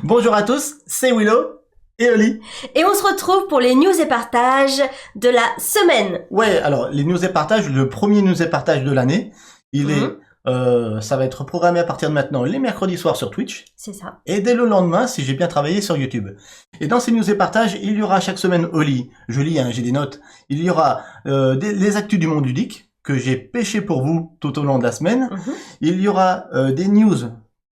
Bonjour à tous, c'est Willow et Oli. Et on se retrouve pour les news et partages de la semaine. Ouais, alors les news et partages, le premier news et partage de l'année, ça va être programmé à partir de maintenant les mercredis soirs sur Twitch. C'est ça. Et dès le lendemain, si j'ai bien travaillé, sur YouTube. Et dans ces news et partages, il y aura chaque semaine Oli, je lis, j'ai des notes, il y aura les actus du monde ludique que j'ai pêché pour vous tout au long de la semaine. Il y aura des news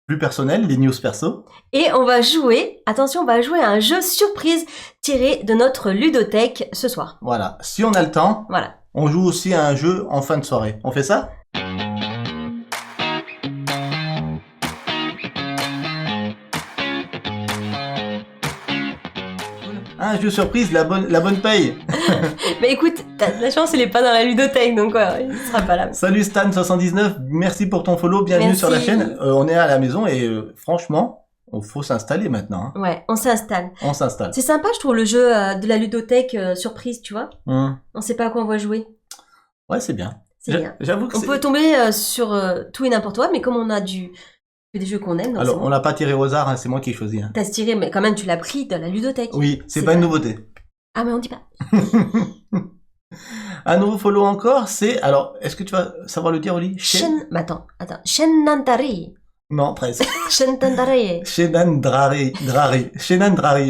plus personnelles, des news perso. Et on va jouer, attention, on va jouer à un jeu surprise tiré de notre ludothèque ce soir. Voilà, si on a le temps, Voilà. on joue aussi à un jeu en fin de soirée. On fait ça ? Un jeu surprise, la bonne paye. Mais écoute, t'as de la chance, il est pas dans la ludothèque, donc il sera pas là. Salut Stan79, merci pour ton follow, bienvenue Merci. sur la chaîne. On est à la maison et franchement, il faut s'installer maintenant. Ouais, on s'installe. On s'installe. C'est sympa, je trouve, le jeu de la ludothèque surprise, tu vois. On sait pas à quoi on va jouer. Ouais, c'est bien. C'est bien. J'avoue que on peut tomber sur tout et n'importe quoi, mais comme on a des jeux qu'on aime. Alors, on l'a pas tiré au hasard, c'est moi qui ai choisi. T'as tiré, mais quand même, tu l'as pris dans la ludothèque. Oui, c'est pas une nouveauté. Ah, mais on dit pas. Un nouveau follow encore, c'est... Alors, est-ce que tu vas savoir le dire, Oli? Attends. Shenantari. Non, presque. Shenantari. Shenan Drari.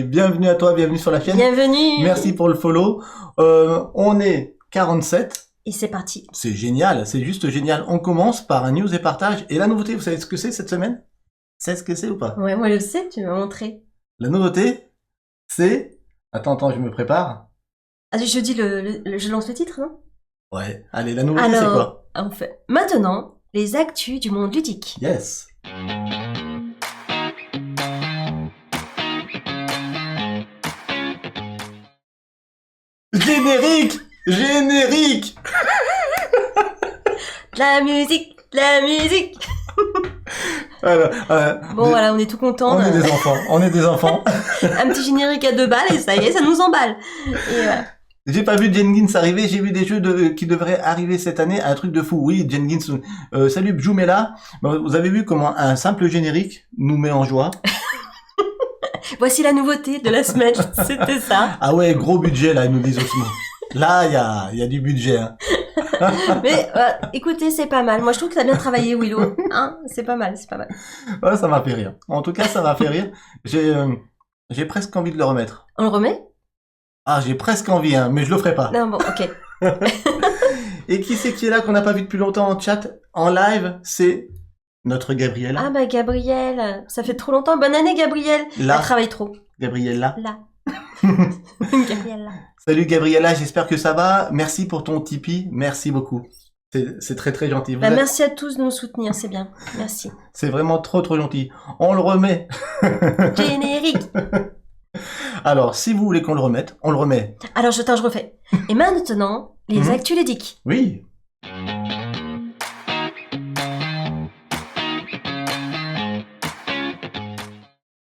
Bienvenue à toi, bienvenue sur la chaîne. Bienvenue. Merci pour le follow. On est 47. Et c'est parti. C'est génial, c'est juste génial. On commence par un news et partage. Et la nouveauté, vous savez ce que c'est cette semaine? Vous savez ce que c'est ou pas? Ouais, moi je le sais, tu m'as montré. La nouveauté, c'est... Attends, je me prépare. Ah, je dis je lance le titre, non? Ouais, allez, la nouveauté c'est quoi? On fait maintenant les actus du monde ludique. Yes. Générique. La musique. Alors, voilà, on est tout contents. On est des enfants. Un petit générique à 2 balles et ça y est, ça nous emballe. Et voilà. J'ai pas vu Jenkins arriver, j'ai vu des jeux qui devraient arriver cette année, un truc de fou. Oui, Jenkins, salut Bjoumela. Vous avez vu comment un simple générique nous met en joie? Voici la nouveauté de la semaine, c'était ça. Ah ouais, gros budget là, ils nous disent Osmo. Là, il y a du budget. Hein. Mais écoutez, c'est pas mal. Moi, je trouve que t'as bien travaillé, Willow. Hein, c'est pas mal. Ouais, ça m'a fait rire. En tout cas, ça m'a fait rire. J'ai presque envie de le remettre. On le remet? Ah, j'ai presque envie, hein, mais je le ferai pas. Non, bon, ok. Et qui c'est qui est là, qu'on n'a pas vu depuis longtemps en chat, en live? C'est notre Gabriella. Ah bah Gabrielle, ça fait trop longtemps. Bonne année, Gabrielle. Là. Elle travaille trop. Gabriella. Là. Gabriella. Salut Gabriella, j'espère que ça va. Merci pour ton Tipeee, merci beaucoup. C'est très très gentil. Merci à tous de nous soutenir, c'est bien. Merci. C'est vraiment trop gentil. On le remet. Générique. Alors, si vous voulez qu'on le remette, on le remet. Alors, je refais. Et maintenant, les actus ludiques. Oui.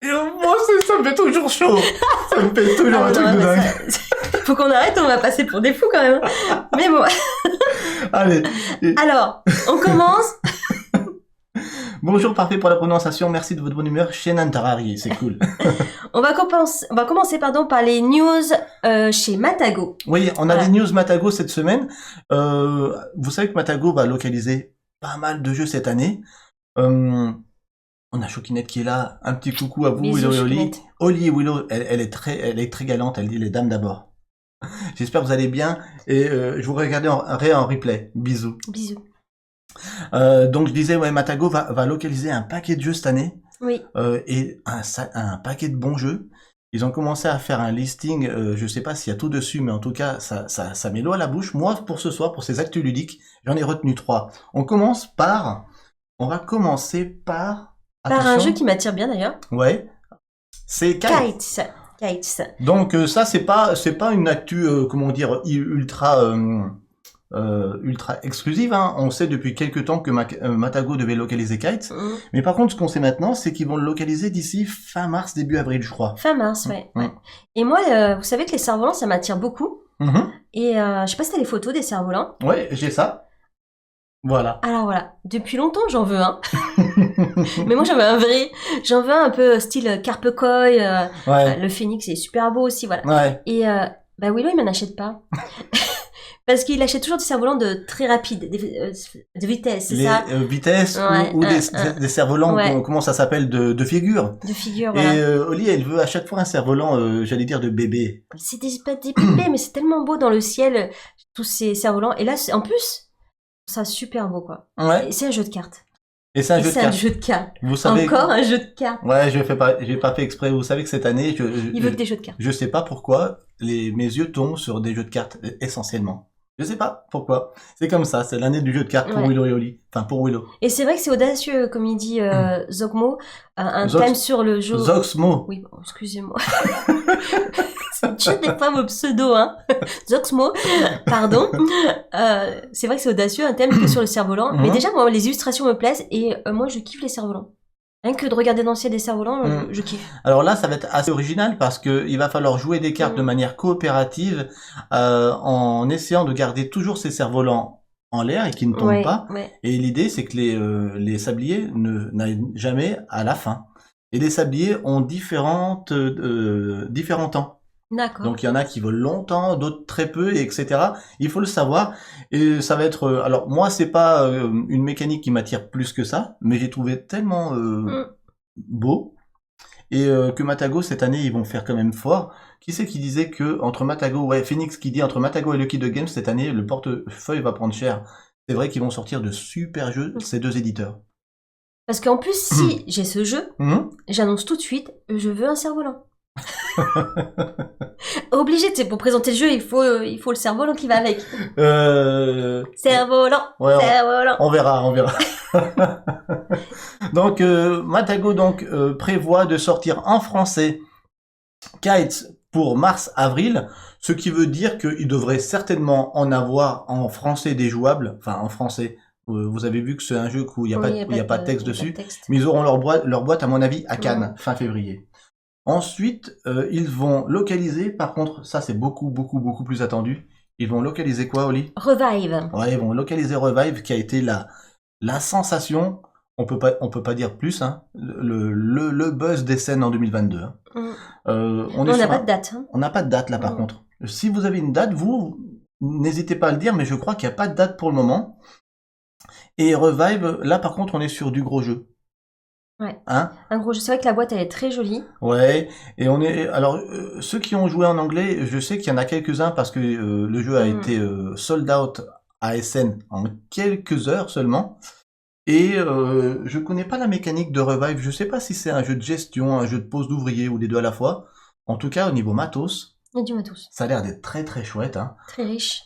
Moi, ça me fait toujours chaud. Ça me fait toujours un truc de dingue. Faut qu'on arrête, on va passer pour des fous quand même. Mais bon. Allez. Alors, on commence. Bonjour, parfait pour la prononciation. Merci de votre bonne humeur. Shenan Tarari, c'est cool. On va commencer par les news chez Matago. Oui, on a des news Matago cette semaine. Vous savez que Matago va localiser pas mal de jeux cette année. On a Choquinette qui est là. Un petit coucou à vous, Bisous, Willow et Oli. Choquinette. Oli et Willow, elle est très galante. Elle dit les dames d'abord. J'espère que vous allez bien et je vous regarde en replay. Bisous. Bisous. Donc je disais, ouais, Matago va localiser un paquet de jeux cette année. Oui. Et un paquet de bons jeux. Ils ont commencé à faire un listing, je sais pas s'il y a tout dessus, mais en tout cas, ça met l'eau à la bouche. Moi, pour ce soir, pour ces actus ludiques, j'en ai retenu 3. On va commencer par... Par un jeu qui m'attire bien d'ailleurs. Ouais. C'est Kites. Donc ça, c'est pas une actu, comment dire, ultra exclusive, hein. On sait depuis quelques temps que Matago devait localiser Kites. Mais par contre, ce qu'on sait maintenant, c'est qu'ils vont le localiser d'ici fin mars, début avril, je crois. Fin mars, ouais. Et moi, vous savez que les cerfs-volants, ça m'attire beaucoup. Et je sais pas si t'as les photos des cerfs-volants. Ouais, j'ai ça. Voilà. Alors voilà, depuis longtemps j'en veux un. Mais moi j'en veux un vrai. J'en veux un peu style Carpe Koi. Ouais. Le phénix est super beau aussi, voilà. Ouais. Et bah Willow il m'en achète pas. Parce qu'il achète toujours des cerfs-volants de très rapides, de vitesse, c'est Les ça? vitesses Ouais, ou des cerfs-volants, ouais. comment ça s'appelle, de figure. De figure, Et voilà. Oli, elle veut à chaque fois un cerf-volant, j'allais dire de bébé. C'est pas des bébés, mais c'est tellement beau dans le ciel, tous ces cerfs-volants. Et là, en plus, ça super beau, quoi. Ouais. Et c'est un jeu de cartes. Et c'est un Et jeu de c'est un cartes. jeu de cartes. Vous savez. Encore un jeu de cartes. Ouais, j'ai pas fait exprès. Vous savez que cette année, Il veut que des jeux de cartes. je sais pas pourquoi mes yeux tombent sur des jeux de cartes essentiellement. Je sais pas pourquoi. C'est comme ça. C'est l'année du jeu de cartes pour Ouais. Willow et Oli. Enfin pour Willow. Et c'est vrai que c'est audacieux, comme il dit Zogmo, un Zox- thème sur le jeu. Zoxmo. Oui, bon, excusez-moi. C'est dur des fois vos pseudos, hein. Zoxmo, pardon. C'est vrai que c'est audacieux, un thème que sur le cerf-volant. Mais déjà, moi, les illustrations me plaisent et moi, je kiffe les cerfs-volants. Rien que de regarder dans le ciel des cerfs-volants, je kiffe. Alors là, ça va être assez original parce que il va falloir jouer des cartes de manière coopérative en essayant de garder toujours ces cerfs-volants en l'air et qui ne tombent pas. Ouais. Et l'idée, c'est que les sabliers n'aillent jamais à la fin. Et les sabliers ont différents temps. D'accord. Donc il y en a qui volent longtemps, d'autres très peu, et etc. Il faut le savoir. Et ça va être. Alors moi, c'est pas une mécanique qui m'attire plus que ça, mais j'ai trouvé tellement beau et que Matago cette année ils vont faire quand même fort. Qui c'est qui disait que entre Matago, ouais, Phoenix qui dit entre Matago et Lucky the Game cette année le portefeuille va prendre cher. C'est vrai qu'ils vont sortir de super jeux ces deux éditeurs. Parce qu'en plus, si j'ai ce jeu, j'annonce tout de suite, je veux un cerf-volant. Obligé, tu sais, pour présenter le jeu, il faut le cerf-volant qui va avec. Cerf-volant, ouais, cerf-volant. On verra. Donc, Matago prévoit de sortir en français Kites pour mars-avril, ce qui veut dire qu'il devrait certainement en avoir en français des jouables, enfin en français. Vous avez vu que c'est un jeu où il n'y a, pas de texte dessus, mais ils auront leur boîte à mon avis à Cannes, fin février. Ensuite, ils vont localiser, par contre, ça c'est beaucoup plus attendu. Ils vont localiser quoi, Oli? Revive. Ouais, ils vont localiser Revive, qui a été la sensation. On peut pas dire plus, hein. Le buzz des scènes en 2022. Hein. On n'a pas de date. Hein. On n'a pas de date là, par contre. Si vous avez une date, vous n'hésitez pas à le dire, mais je crois qu'il n'y a pas de date pour le moment. Et Revive, là par contre, on est sur du gros jeu. Ouais. Hein? Un gros jeu. C'est vrai que la boîte elle est très jolie. Ouais. Et on est. Alors, ceux qui ont joué en anglais, je sais qu'il y en a quelques-uns parce que le jeu a été sold out à SN en quelques heures seulement. Et je connais pas la mécanique de Revive. Je sais pas si c'est un jeu de gestion, un jeu de pose d'ouvrier ou les deux à la fois. En tout cas, au niveau matos. Il y a du matos. Ça a l'air d'être très très chouette. Hein. Très riche.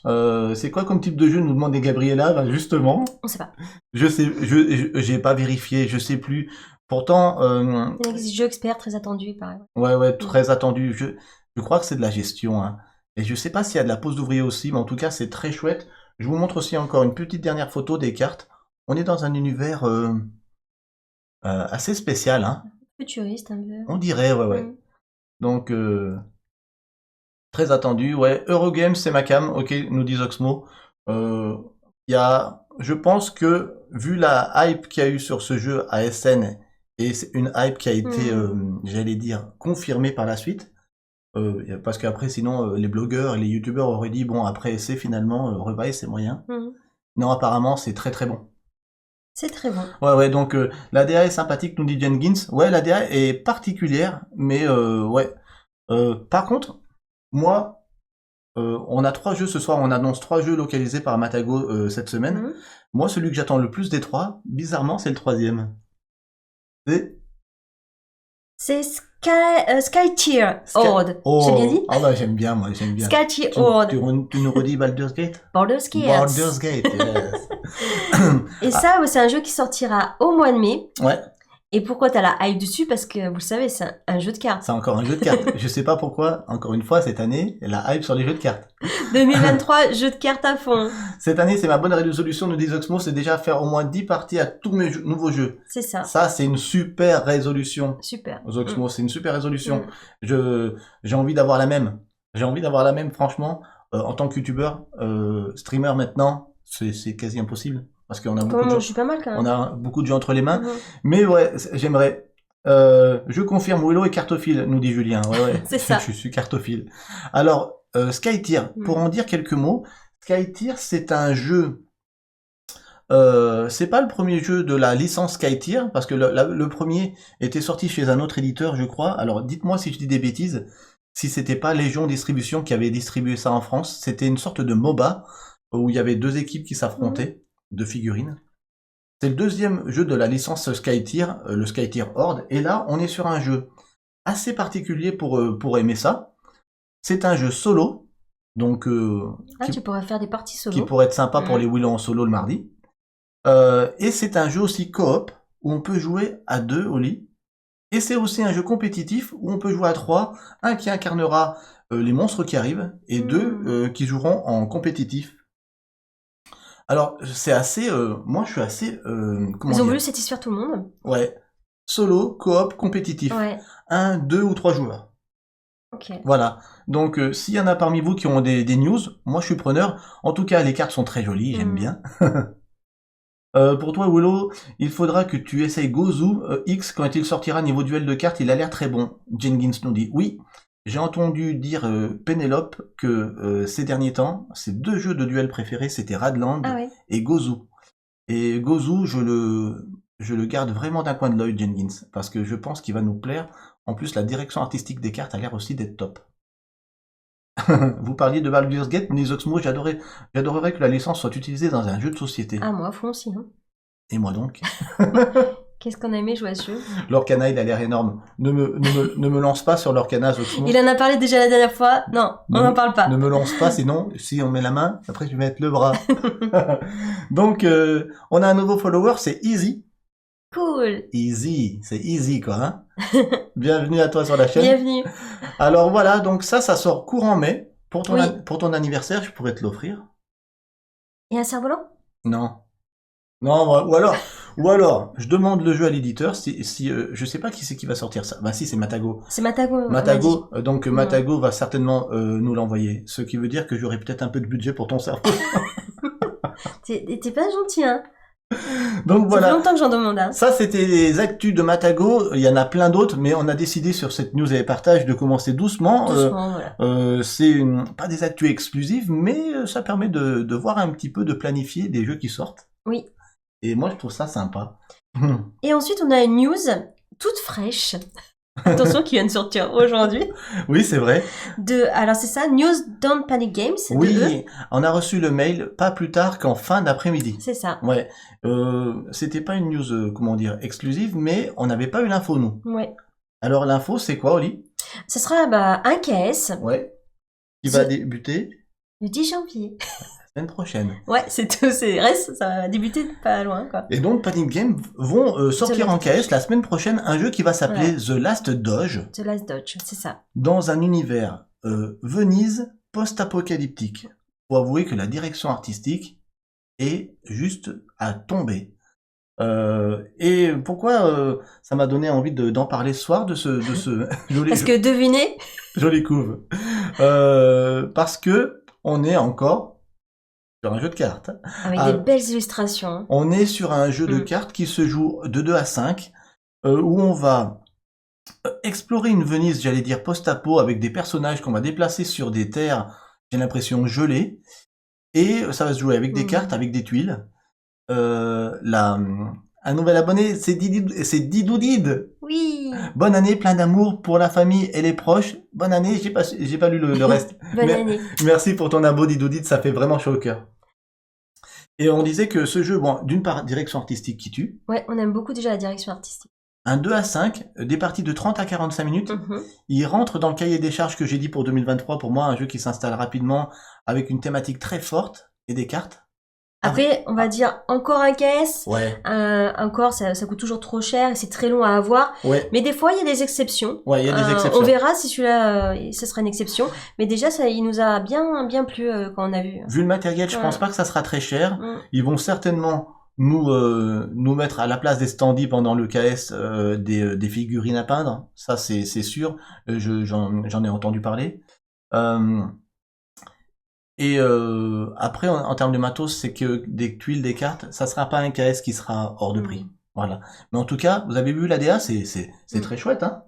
C'est quoi comme type de jeu, nous demandait Gabriella, ben justement. On sait pas. J'ai pas vérifié, je sais plus. Pourtant. Il y a des jeux experts très attendus, pareil. Ouais, très attendu. Je crois que c'est de la gestion. Hein. Et je sais pas s'il y a de la pose d'ouvrier aussi, mais en tout cas, c'est très chouette. Je vous montre aussi encore une petite dernière photo des cartes. On est dans un univers assez spécial. Hein. Futuriste, un peu. On dirait, ouais. Donc. Très attendu, ouais. Eurogames, c'est ma cam, ok, nous dit Zoxmo. Je pense que, vu la hype qu'il y a eu sur ce jeu à SN, et c'est une hype qui a été, j'allais dire, confirmée par la suite, parce qu'après, sinon, les blogueurs et les youtubeurs auraient dit, bon, après essai, finalement, Revive, c'est moyen. Non, apparemment, c'est très très bon. C'est très bon. Ouais, donc, la DA est sympathique, nous dit Jenkins. Ouais, la DA est particulière, mais, ouais. Par contre, moi, on a 3 jeux ce soir, on annonce 3 jeux localisés par Matago cette semaine. Moi, celui que j'attends le plus des 3, bizarrement, c'est le 3e. C'est Sky Tier Horde. J'ai bien dit? Ah bah j'aime bien, moi, j'aime bien. Sky Tier Horde. Tu nous redis Baldur's Gate? Baldur's Gate. Baldur's Gate, yes. Et ça, c'est un jeu qui sortira au mois de mai. Ouais. Et pourquoi t'as la hype dessus? Parce que, vous le savez, c'est un jeu de cartes. C'est encore un jeu de cartes. Je sais pas pourquoi, encore une fois, cette année, la hype sur les jeux de cartes. 2023, jeu de cartes à fond. Cette année, c'est ma bonne résolution, nous dit Zoxmo, c'est déjà faire au moins 10 parties à tous mes nouveaux jeux. C'est ça. Ça, c'est une super résolution. Super. Zoxmo, c'est une super résolution. J'ai envie d'avoir la même. J'ai envie d'avoir la même, franchement. En tant que youtubeur, streamer maintenant, c'est quasi impossible. parce qu'on a beaucoup Comment de je gens, suis pas mal quand même. on a beaucoup de jeux entre les mains. Mhm. Mais ouais, j'aimerais. Je confirme, Willow est cartophile, nous dit Julien. Ouais, ouais, C'est ça. je suis cartophile. Alors, Skytier, pour en dire quelques mots, Skytier, c'est un jeu. C'est pas le premier jeu de la licence Skytier, parce que le premier était sorti chez un autre éditeur, je crois. Alors, dites-moi si je dis des bêtises, si c'était pas Légion Distribution qui avait distribué ça en France. C'était une sorte de MOBA où il y avait deux équipes qui s'affrontaient, de figurines. C'est le deuxième jeu de la licence Skytier, le Skytier Horde, et là, on est sur un jeu assez particulier pour aimer ça. C'est un jeu solo, donc Tu pourrais faire des parties qui solo. pourrait être sympa pour les Willow en solo le mardi. Et c'est un jeu aussi coop, où on peut jouer à 2 au lit. Et c'est aussi un jeu compétitif, où on peut jouer à 3, un qui incarnera les monstres qui arrivent, et 2 qui joueront en compétitif. Alors, c'est assez... moi, je suis assez... comment Ils ont dire voulu satisfaire tout le monde. Ouais. Solo, coop, compétitif. Ouais. 1, 2 ou 3 joueurs. Ok. Voilà. Donc, s'il y en a parmi vous qui ont des news, moi, je suis preneur. En tout cas, les cartes sont très jolies, j'aime bien. Pour toi, Willow, il faudra que tu essayes Gozu X quand il sortira niveau duel de cartes. Il a l'air très bon. Jenkins nous dit. Oui, j'ai entendu dire Pénélope que ces derniers temps, ses 2 jeux de duel préférés, c'était Radland et Gozu. Et Gozu, je le garde vraiment d'un coin de l'œil, Jenkins, parce que je pense qu'il va nous plaire. En plus, la direction artistique des cartes a l'air aussi d'être top. Vous parliez de Baldur's Gate, mais Oxmo, j'adorerais que la licence soit utilisée dans un jeu de société. Ah, moi, fond aussi. Hein. Et moi donc. Qu'est-ce qu'on a aimé jouer à ce jeu? Lorcana, il a l'air énorme. Ne me lance pas sur Lorcana, Oxmo. Il en a parlé déjà la dernière fois. Non, on n'en parle pas. Ne me lance pas, sinon, si on met la main, après je vais mettre le bras. Donc, on a un nouveau follower, c'est Easy. Cool. Easy, c'est easy quoi. Hein. Bienvenue à toi sur la chaîne. Bienvenue. Alors voilà, donc ça sort courant mai. Pour ton anniversaire, je pourrais te l'offrir. Et un cerf-volant? Non. Non, ou alors, je demande le jeu à l'éditeur. Si je sais pas qui c'est qui va sortir ça. Bah si, c'est Matago. C'est Matago. Matago. Donc Matago va certainement nous l'envoyer. Ce qui veut dire que j'aurai peut-être un peu de budget pour ton cerveau. T'es pas gentil, hein. Donc voilà. Ça fait longtemps que j'en demande. Hein. Ça, c'était les actus de Matago. Il y en a plein d'autres, mais on a décidé sur cette news et partage de commencer doucement. Voilà. C'est pas des actus exclusives, mais ça permet de voir un petit peu, de planifier des jeux qui sortent. Oui. Et moi, je trouve ça sympa. Et ensuite, on a une news toute fraîche. Attention, qui vient de sortir aujourd'hui. Oui, c'est vrai. Alors c'est ça, News Don't Panic Games. Oui, on a reçu le mail pas plus tard qu'en fin d'après-midi. C'est ça. Ouais. C'était pas une news, comment dire, exclusive, mais on n'avait pas eu l'info, nous. Ouais. Alors l'info, c'est quoi, Oli? Ce sera un KS. Ouais. Qui va débuter le 10 janvier. La semaine prochaine. Ouais, c'est tout. Ça va débuter pas loin, quoi. Et donc, Panic Games vont sortir en KS la semaine prochaine un jeu qui va s'appeler The Last Dodge. The Last Dodge, c'est ça. Dans un univers Venise post-apocalyptique. Faut avouer que la direction artistique est juste à tomber. Et pourquoi ça m'a donné envie d'en parler ce soir de ce joli. Parce que devinez. Jolie couve. Parce que on est encore sur un jeu de cartes. Avec des belles illustrations. On est sur un jeu de cartes qui se joue de 2 à 5, où on va explorer une Venise, j'allais dire post-apo, avec des personnages qu'on va déplacer sur des terres, j'ai l'impression, gelées. Et ça va se jouer avec des cartes, avec des tuiles. Un nouvel abonné, c'est Didoudid. Oui. Bonne année, plein d'amour pour la famille et les proches. Bonne année, j'ai pas lu le reste. Bonne année. Merci pour ton abo, Didoudid, ça fait vraiment chaud au cœur. Et on disait que ce jeu, bon, d'une part, direction artistique qui tue. Ouais, on aime beaucoup déjà la direction artistique. Un 2 à 5, des parties de 30 à 45 minutes. Il rentre dans le cahier des charges que j'ai dit pour 2023. Pour moi, un jeu qui s'installe rapidement avec une thématique très forte et des cartes. Après, on va dire encore un KS. Ouais. Encore, ça coûte toujours trop cher et c'est très long à avoir. Ouais. Mais des fois, il y a des exceptions. Ouais, il y a des exceptions. On verra si celui-là, ce sera une exception. Mais déjà, il nous a bien plu quand on a vu. Vu le matériel, je pense pas que ça sera très cher. Ils vont certainement nous mettre à la place des standees pendant le KS des figurines à peindre. Ça, c'est sûr. J'en ai entendu parler. Et après, en termes de matos, c'est que des tuiles, des cartes, ça sera pas un KS qui sera hors de prix. Voilà. Mais en tout cas, vous avez vu l'ADA, c'est très chouette, hein.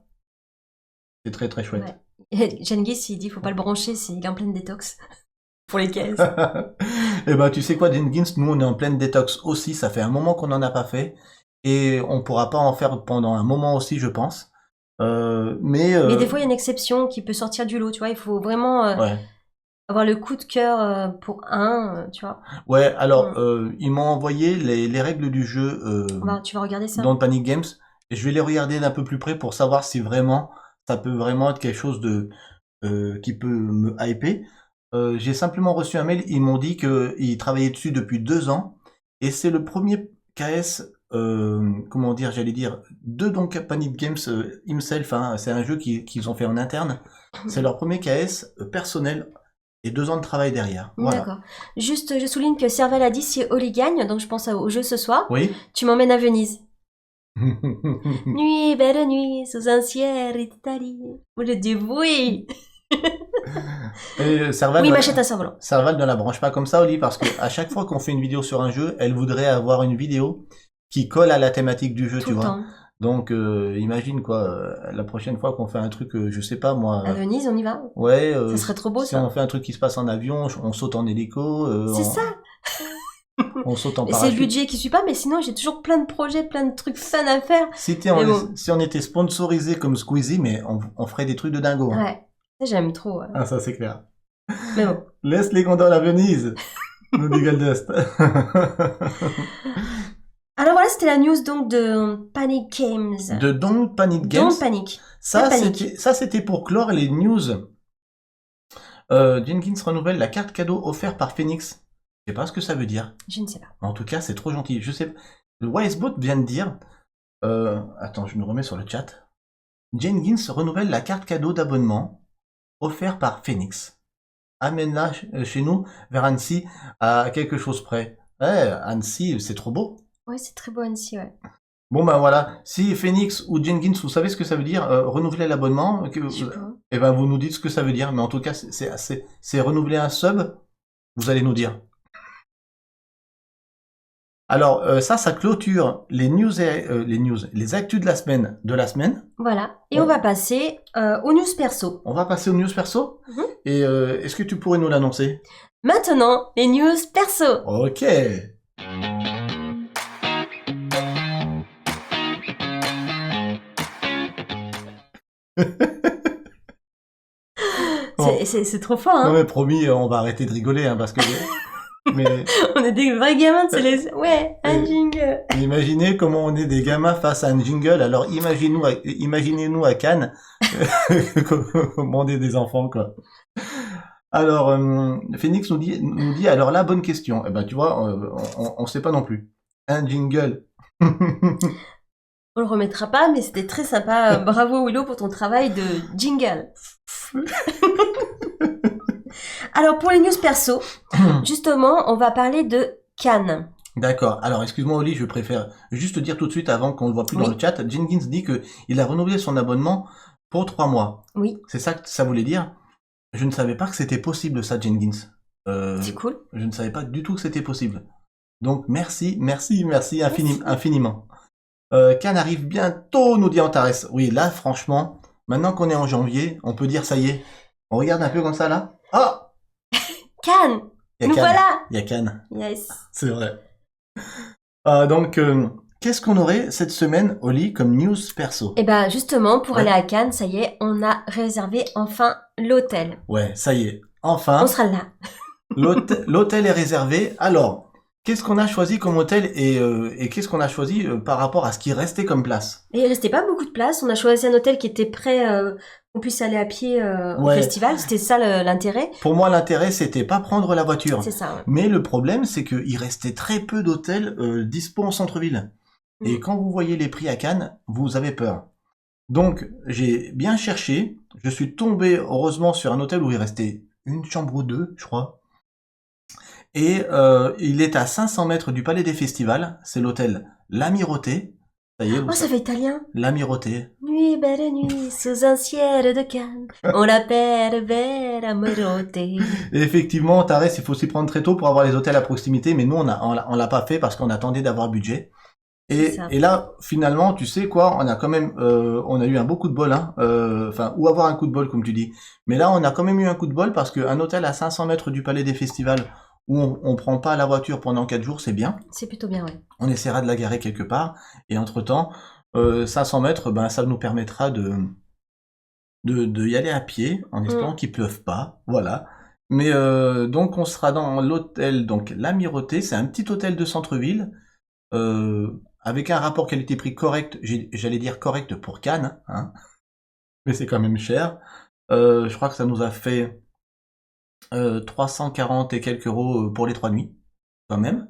C'est très très chouette. Ouais. Genghis, il dit faut pas le brancher s'il est en pleine détox. Pour les caisses. Et ben, tu sais quoi, Jenkins, nous on est en pleine détox aussi, ça fait un moment qu'on n'en a pas fait, et on pourra pas en faire pendant un moment aussi, je pense. Mais des fois, il y a une exception qui peut sortir du lot, tu vois, il faut vraiment ouais. avoir le coup de cœur pour tu vois. Ouais, alors, ils m'ont envoyé les règles du jeu Tu vas regarder ça. dans Panic Games, et je vais les regarder d'un peu plus près pour savoir si vraiment, ça peut vraiment être quelque chose de qui peut me hyper. J'ai simplement reçu un mail, ils m'ont dit qu'ils travaillaient dessus depuis 2 ans, et c'est le premier KS, comment dire, j'allais dire, de donc Panic Games himself, hein, c'est un jeu qu'ils ont fait en interne, c'est leur premier KS personnel, et 2 ans de travail derrière. Voilà. D'accord. Juste, je souligne que Serval a dit si Oli gagne, donc je pense au jeu ce soir, Oui. Tu m'emmènes à Venise. Nuit, belle nuit, sous un ciel d'Italie. Je dis oui. Et Serval, oui, m'achète un cerf-volant. Serval ne la branche pas comme ça, Oli, parce que à chaque fois qu'on fait une vidéo sur un jeu, elle voudrait avoir une vidéo qui colle à la thématique du jeu, Tout tu le vois. temps. Donc imagine quoi, la prochaine fois qu'on fait un truc, je sais pas moi. À Venise, on y va. Ouais. Ça serait trop beau si ça. on fait un truc qui se passe en avion, on saute en hélico. C'est ça. On saute en Et parachute. c'est le budget qui suit pas, mais sinon j'ai toujours plein de projets, plein de trucs fun à faire. Si on était sponsorisé comme Squeezie, mais on ferait des trucs de dingo. Hein. Ouais, ça j'aime trop. Ouais. Ah ça c'est clair. Mais bon. Laisse les gondoles à Venise, nous dit Goldust. Alors voilà, c'était la news donc de Panic Games. De Don't Panic Games. Don't Panic. Ça c'était pour clore les news. Jenkins renouvelle la carte cadeau offerte par Phoenix. Je sais pas ce que ça veut dire. Je ne sais pas. En tout cas, c'est trop gentil. Je sais. Le Wisebot vient de dire. Attends, je me remets sur le chat. Jenkins renouvelle la carte cadeau d'abonnement offerte par Phoenix. Amène-la chez nous, vers Annecy, à quelque chose près. Annecy, c'est trop beau. Ouais, c'est très beau Annecy, ouais. Bon ben voilà, si Phoenix ou Jenkins, vous savez ce que ça veut dire, renouveler l'abonnement, et ben vous nous dites ce que ça veut dire, mais en tout cas c'est renouveler un sub, vous allez nous dire. Alors ça clôture les news, les actus de la semaine. Voilà, et on va passer aux news perso. On va passer aux news perso. Et est-ce que tu pourrais nous l'annoncer? Maintenant, les news perso. Ok. C'est trop fort, hein. Non mais promis, on va arrêter de rigoler, hein, parce que... mais... on est des vrais gamins, c'est les... Ouais, un jingle. Imaginez comment on est des gamins face à un jingle, alors imaginez-nous à Cannes, comment on est des enfants, quoi. Alors, Phoenix nous dit, alors là, bonne question. Eh ben, tu vois, on sait pas non plus. Un jingle. On le remettra pas, mais c'était très sympa. Bravo Willow pour ton travail de jingle. Alors pour les news perso, justement, on va parler de Cannes. D'accord. Alors excuse-moi Oli, je préfère juste dire tout de suite avant qu'on ne voit plus dans le chat. Jenkins dit que il a renouvelé son abonnement pour 3 mois. Oui. C'est ça que ça voulait dire. Je ne savais pas que c'était possible ça, Jenkins. C'est cool. Je ne savais pas du tout que c'était possible. Donc merci infiniment. Cannes arrive bientôt, nous dit Antares. Oui, là, franchement, maintenant qu'on est en janvier, on peut dire ça y est. On regarde un peu comme ça, là. Oh Cannes. Nous voilà. Il y a Cannes. Yes. C'est vrai. Donc, qu'est-ce qu'on aurait cette semaine, Oli, comme news perso? Eh ben, justement, pour aller à Cannes, ça y est, on a réservé enfin l'hôtel. Ouais, ça y est. Enfin. On sera là. L'hôtel est réservé. Alors, qu'est-ce qu'on a choisi comme hôtel et qu'est-ce qu'on a choisi par rapport à ce qui restait comme place? Et il restait pas beaucoup de place. On a choisi un hôtel qui était prêt, qu'on puisse aller à pied au festival. C'était ça l'intérêt. Pour moi, l'intérêt, c'était pas prendre la voiture. C'est ça. Ouais. Mais le problème, c'est qu'il restait très peu d'hôtels dispo en centre-ville. Et quand vous voyez les prix à Cannes, vous avez peur. Donc, j'ai bien cherché. Je suis tombé, heureusement, sur un hôtel où il restait une chambre ou deux, je crois. Et il est à 500 mètres du Palais des Festivals. C'est l'hôtel L'Amirauté. Ça y est, Oh, ça fait italien. l'Amirauté. Nuit, belle nuit, sous un ciel de Cannes, on l'appelle belle Amirauté. Et effectivement, Antares, il faut s'y prendre très tôt pour avoir les hôtels à proximité, mais nous, on l'a pas fait parce qu'on attendait d'avoir le budget. Et là, finalement, tu sais quoi, on a quand même, on a eu un beau coup de bol, hein, enfin, ou avoir un coup de bol, comme tu dis. Mais là, on a quand même eu un coup de bol parce qu'un hôtel à 500 mètres du Palais des Festivals, où on prend pas la voiture pendant 4 jours, c'est bien. C'est plutôt bien, ouais. On essaiera de la garer quelque part. Et entre-temps, 500 mètres, ben, ça nous permettra de y aller à pied, en espérant qu'il pleuve pas, voilà. Mais donc, on sera dans l'hôtel, donc l'Amirauté, c'est un petit hôtel de centre-ville, avec un rapport qualité-prix correct, j'allais dire correct pour Cannes, hein, mais c'est quand même cher. Je crois que ça nous a fait 340 et quelques euros pour les 3 nuits, quand même.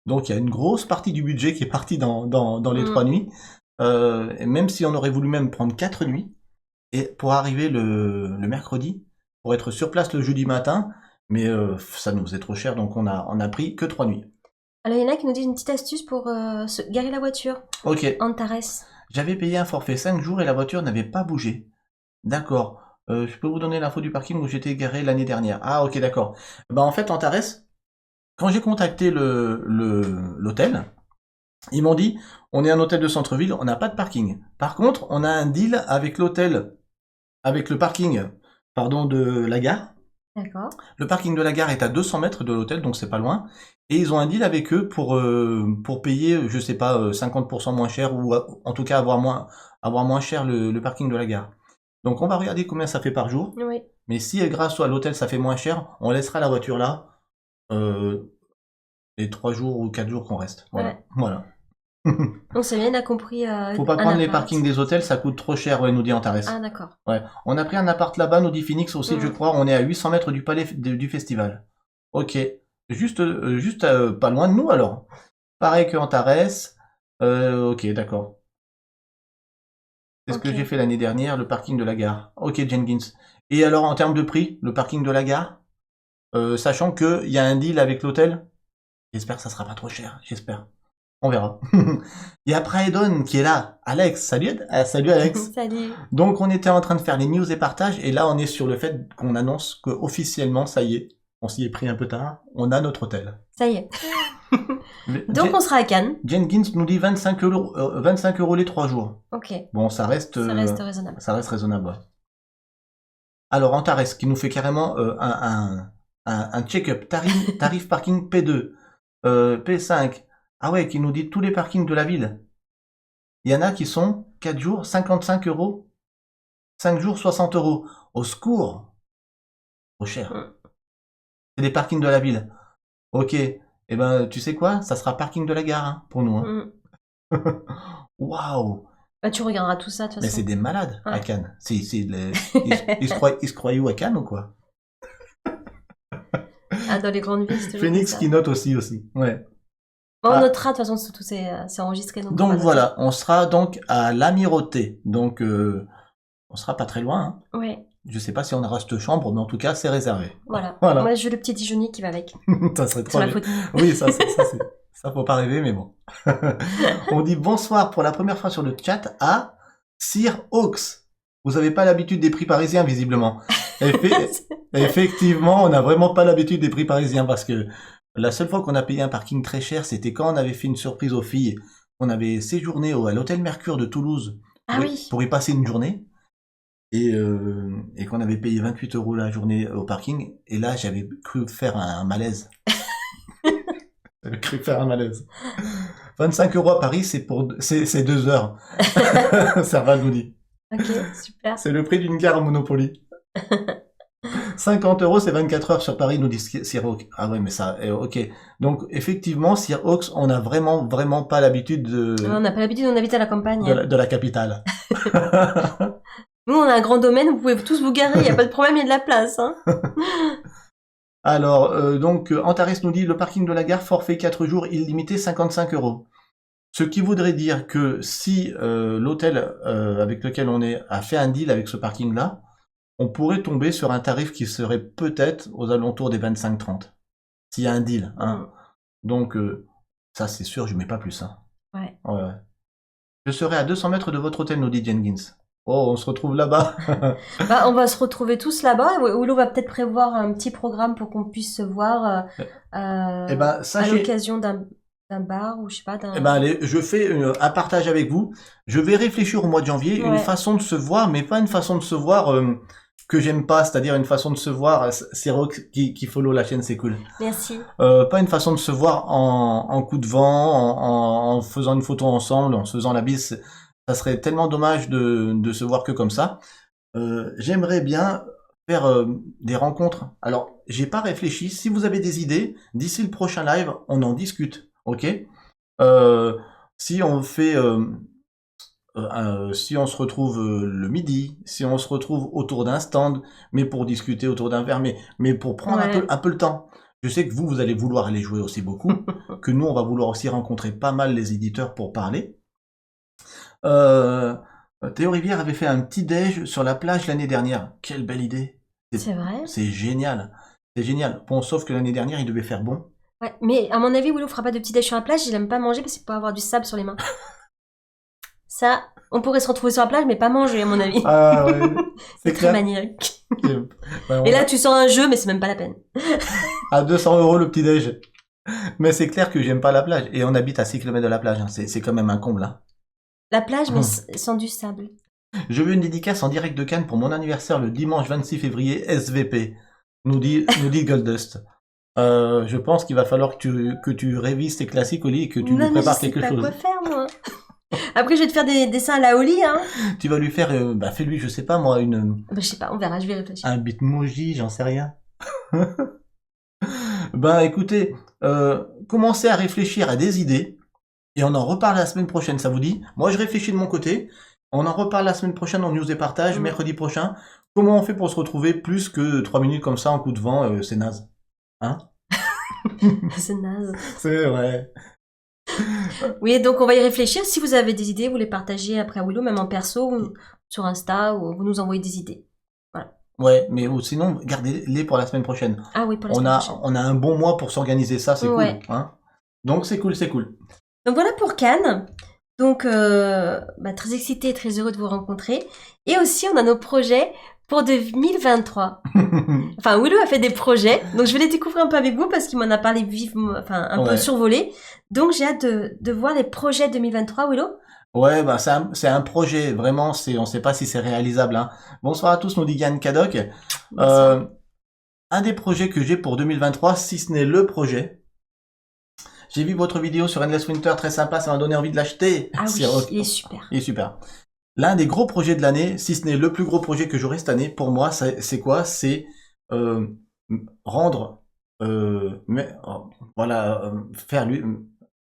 Donc il y a une grosse partie du budget qui est partie dans les 3 nuits. Et même si on aurait voulu même prendre 4 nuits, et pour arriver le mercredi, pour être sur place le jeudi matin, mais ça nous faisait trop cher, donc on a pris que 3 nuits. Alors, il y en a qui nous disent une petite astuce pour se garer la voiture. Ok. Antares. J'avais payé un forfait 5 jours et la voiture n'avait pas bougé. D'accord. Je peux vous donner l'info du parking où j'étais garé l'année dernière. Ah, ok, d'accord. Bah, en fait, Antares, quand j'ai contacté l'hôtel, ils m'ont dit, on est un hôtel de centre-ville, on n'a pas de parking. Par contre, on a un deal avec l'hôtel, avec le parking, pardon, de la gare. D'accord. Le parking de la gare est à 200 mètres de l'hôtel, donc c'est pas loin. Et ils ont un deal avec eux pour payer, je sais pas, 50% moins cher, ou en tout cas avoir moins cher le parking de la gare. Donc on va regarder combien ça fait par jour. Oui. Mais si grâce à l'hôtel ça fait moins cher, on laissera la voiture là les 3 jours ou 4 jours qu'on reste. Voilà. Ouais. Voilà. On s'est bien, a compris. Faut pas prendre les parkings des hôtels, ça coûte trop cher, ouais, nous dit Antares. Ah, d'accord. Ouais. On a pris un appart là-bas, nous dit Phoenix aussi, je crois. On est à 800 mètres du palais du festival. Ok. Juste pas loin de nous alors. Pareil que Antares. Ok, d'accord. C'est ce que j'ai fait l'année dernière, le parking de la gare. Ok, Jenkins. Et alors, en termes de prix, le parking de la gare, sachant qu'il y a un deal avec l'hôtel, j'espère que ça sera pas trop cher, j'espère. On verra. Il y a Praedon qui est là. Alex, salut Alex. Salut. Donc on était en train de faire les news et partages, et là on est sur le fait qu'on annonce que officiellement, ça y est, on s'y est pris un peu tard, on a notre hôtel. Ça y est. Donc on sera à Cannes. Jenkins nous dit 25 euros les 3 jours. Ok. Bon, ça reste raisonnable. Ça reste raisonnable. Ouais. Alors Antares qui nous fait carrément un check-up, tarif parking P2, P5. Ah ouais, qui nous dit tous les parkings de la ville. Il y en a qui sont 4 jours, 55 euros. 5 jours, 60 euros. Au secours. Trop cher. C'est des parkings de la ville. Ok. Eh ben, tu sais quoi? Ça sera parking de la gare, hein, pour nous. Hein. Waouh. Bah, tu regarderas tout ça, de toute façon. Mais c'est des malades, à Cannes. Ils se croient où à Cannes ou quoi? Ah, dans les grandes villes, c'est toujours Phoenix qui note aussi. Ouais. Bon, on notera, de toute façon, tout c'est enregistré. Donc voilà, on sera donc à l'Amirauté. Donc, on sera pas très loin. Hein. Ouais. Je sais pas si on aura cette chambre, mais en tout cas, c'est réservé. Voilà. Moi, j'ai le petit déjeuner qui va avec. Ça serait trop bien. Oui, ça, faut pas rêver, mais bon. On dit bonsoir pour la première fois sur le chat à Sir Hawks. Vous avez pas l'habitude des prix parisiens, visiblement. Effectivement, on n'a vraiment pas l'habitude des prix parisiens parce que la seule fois qu'on a payé un parking très cher, c'était quand on avait fait une surprise aux filles. On avait séjourné à l'hôtel Mercure de Toulouse pour y passer une journée. Et qu'on avait payé 28 euros la journée au parking. Et là, j'avais cru faire un malaise. 25 euros à Paris, c'est 2 heures. Ça va, nous dit. Ok, super. C'est le prix d'une gare à Monopoly. 50 euros, c'est 24 heures sur Paris, nous dit Sir Hawks. Ah ouais, mais ça, ok. Donc, effectivement, Sir Hawks, on n'a vraiment pas l'habitude de... On n'a pas l'habitude, on habite à la campagne. De la capitale. Nous, on a un grand domaine, vous pouvez tous vous garer, il n'y a pas de problème, il y a de la place. Hein. Alors, donc, Antares nous dit, le parking de la gare, forfait 4 jours, illimité, 55 euros. Ce qui voudrait dire que si l'hôtel avec lequel on est a fait un deal avec ce parking-là, on pourrait tomber sur un tarif qui serait peut-être aux alentours des 25-30. S'il y a un deal. Hein. Donc, ça, c'est sûr, je mets pas plus. Hein. Ouais. Je serai à 200 mètres de votre hôtel, nous dit Jenkins. Oh, on se retrouve là-bas. Bah, on va se retrouver tous là-bas. Willow va peut-être prévoir un petit programme pour qu'on puisse se voir Eh ben, à sachez, l'occasion d'un bar ou je sais pas d'un. eh ben, allez, je fais un partage avec vous. Je vais réfléchir au mois de janvier, une Ouais. façon de se voir, mais pas une façon de se voir que j'aime pas, c'est-à-dire une façon de se voir. C'est Rox qui follow la chaîne, c'est cool. Merci. Pas une façon de se voir en coup de vent, en faisant une photo ensemble, en se faisant la bise. Ça serait tellement dommage de se voir que comme ça. J'aimerais bien faire des rencontres. Alors, j'ai pas réfléchi. Si vous avez des idées, d'ici le prochain live, on en discute. Ok? Si on fait, si on se retrouve le midi, si on se retrouve autour d'un stand, mais pour discuter autour d'un verre, mais pour prendre Ouais. un peu le temps. Je sais que vous allez vouloir aller jouer aussi beaucoup, que nous, on va vouloir aussi rencontrer pas mal les éditeurs pour parler. Théo Rivière avait fait un petit déj sur la plage l'année dernière. Quelle belle idée. C'est vrai. C'est génial. C'est génial. Bon, sauf que l'année dernière, il devait faire bon. Ouais. Mais à mon avis, Willow fera pas de petit déj sur la plage. Il aime pas manger parce qu'il peut avoir du sable sur les mains. Ça, on pourrait se retrouver sur la plage, mais pas manger à mon avis. Ah ouais, C'est très maniaque. Ouais, Et là, tu sors un jeu, mais c'est même pas la peine. à 200 € le petit déj. Mais c'est clair que j'aime pas la plage. Et on habite à 6 km de la plage. Hein. C'est quand même un comble. Hein. La plage, mais sans du sable. Je veux une dédicace en direct de Cannes pour mon anniversaire le dimanche 26 février, SVP. Nous dit Goldust. Je pense qu'il va falloir que tu révises tes classiques, Oli, et que tu lui prépares quelque chose. Je sais pas quoi faire, moi. Après, je vais te faire des dessins à la Oli, hein. Tu vas lui faire, fais-lui, je sais pas moi, Bah, je sais pas, on verra, je vais réfléchir. un bitmoji, j'en sais rien. Écoutez, commencez à réfléchir à des idées, et on en reparle la semaine prochaine, ça vous dit? Moi, je réfléchis de mon côté, on en reparle la semaine prochaine en news et partage, mercredi prochain. Comment on fait pour se retrouver plus que 3 minutes comme ça en coup de vent, c'est naze. Hein? C'est naze. C'est vrai. Oui, donc on va y réfléchir. Si vous avez des idées, vous les partagez après à Willow, même en perso, ou sur Insta, ou vous nous envoyez des idées. Ouais, mais sinon, gardez-les pour la semaine prochaine. Ah oui, pour la semaine prochaine. On a un bon mois pour s'organiser ça, c'est Ouais. cool. Hein? Donc c'est cool, c'est cool. Donc voilà pour Cannes. Donc très excitée et très heureux de vous rencontrer. Et aussi, on a nos projets pour 2023. Enfin, Willow a fait des projets, donc je vais les découvrir un peu avec vous parce qu'il m'en a parlé vivement, enfin un peu survolé. Donc j'ai hâte de voir les projets 2023, Willow. Ouais, c'est un projet, vraiment, on sait pas si c'est réalisable. Hein. Bonsoir à tous, nous dit Yann Caddock. Un des projets que j'ai pour 2023, si ce n'est le projet, j'ai vu votre vidéo sur Endless Winter, très sympa, ça m'a donné envie de l'acheter. Ah oui, il est super. Il est super. L'un des gros projets de l'année, si ce n'est le plus gros projet que j'aurai cette année, pour moi, c'est quoi? C'est rendre,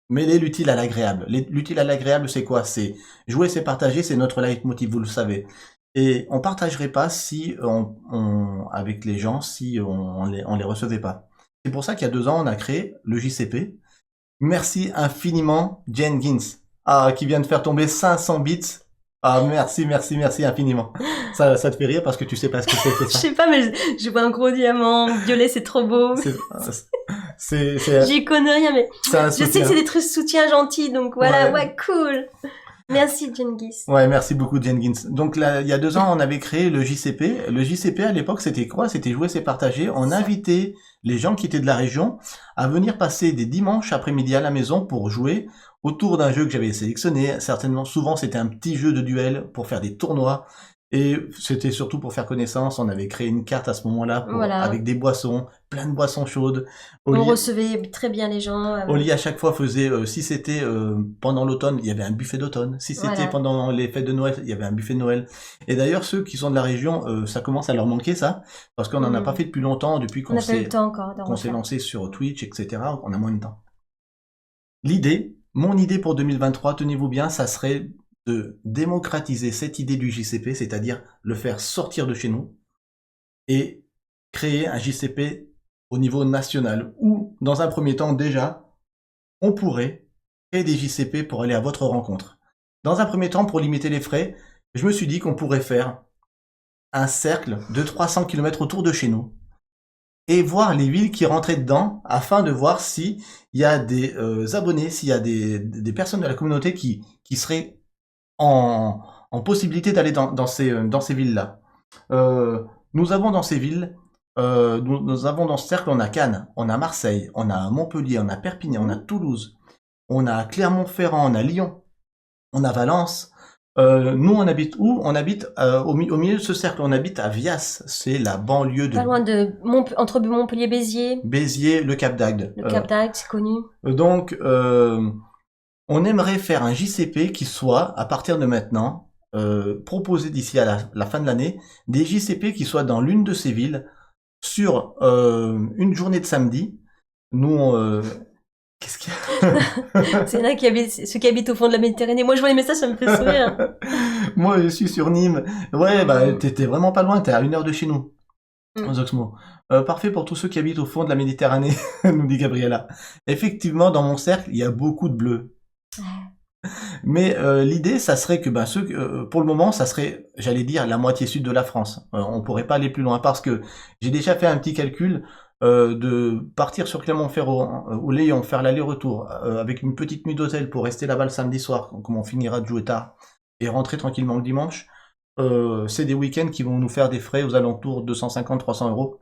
mêler l'utile à l'agréable. L'utile à l'agréable, c'est quoi? C'est jouer, c'est partager, c'est notre leitmotiv, vous le savez. Et on partagerait pas si avec les gens, si on les recevait pas. C'est pour ça qu'il y a 2 ans, on a créé le JCP. Merci infiniment, Jenkins, qui vient de faire tomber 500 bits. Ah, merci infiniment. Ça te fait rire parce que tu sais pas ce que c'est que ça. Je sais pas, mais je vois un gros diamant violet, c'est trop beau. J'y connais rien, mais je sais que c'est des trucs soutien gentils, donc voilà, ouais cool. Merci, Jenkins. Ouais, merci beaucoup, Jenkins. Donc là, il y a 2 ans, on avait créé le JCP. Le JCP, à l'époque, c'était quoi? C'était jouer, c'est partager. On invitait les gens qui étaient de la région à venir passer des dimanches après-midi à la maison pour jouer autour d'un jeu que j'avais sélectionné. Certainement, souvent, c'était un petit jeu de duel pour faire des tournois. Et c'était surtout pour faire connaissance. On avait créé une carte à ce moment-là avec des boissons, plein de boissons chaudes. On recevait très bien les gens. Oli à chaque fois faisait, si c'était pendant l'automne, il y avait un buffet d'automne. Si c'était pendant les fêtes de Noël, il y avait un buffet de Noël. Et d'ailleurs, ceux qui sont de la région, ça commence à leur manquer ça, parce qu'on n'en a pas fait depuis longtemps, depuis qu'on s'est lancé sur Twitch, etc. On a moins de temps. Mon idée pour 2023, tenez-vous bien, ça serait de démocratiser cette idée du JCP, c'est-à-dire le faire sortir de chez nous et créer un JCP au niveau national, où, dans un premier temps, déjà, on pourrait créer des JCP pour aller à votre rencontre. Dans un premier temps, pour limiter les frais, je me suis dit qu'on pourrait faire un cercle de 300 km autour de chez nous et voir les villes qui rentraient dedans afin de voir s'il y a des abonnés, s'il y a des personnes de la communauté qui seraient en possibilité d'aller dans ces villes-là. Nous avons dans ces villes, nous avons dans ce cercle, on a Cannes, on a Marseille, on a Montpellier, on a Perpignan, on a Toulouse, on a Clermont-Ferrand, on a Lyon, on a Valence. Nous, on habite où? On habite au milieu de ce cercle, on habite à Vias, c'est la banlieue de Pas loin de entre Montpellier et Béziers. Béziers, le Cap d'Agde. Le Cap d'Agde, c'est connu. Donc, on aimerait faire un JCP qui soit, à partir de maintenant, proposé d'ici à la fin de l'année, des JCP qui soient dans l'une de ces villes, sur une journée de samedi. Nous, qu'est-ce qu'il y a? C'est là ceux qui habitent au fond de la Méditerranée. Moi, je vois les messages, ça me fait sourire. Moi, je suis sur Nîmes. Ouais, bah, t'étais vraiment pas loin, t'es à 1 heure de chez nous. Zoxmo. Parfait pour tous ceux qui habitent au fond de la Méditerranée, nous dit Gabriella. Effectivement, dans mon cercle, il y a beaucoup de bleus. Mais l'idée, ça serait que pour le moment, ça serait, j'allais dire, la moitié sud de la France. On pourrait pas aller plus loin parce que j'ai déjà fait un petit calcul de partir sur Clermont-Ferrand ou Léon, faire l'aller-retour avec une petite nuit d'hôtel pour rester là-bas le samedi soir, comme on finira de jouer tard, et rentrer tranquillement le dimanche. C'est des week-ends qui vont nous faire des frais aux alentours de 250-300 euros.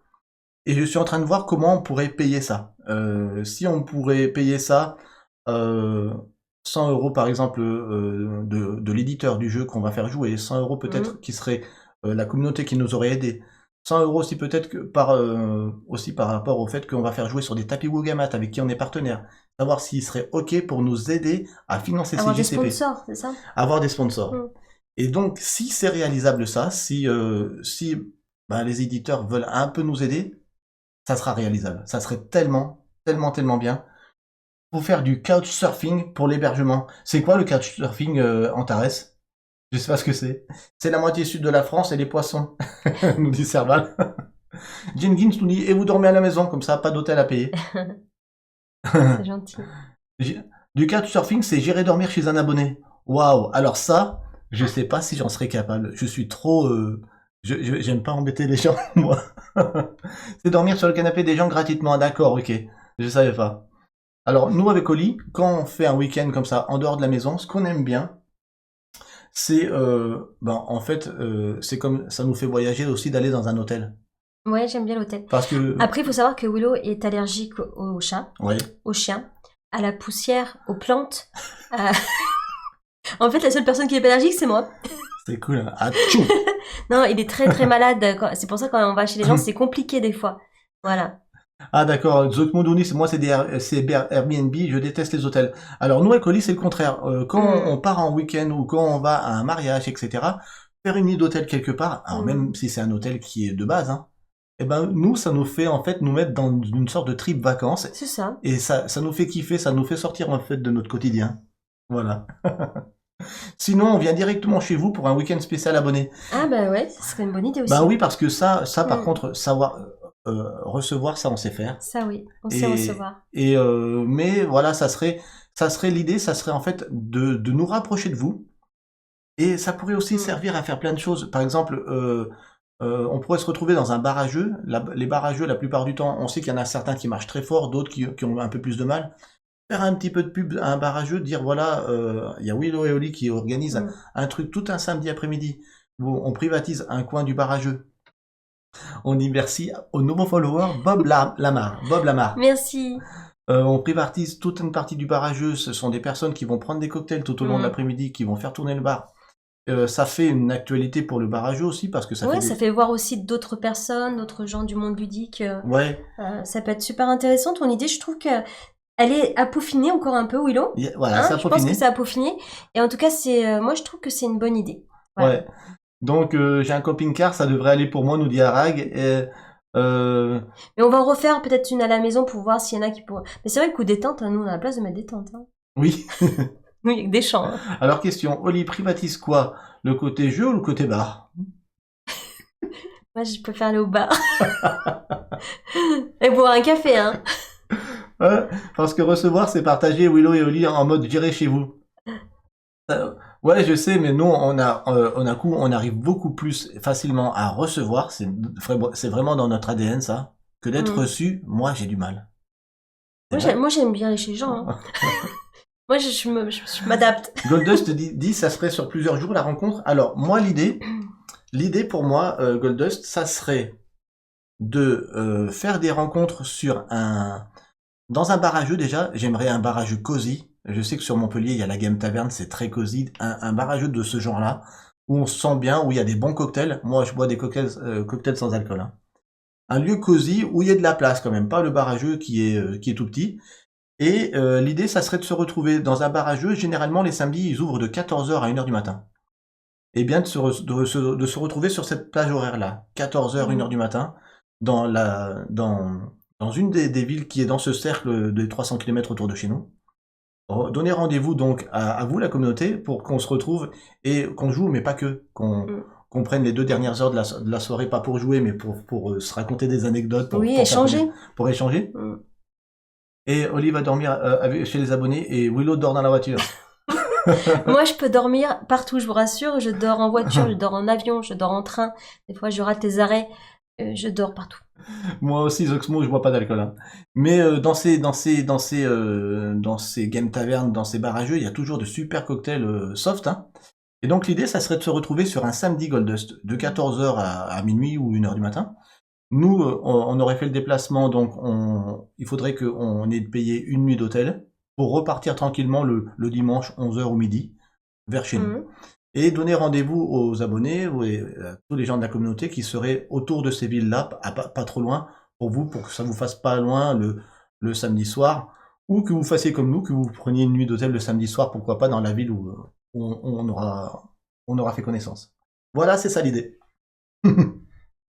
Et je suis en train de voir comment on pourrait payer ça. Si on pourrait payer ça 100 euros par exemple de l'éditeur du jeu qu'on va faire jouer, 100 euros peut-être qui serait la communauté qui nous aurait aidé, 100 euros aussi peut-être que aussi par rapport au fait qu'on va faire jouer sur des tapis Woogamat avec qui on est partenaire, savoir s'ils seraient ok pour nous aider à financer ces JCP. Avoir des sponsors, c'est ça? Avoir des sponsors. Et donc si c'est réalisable ça, si les éditeurs veulent un peu nous aider, ça sera réalisable. Ça serait tellement bien. Pour faire du couchsurfing pour l'hébergement. C'est quoi le couchsurfing, Antares? Je sais pas ce que c'est. C'est la moitié sud de la France et les poissons, nous dit Serval. Jenkins nous dit, et vous dormez à la maison, comme ça, pas d'hôtel à payer. C'est gentil. Du couchsurfing, c'est j'irai dormir chez un abonné. Waouh, alors ça, je sais pas si j'en serais capable. Je suis trop... j'aime pas embêter les gens, moi. C'est dormir sur le canapé des gens gratuitement. D'accord, ok. Je savais pas. Alors, nous, avec Oli, quand on fait un week-end comme ça, en dehors de la maison, ce qu'on aime bien, c'est, en fait, c'est comme ça nous fait voyager aussi d'aller dans un hôtel. Ouais, j'aime bien l'hôtel. Parce que... Après, il faut savoir que Willow est allergique aux chats, aux chiens, à la poussière, aux plantes. En fait, la seule personne qui est pas allergique, c'est moi. C'est cool. Atchou. Non, il est très très malade. C'est pour ça que quand on va chez les gens, c'est compliqué des fois. Voilà. Ah d'accord, Zokmodouni, moi c'est Airbnb, je déteste les hôtels. Alors nous avec Oli c'est le contraire. Quand on part en week-end ou quand on va à un mariage, etc., faire une nuit d'hôtel quelque part, alors même si c'est un hôtel qui est de base, et ben nous ça nous fait en fait nous mettre dans une sorte de trip vacances. C'est ça. Et ça nous fait kiffer, ça nous fait sortir en fait de notre quotidien. Voilà. Sinon on vient directement chez vous pour un week-end spécial abonné. Ah bah ouais, ce serait une bonne idée aussi. Bah oui parce que ça par contre savoir... recevoir, ça on sait faire. Ça oui, on sait recevoir. Et mais voilà, ça serait l'idée, ça serait en fait de nous rapprocher de vous. Et ça pourrait aussi servir à faire plein de choses. Par exemple, on pourrait se retrouver dans un bar à jeux. Les bars à jeux, la plupart du temps, on sait qu'il y en a certains qui marchent très fort, d'autres qui ont un peu plus de mal. Faire un petit peu de pub à un bar à jeux, dire voilà, il y a Willow et Oli qui organisent un truc tout un samedi après-midi où on privatise un coin du bar à jeux. On dit merci au nouveau follower Bob Lamar. Merci. On privatise toute une partie du bar à jeux. Ce sont des personnes qui vont prendre des cocktails tout au long de l'après-midi, qui vont faire tourner le bar. Ça fait une actualité pour le bar à jeux aussi parce que ça fait voir aussi d'autres personnes, d'autres gens du monde ludique. Ça peut être super intéressant ton idée. Je trouve que elle est à peaufiner encore un peu, Willow. Voilà, ça a je pense que ça a peaufiné. Et en tout cas, moi je trouve que c'est une bonne idée. Voilà. Ouais. Donc j'ai un camping-car, ça devrait aller pour moi, nous dit Arag. Mais on va en refaire peut-être une à la maison pour voir s'il y en a qui pourraient... Mais c'est vrai que coup des tentes, nous on a la place de mettre des tentes. Oui. Nous, il y a que des champs. Alors question, Oli privatise quoi? Le côté jeu ou le côté bar? Moi je préfère aller au bar. Et boire un café, parce que recevoir c'est partager Willow et Oli en mode j'irai chez vous. Ouais, je sais, mais nous, on arrive beaucoup plus facilement à recevoir. C'est vraiment dans notre ADN, ça. Que d'être reçu, moi, j'ai du mal. Moi, j'aime bien aller chez les gens. Moi, je m'adapte. Goldust dit ça serait sur plusieurs jours la rencontre. Alors, moi, l'idée pour moi, Goldust, ça serait de faire des rencontres dans un barrageux déjà. J'aimerais un barrageux cosy. Je sais que sur Montpellier, il y a la Game Taverne, c'est très cosy. Un barrageux de ce genre-là, où on se sent bien, où il y a des bons cocktails. Moi, je bois des cocktails sans alcool. Hein. Un lieu cosy où il y a de la place quand même, pas le barrageux qui est tout petit. Et l'idée, ça serait de se retrouver dans un barrageux. Généralement, les samedis, ils ouvrent de 14h à 1h du matin. Et bien de se retrouver sur cette plage horaire-là, 14h, 1h du matin, dans une des villes qui est dans ce cercle de 300 km autour de chez nous. Donnez rendez-vous donc à vous, la communauté, pour qu'on se retrouve et qu'on joue, mais pas que. Qu'on prenne les 2 dernières heures de la soirée, pas pour jouer, mais pour se raconter des anecdotes. Pour échanger. Pour échanger. Et Oli va dormir chez les abonnés et Willow dort dans la voiture. Moi, je peux dormir partout, je vous rassure. Je dors en voiture, je dors en avion, je dors en train. Des fois, je rate les arrêts. Je dors partout. Moi aussi, Zoxmo, je bois pas d'alcool. Hein. Mais dans ces game tavernes, dans ces barrageux, il y a toujours de super cocktails soft. Hein. Et donc l'idée, ça serait de se retrouver sur un samedi Goldust de 14h à minuit ou 1h du matin. Nous, on aurait fait le déplacement, donc il faudrait qu'on ait payé une nuit d'hôtel pour repartir tranquillement le dimanche 11h ou midi vers chez nous. Et donner rendez-vous aux abonnés et à tous les gens de la communauté qui seraient autour de ces villes-là, pas trop loin, pour que ça vous fasse pas loin le samedi soir, ou que vous fassiez comme nous, que vous preniez une nuit d'hôtel le samedi soir, pourquoi pas dans la ville où on aura fait connaissance. Voilà, c'est ça l'idée.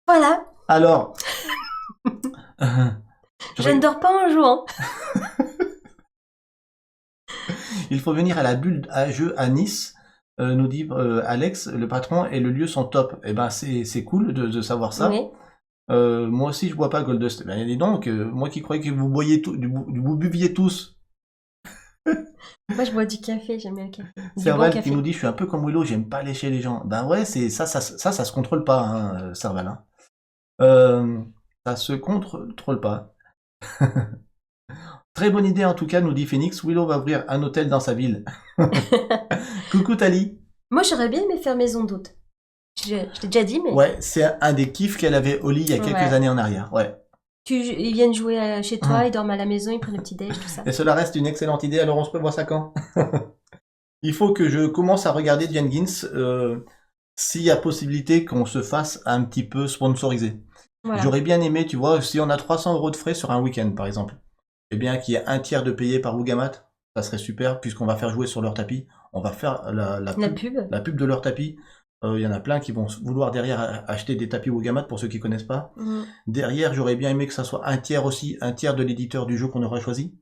Voilà. Alors, je ne dors pas en jouant. Il faut venir à la bulle à jeu à Nice. Nous dit Alex, le patron, et le lieu sont top. Eh ben c'est cool de savoir ça. Oui. Moi aussi je bois pas Goldust. Ben dis donc, moi qui croyais que vous boiez vous buviez tous. Moi je bois du café, j'aime bien le café. Serval qui nous dit je suis un peu comme Willow, j'aime pas lécher les gens. Ben ouais, c'est ça se contrôle pas, hein, Serval. Hein. Ça se contrôle pas. Très bonne idée en tout cas, nous dit Phoenix. Willow va ouvrir un hôtel dans sa ville. Coucou Tali. Moi j'aurais bien aimé faire maison d'hôte. Je t'ai déjà dit, mais... Ouais, c'est un des kiffs qu'elle avait Oli il y a quelques années en arrière. Ouais. Ils viennent jouer chez toi, ils dorment à la maison, ils prennent le petit déj, tout ça. Et cela reste une excellente idée, alors on se prévoit ça quand? Il faut que je commence à regarder Jenkins s'il y a possibilité qu'on se fasse un petit peu sponsoriser. Voilà. J'aurais bien aimé, tu vois, si on a 300 € de frais sur un week-end par exemple, eh bien qu'il y ait un tiers de payé par Wugamat, ça serait super, puisqu'on va faire jouer sur leur tapis. On va faire la pub de leur tapis. Il y en a plein qui vont vouloir derrière acheter des tapis Wugamat pour ceux qui connaissent pas. Derrière, j'aurais bien aimé que ça soit un tiers de l'éditeur du jeu qu'on aurait choisi.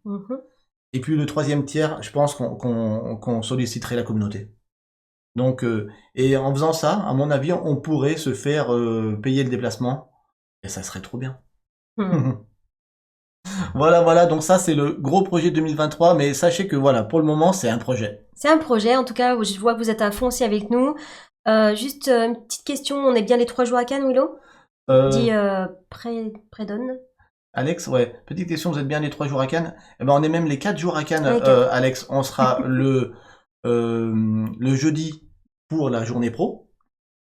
Et puis le 3e tiers, je pense qu'on solliciterait la communauté. Donc, et en faisant ça, à mon avis, on pourrait se faire payer le déplacement. Et ça serait trop bien. Voilà, donc ça c'est le gros projet 2023, mais sachez que voilà, pour le moment c'est un projet. C'est un projet, en tout cas, je vois que vous êtes à fond aussi avec nous. Juste une petite question, on est bien les 3 jours à Cannes, Willow Dit Prédonne. Alex, ouais, petite question, vous êtes bien les 3 jours à Cannes? Eh ben on est même les 4 jours à Cannes, Alex. On sera le jeudi pour la journée pro,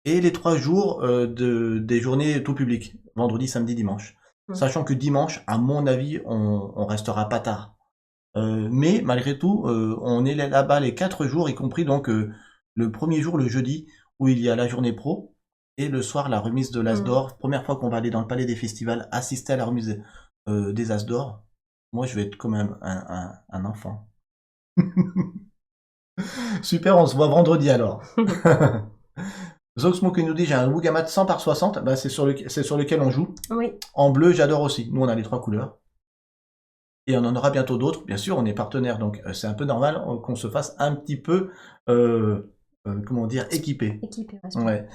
et les 3 jours des journées tout public, vendredi, samedi, dimanche. Sachant que dimanche, à mon avis, on restera pas tard. Mais malgré tout, on est là-bas les 4 jours, y compris donc le premier jour, le jeudi, où il y a la journée pro, et le soir, la remise de l'As d'Or. Première fois qu'on va aller dans le palais des festivals, assister à la remise des As d'Or. Moi, je vais être quand même un enfant. Super, on se voit vendredi alors. Zoxmo qui nous dit j'ai un Wugamat 100 par 60, bah c'est sur lequel on joue. Oui. En bleu, j'adore aussi. Nous, on a les 3 couleurs. Et on en aura bientôt d'autres. Bien sûr, on est partenaire, donc c'est un peu normal qu'on se fasse un petit peu, comment dire, équipé. Ouais.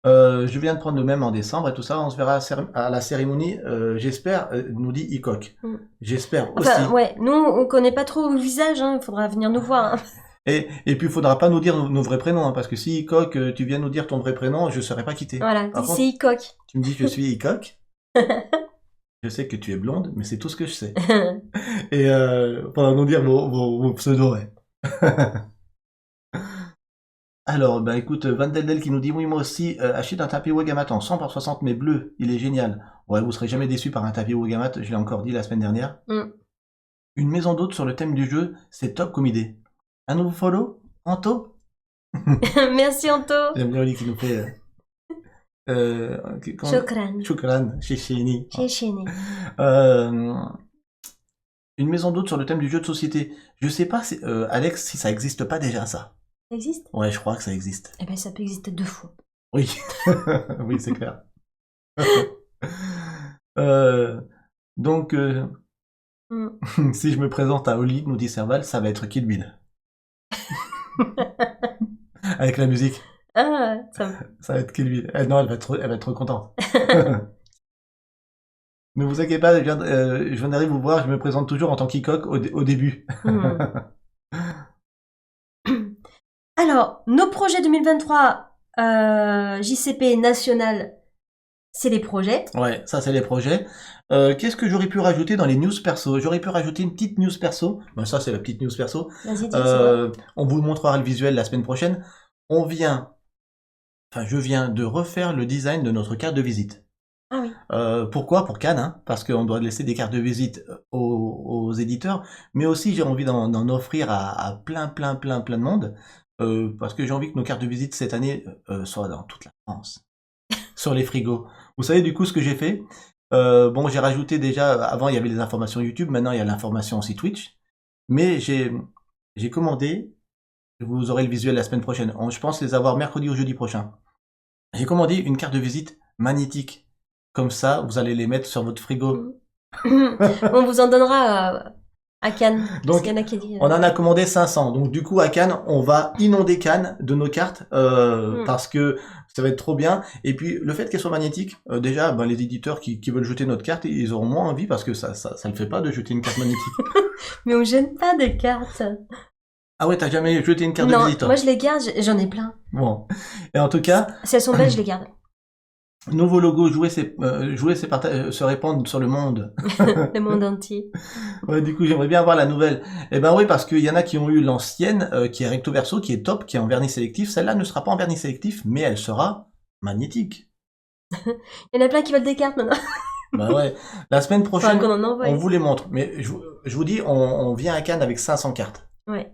Je viens de prendre le même en décembre et tout ça. On se verra à la cérémonie. J'espère, nous dit Icoc. J'espère aussi. Enfin, ouais, nous, on connaît pas trop le visage. Il faudra venir nous voir. Hein. Et puis, il faudra pas nous dire nos vrais prénoms, hein, parce que si Icoc, tu viens nous dire ton vrai prénom, je serai pas quitté. Voilà, c'est Icoc. Tu me dis que je suis Icoc. Je sais que tu es blonde, mais c'est tout ce que je sais. Et faudra nous dire vos pseudos, ouais. Alors, bah écoute, Van Deldel qui nous dit oui, moi aussi, achète un tapis Wagamat en 100 par 60 mais bleu, il est génial. Ouais, vous serez jamais déçus par un tapis Wagamat, je l'ai encore dit la semaine dernière. Une maison d'hôte sur le thème du jeu, c'est top comme idée. Un nouveau follow, Anto? Merci Anto. J'aime bien Oli qui nous fait. Shukran. Shukran, Checheni. Checheni. Une maison d'hôte sur le thème du jeu de société. Je sais pas, Alex, si ça existe pas déjà ça. Ça existe? Ouais, je crois que ça existe. Eh ben, ça peut exister 2 fois. Oui, oui, c'est clair. Donc, si je me présente à Oli, nous dit Serval, ça va être Kill Bill. Avec la musique. Ah, ça va être Kill Bill. Non, elle va être contente. Ne vous inquiétez pas, je viendrai vous voir, je me présente toujours en tant qu'Icoc au début. Alors, nos projets 2023, JCP national, c'est les projets. Ouais, ça c'est les projets. Qu'est-ce que j'aurais pu rajouter dans les news perso? J'aurais pu rajouter une petite news perso. Ben, ça c'est la petite news perso. Vas-y, on vous montrera le visuel la semaine prochaine. Je viens de refaire le design de notre carte de visite. Ah oui. Pourquoi? Pour Cannes, hein, parce qu'on doit laisser des cartes de visite aux éditeurs, mais aussi j'ai envie d'en offrir à plein de monde, parce que j'ai envie que nos cartes de visite cette année soient dans toute la France, sur les frigos. Vous savez du coup ce que j'ai fait? Bon, j'ai rajouté déjà, avant il y avait les informations YouTube, maintenant il y a l'information aussi Twitch, mais j'ai commandé, vous aurez le visuel la semaine prochaine, je pense les avoir mercredi ou jeudi prochain. J'ai commandé une carte de visite magnétique. Comme ça, vous allez les mettre sur votre frigo. On vous en donnera à Cannes. Donc, on en a commandé 500. Donc, du coup, à Cannes, on va inonder Cannes de nos cartes parce que ça va être trop bien. Et puis, le fait qu'elles soient magnétiques, déjà, les éditeurs qui veulent jeter notre carte, ils auront moins envie parce que ça ne le fait pas de jeter une carte magnétique. Mais on gêne pas de cartes. Ah ouais, t'as jamais jeté une carte de visite? Non, moi je les garde, j'en ai plein. Bon. Et en tout cas... Si elles sont belles, je les garde. Nouveau logo, se répandre sur le monde. Le monde entier. Ouais, du coup, j'aimerais bien avoir la nouvelle. Eh ben oui, parce qu'il y en a qui ont eu l'ancienne, qui est recto verso, qui est top, qui est en vernis sélectif. Celle-là ne sera pas en vernis sélectif, mais elle sera magnétique. Il y en a plein qui veulent des cartes maintenant. Bah ouais. La semaine prochaine, on vous les montre. Mais je vous dis, on vient à Cannes avec 500 cartes. Ouais.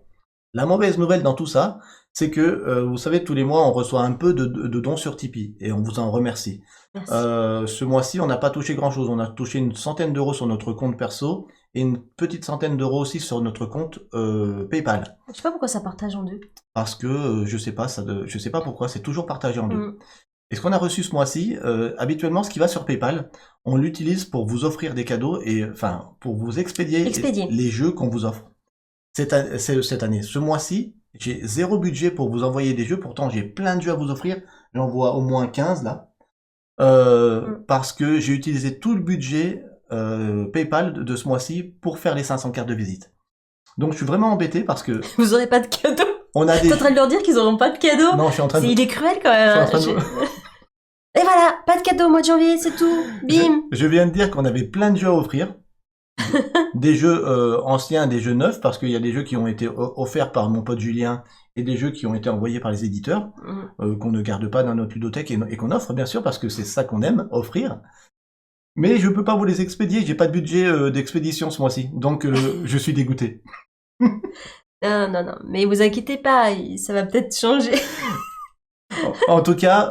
La mauvaise nouvelle dans tout ça, c'est que, vous savez, tous les mois, on reçoit un peu de dons sur Tipeee, et on vous en remercie. Merci. Ce mois-ci, on n'a pas touché grand-chose. On a touché une centaine d'euros sur notre compte perso, et une petite centaine d'euros aussi sur notre compte PayPal. Je sais pas pourquoi ça partage en deux. Parce que, je sais pas pourquoi, c'est toujours partagé en deux. Et ce qu'on a reçu ce mois-ci, habituellement, ce qui va sur PayPal, on l'utilise pour vous offrir des cadeaux, et enfin, pour vous expédier. Les jeux qu'on vous offre. Cette année. Ce mois-ci, j'ai 0 budget pour vous envoyer des jeux, pourtant j'ai plein de jeux à vous offrir, j'en vois au moins 15 là, parce que j'ai utilisé tout le budget PayPal de ce mois-ci pour faire les 500 cartes de visite. Donc je suis vraiment embêté parce que... Vous aurez pas de cadeaux? T'es en train de leur dire qu'ils auront pas de cadeaux? Non, je suis en train de... Il est cruel quand même. Et voilà, pas de cadeaux au mois de janvier, c'est tout. Bim. Je viens de dire qu'on avait plein de jeux à offrir. Des jeux anciens, des jeux neufs, parce qu'il y a des jeux qui ont été offerts par mon pote Julien et des jeux qui ont été envoyés par les éditeurs, qu'on ne garde pas dans notre ludothèque et qu'on offre bien sûr parce que c'est ça qu'on aime offrir. Mais je peux pas vous les expédier, j'ai pas de budget d'expédition ce mois-ci, donc je suis dégoûté. Non, mais vous inquiétez pas, ça va peut-être changer. En tout cas,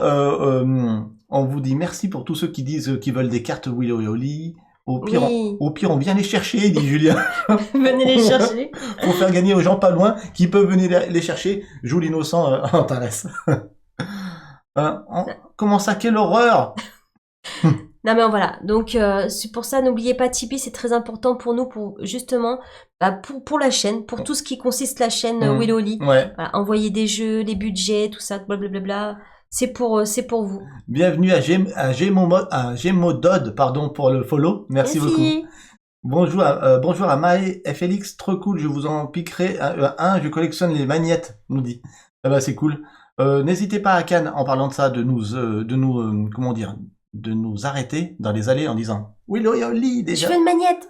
on vous dit merci pour tous ceux qui disent qu'ils veulent des cartes Willow et Oli. Au pire, on vient les chercher, dit Julien. Venez les chercher. Pour faire gagner aux gens pas loin, qui peuvent venir les chercher. Joue l'innocent en Thalès. Comment ça, quelle horreur! Non mais voilà, donc c'est pour ça, n'oubliez pas Tipeee, c'est très important pour nous, pour justement, pour la chaîne, pour tout ce qui consiste la chaîne Willow Oli. Ouais. Voilà, envoyer des jeux, les budgets, tout ça, blablabla. C'est pour vous. Bienvenue à Gemodod, pardon, pour le follow. Merci beaucoup. Bonjour à Maë FLX, trop cool, je vous en piquerai un, je collectionne les magnettes, nous dit. Ah bah c'est cool. N'hésitez pas à Cannes, en parlant de ça, de nous arrêter dans les allées en disant Willow et Oli, déjà. Je veux une magnette.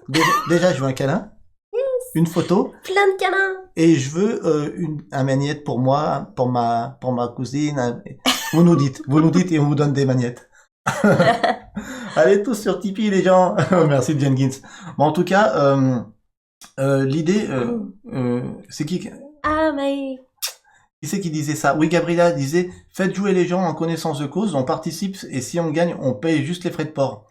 Déjà, je veux un câlin. Yes. une photo. Plein de câlins. Et je veux un magnète pour moi, pour ma cousine. Vous nous dites et on vous donne des magnettes. Allez tous sur Tipeee les gens. Merci Jenkins. Bon, en tout cas, l'idée, c'est qui c'est qui disait ça? Oui, Gabriela disait, faites jouer les gens en connaissance de cause, on participe et si on gagne, on paye juste les frais de port.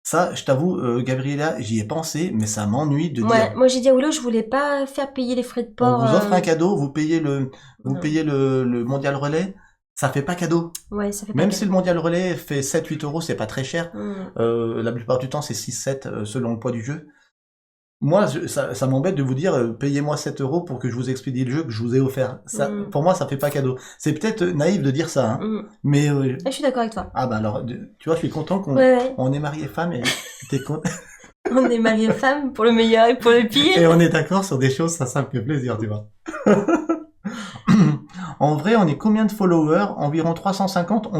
Ça, je t'avoue, Gabriela, j'y ai pensé, mais ça m'ennuie de dire. Moi, j'ai dit à Willow, je voulais pas faire payer les frais de port. On vous offre un cadeau, vous payez le mondial relais, ça fait pas cadeau. Ouais, ça fait pas Même cadeau. si le mondial relais fait 7-8 euros, c'est pas très cher. La plupart du temps, c'est 6-7 selon le poids du jeu. Moi, ça m'embête de vous dire, payez-moi 7 euros pour que je vous expédie le jeu que je vous ai offert. Ça, pour moi, ça fait pas cadeau. C'est peut-être naïf de dire ça, hein. Mais je suis d'accord avec toi. Ah bah alors, tu vois, je suis content qu'on on est marié femme et t'es content. On est marié femme pour le meilleur et pour le pire. Et on est d'accord sur des choses, ça me fait plaisir, tu vois. En vrai, on est combien de followers? Environ 350.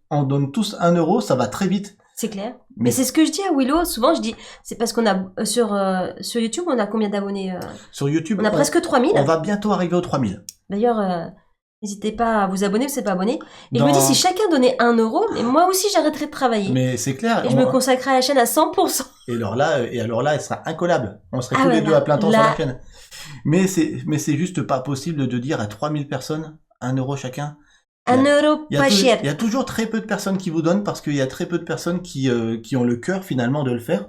On donne tous 1 euro, ça va très vite. C'est clair. Mais c'est ce que je dis à Willow. Souvent, je dis, c'est parce qu'on a sur YouTube, on a combien d'abonnés Sur YouTube, on a presque 3000. On va bientôt arriver aux 3000. D'ailleurs, n'hésitez pas à vous abonner si vous n'êtes pas abonné. Et je me dis, si chacun donnait 1 euro, mais moi aussi, j'arrêterais de travailler. Mais c'est clair. Et je me consacrerais à la chaîne à 100%. Et alors là, elle sera incollable. On serait tous les deux à plein temps sur la chaîne. Mais c'est juste pas possible de dire à 3000 personnes 1 euro chacun. 1 euro pas cher. Il y a toujours très peu de personnes qui vous donnent parce qu'il y a très peu de personnes qui ont le cœur finalement de le faire.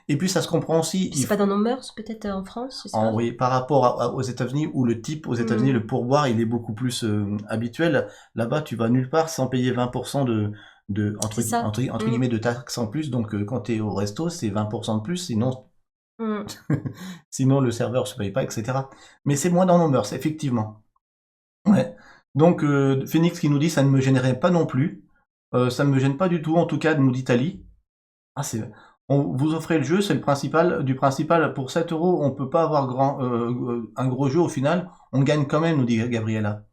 Et puis ça se comprend aussi. C'est pas dans nos mœurs, peut-être en France, je sais pas. Oui, par rapport aux États-Unis où le type aux États-Unis, le pourboire, il est beaucoup plus habituel. Là-bas, tu vas nulle part sans payer 20% entre guillemets de taxes en plus. Donc quand tu es au resto, c'est 20% de plus, sinon sinon le serveur se paye pas, etc. Mais c'est moins dans nos mœurs, effectivement. Ouais. Donc Phoenix qui nous dit ça ne me gênerait pas non plus. Ça ne me gêne pas du tout, en tout cas, nous dit Tali. Ah, vous offrez le jeu, c'est le principal. Du principal, pour 7 euros, on peut pas avoir un gros jeu au final. On gagne quand même, nous dit Gabriella.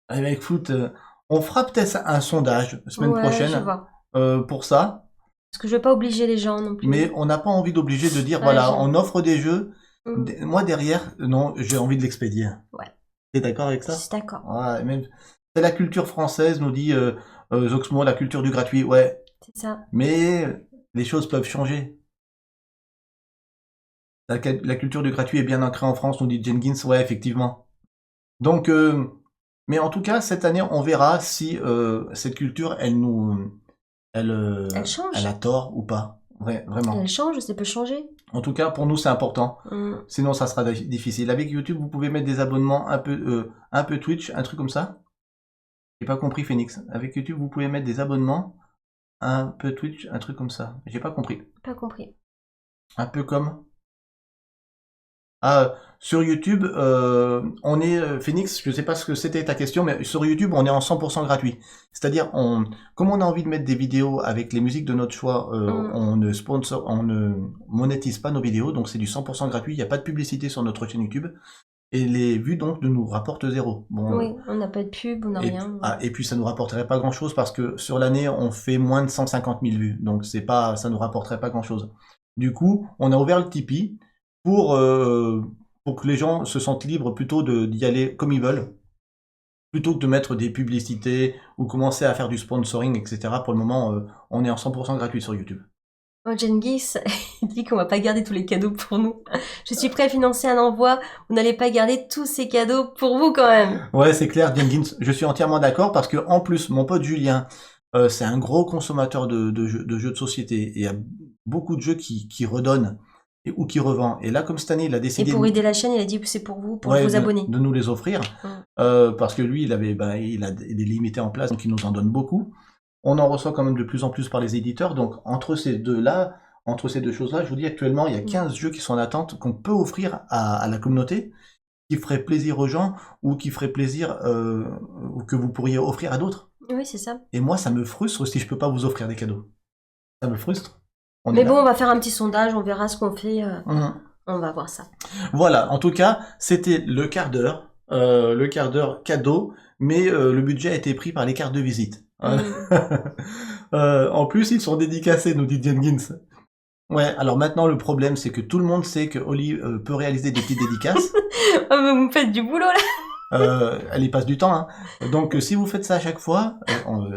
Avec Foot, on fera peut-être un sondage semaine prochaine pour ça. Parce que je veux pas obliger les gens non plus. Mais on n'a pas envie d'obliger de dire, voilà, on offre des jeux. Moi, derrière, non, j'ai envie de l'expédier. Ouais. T'es d'accord avec ça? Je suis d'accord. Ouais, même... C'est la culture française, nous dit Zoxmo, la culture du gratuit. Ouais. C'est ça. Mais les choses peuvent changer. La culture du gratuit est bien ancrée en France, nous dit Jenkins. Ouais, effectivement. Donc, mais en tout cas, cette année, on verra si cette culture, elle change. Elle a tort ou pas. Ouais, vraiment. Elle change, ça peut changer. En tout cas, pour nous, c'est important. Sinon, ça sera difficile. Avec YouTube, vous pouvez mettre des abonnements un peu Twitch, un truc comme ça. J'ai pas compris, Phoenix. Avec YouTube, vous pouvez mettre des abonnements, un peu Twitch, un truc comme ça. J'ai pas compris. Pas compris. Un peu comme... sur YouTube, on est... Phoenix, je sais pas ce que c'était ta question, mais sur YouTube, on est en 100% gratuit. C'est-à-dire, comme on a envie de mettre des vidéos avec les musiques de notre choix, on ne monétise pas nos vidéos, donc c'est du 100% gratuit, il n'y a pas de publicité sur notre chaîne YouTube. Et les vues, donc, nous rapportent 0. Bon, oui, on n'a pas de pub, on n'a rien. Et puis, ça nous rapporterait pas grand-chose parce que sur l'année, on fait moins de 150 000 vues. Donc, ça nous rapporterait pas grand-chose. Du coup, on a ouvert le Tipeee pour que les gens se sentent libres plutôt d'y aller comme ils veulent, plutôt que de mettre des publicités ou commencer à faire du sponsoring, etc. Pour le moment, on est en 100% gratuit sur YouTube. Jengis, il dit qu'on va pas garder tous les cadeaux pour nous. Je suis prêt à financer un envoi. Vous n'allez pas garder tous ces cadeaux pour vous quand même. Ouais, c'est clair, Jenkins. Je suis entièrement d'accord parce que en plus, mon pote Julien, c'est un gros consommateur de jeux de société et il y a beaucoup de jeux qui redonnent ou qui revend. Et là, comme cette année, il a décidé... Et pour aider la chaîne, il a dit que c'est pour vous, pour vous abonner. De nous les offrir. Parce que lui, il a des limités en place, donc il nous en donne beaucoup. On en reçoit quand même de plus en plus par les éditeurs. Donc, entre ces deux choses-là, je vous dis actuellement, il y a 15 jeux qui sont en attente qu'on peut offrir à la communauté, qui ferait plaisir aux gens, ou qui ferait plaisir, ou que vous pourriez offrir à d'autres. Oui, c'est ça. Et moi, ça me frustre si je peux pas vous offrir des cadeaux. Ça me frustre. Mais bon, on va faire un petit sondage, on verra ce qu'on fait. On va voir ça. Voilà, en tout cas, c'était le quart d'heure cadeau, mais le budget a été pris par les cartes de visite. En plus, ils sont dédicacés, nous dit Jenkins. Ouais, alors maintenant le problème c'est que tout le monde sait que Oli peut réaliser des petites dédicaces. Oh, mais vous me faites du boulot là. Elle y passe du temps, hein. Donc si vous faites ça à chaque fois,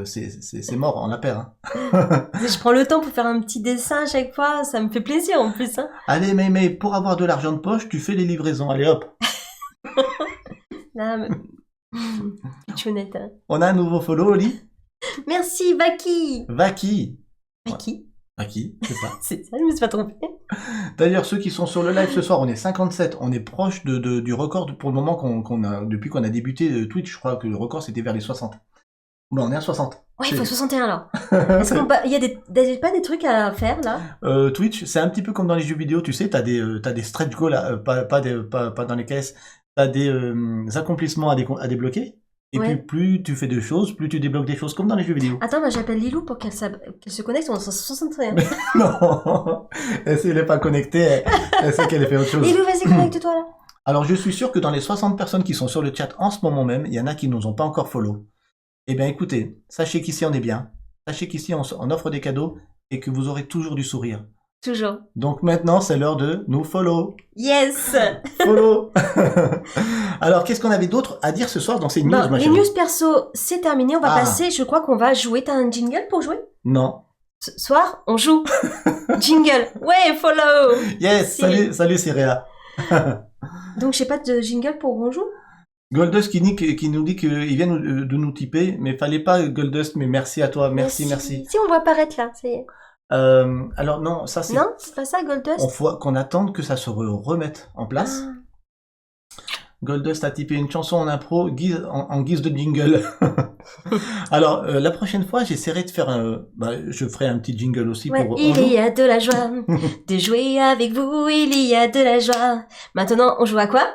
c'est mort, on la perd. Hein. Je prends le temps pour faire un petit dessin à chaque fois, ça me fait plaisir en plus. Hein. Allez, mais pour avoir de l'argent de poche, tu fais les livraisons. Allez hop. Là, chouette, hein. On a un nouveau follow, Oli. Merci, Vaki. Vaki. Vaki. Vaki, c'est ça. C'est ça, je me suis pas trompée. D'ailleurs, ceux qui sont sur le live ce soir, on est 57. On est proche du record pour le moment qu'on a, depuis qu'on a débuté Twitch. Je crois que le record c'était vers les 60. Bon, on est à 60. Ouais, il faut 61 alors. Est-ce qu'on il y a pas des trucs à faire là? Twitch, c'est un petit peu comme dans les jeux vidéo, tu sais, t'as des stretch goals, pas dans les caisses, t'as des accomplissements à débloquer. Et Ouais. puis plus tu fais de choses, plus tu débloques des choses, comme dans les jeux vidéo. Attends, bah, j'appelle Lilou pour qu'elle se connecte, on est 161. Non, elle n'est pas connectée, elle sait qu'elle a fait autre chose. Lilou, vas-y, connecte-toi là. Alors je suis sûr que dans les 60 personnes qui sont sur le chat en ce moment même, il y en a qui nous ont pas encore follow. Eh bien écoutez, sachez qu'ici on est bien, sachez qu'ici on offre des cadeaux et que vous aurez toujours du sourire. Toujours. Donc maintenant c'est l'heure de nous follow. Yes. Follow. Alors qu'est-ce qu'on avait d'autre à dire ce soir dans ces news, Bon, ma les chérie? news perso, c'est terminé, on va Ah. passer, je crois qu'on va jouer. T'as un jingle pour jouer? Non. Ce soir, on joue. Jingle. Ouais, follow. Yes, Si. salut Cyréa. Donc j'ai pas de jingle pour on joue? Goldust qui nous dit qu'il vient de nous typer, mais fallait pas Goldust, mais merci à toi, merci. Si, on va apparaître là, ça y est. Alors non, ça c'est... Non, c'est pas ça, Goldust? On faut qu'on attende que ça se remette en place. Ah. Goldust a typé une chanson en impro en guise de jingle. Alors, la prochaine fois, j'essaierai de faire je ferai un petit jingle aussi Ouais, pour... il y a de la joie de jouer avec vous, il y a de la joie. Maintenant, on joue à quoi?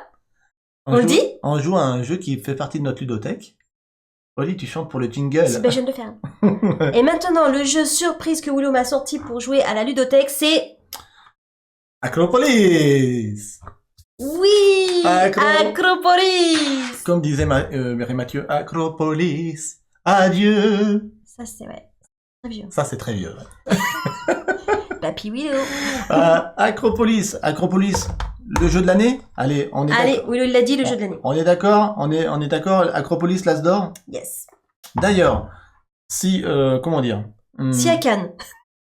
On le dit? On joue à un jeu qui fait partie de notre ludothèque. Oli, tu chantes pour le jingle. Ben, je viens de le faire. Et maintenant, le jeu surprise que Willow m'a sorti pour jouer à la ludothèque, c'est... Acropolis. Oui! Acropolis. Acropolis! Comme disait Mathieu, Acropolis, adieu. Ça, c'est ouais. Très vieux. Ça, c'est très vieux. Papy Willow. Acropolis, le jeu de l'année. Allez, on est Allez, d'accord. Willow l'a dit, le jeu de l'année. On est d'accord, on est d'accord. Acropolis, l'As d'or. Yes. D'ailleurs, si comment dire, Si à Cannes.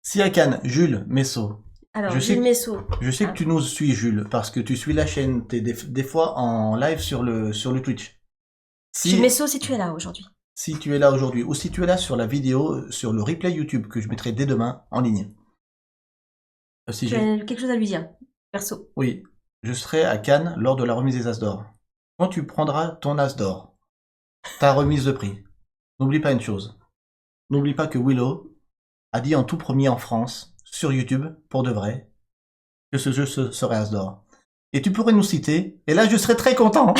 si à Cannes, Jules Messot. Alors, Je sais Jules que- Messot. Je sais Ah. que tu nous suis, Jules, parce que tu suis la chaîne. T'es des fois en live sur le Twitch. Jules Messot, si tu es là aujourd'hui. Si tu es là aujourd'hui, ou si tu es là sur la vidéo, sur le replay YouTube que je mettrai dès demain en ligne. Si Tu j'ai... as quelque chose à lui dire. Perso. Oui, je serai à Cannes lors de la remise des As d'or. Quand tu prendras ton As d'or, ta remise de prix, n'oublie pas une chose. N'oublie pas que Willow a dit en tout premier en France, sur YouTube, pour de vrai, que ce jeu serait As d'or. Et tu pourrais nous citer, et là je serais très content.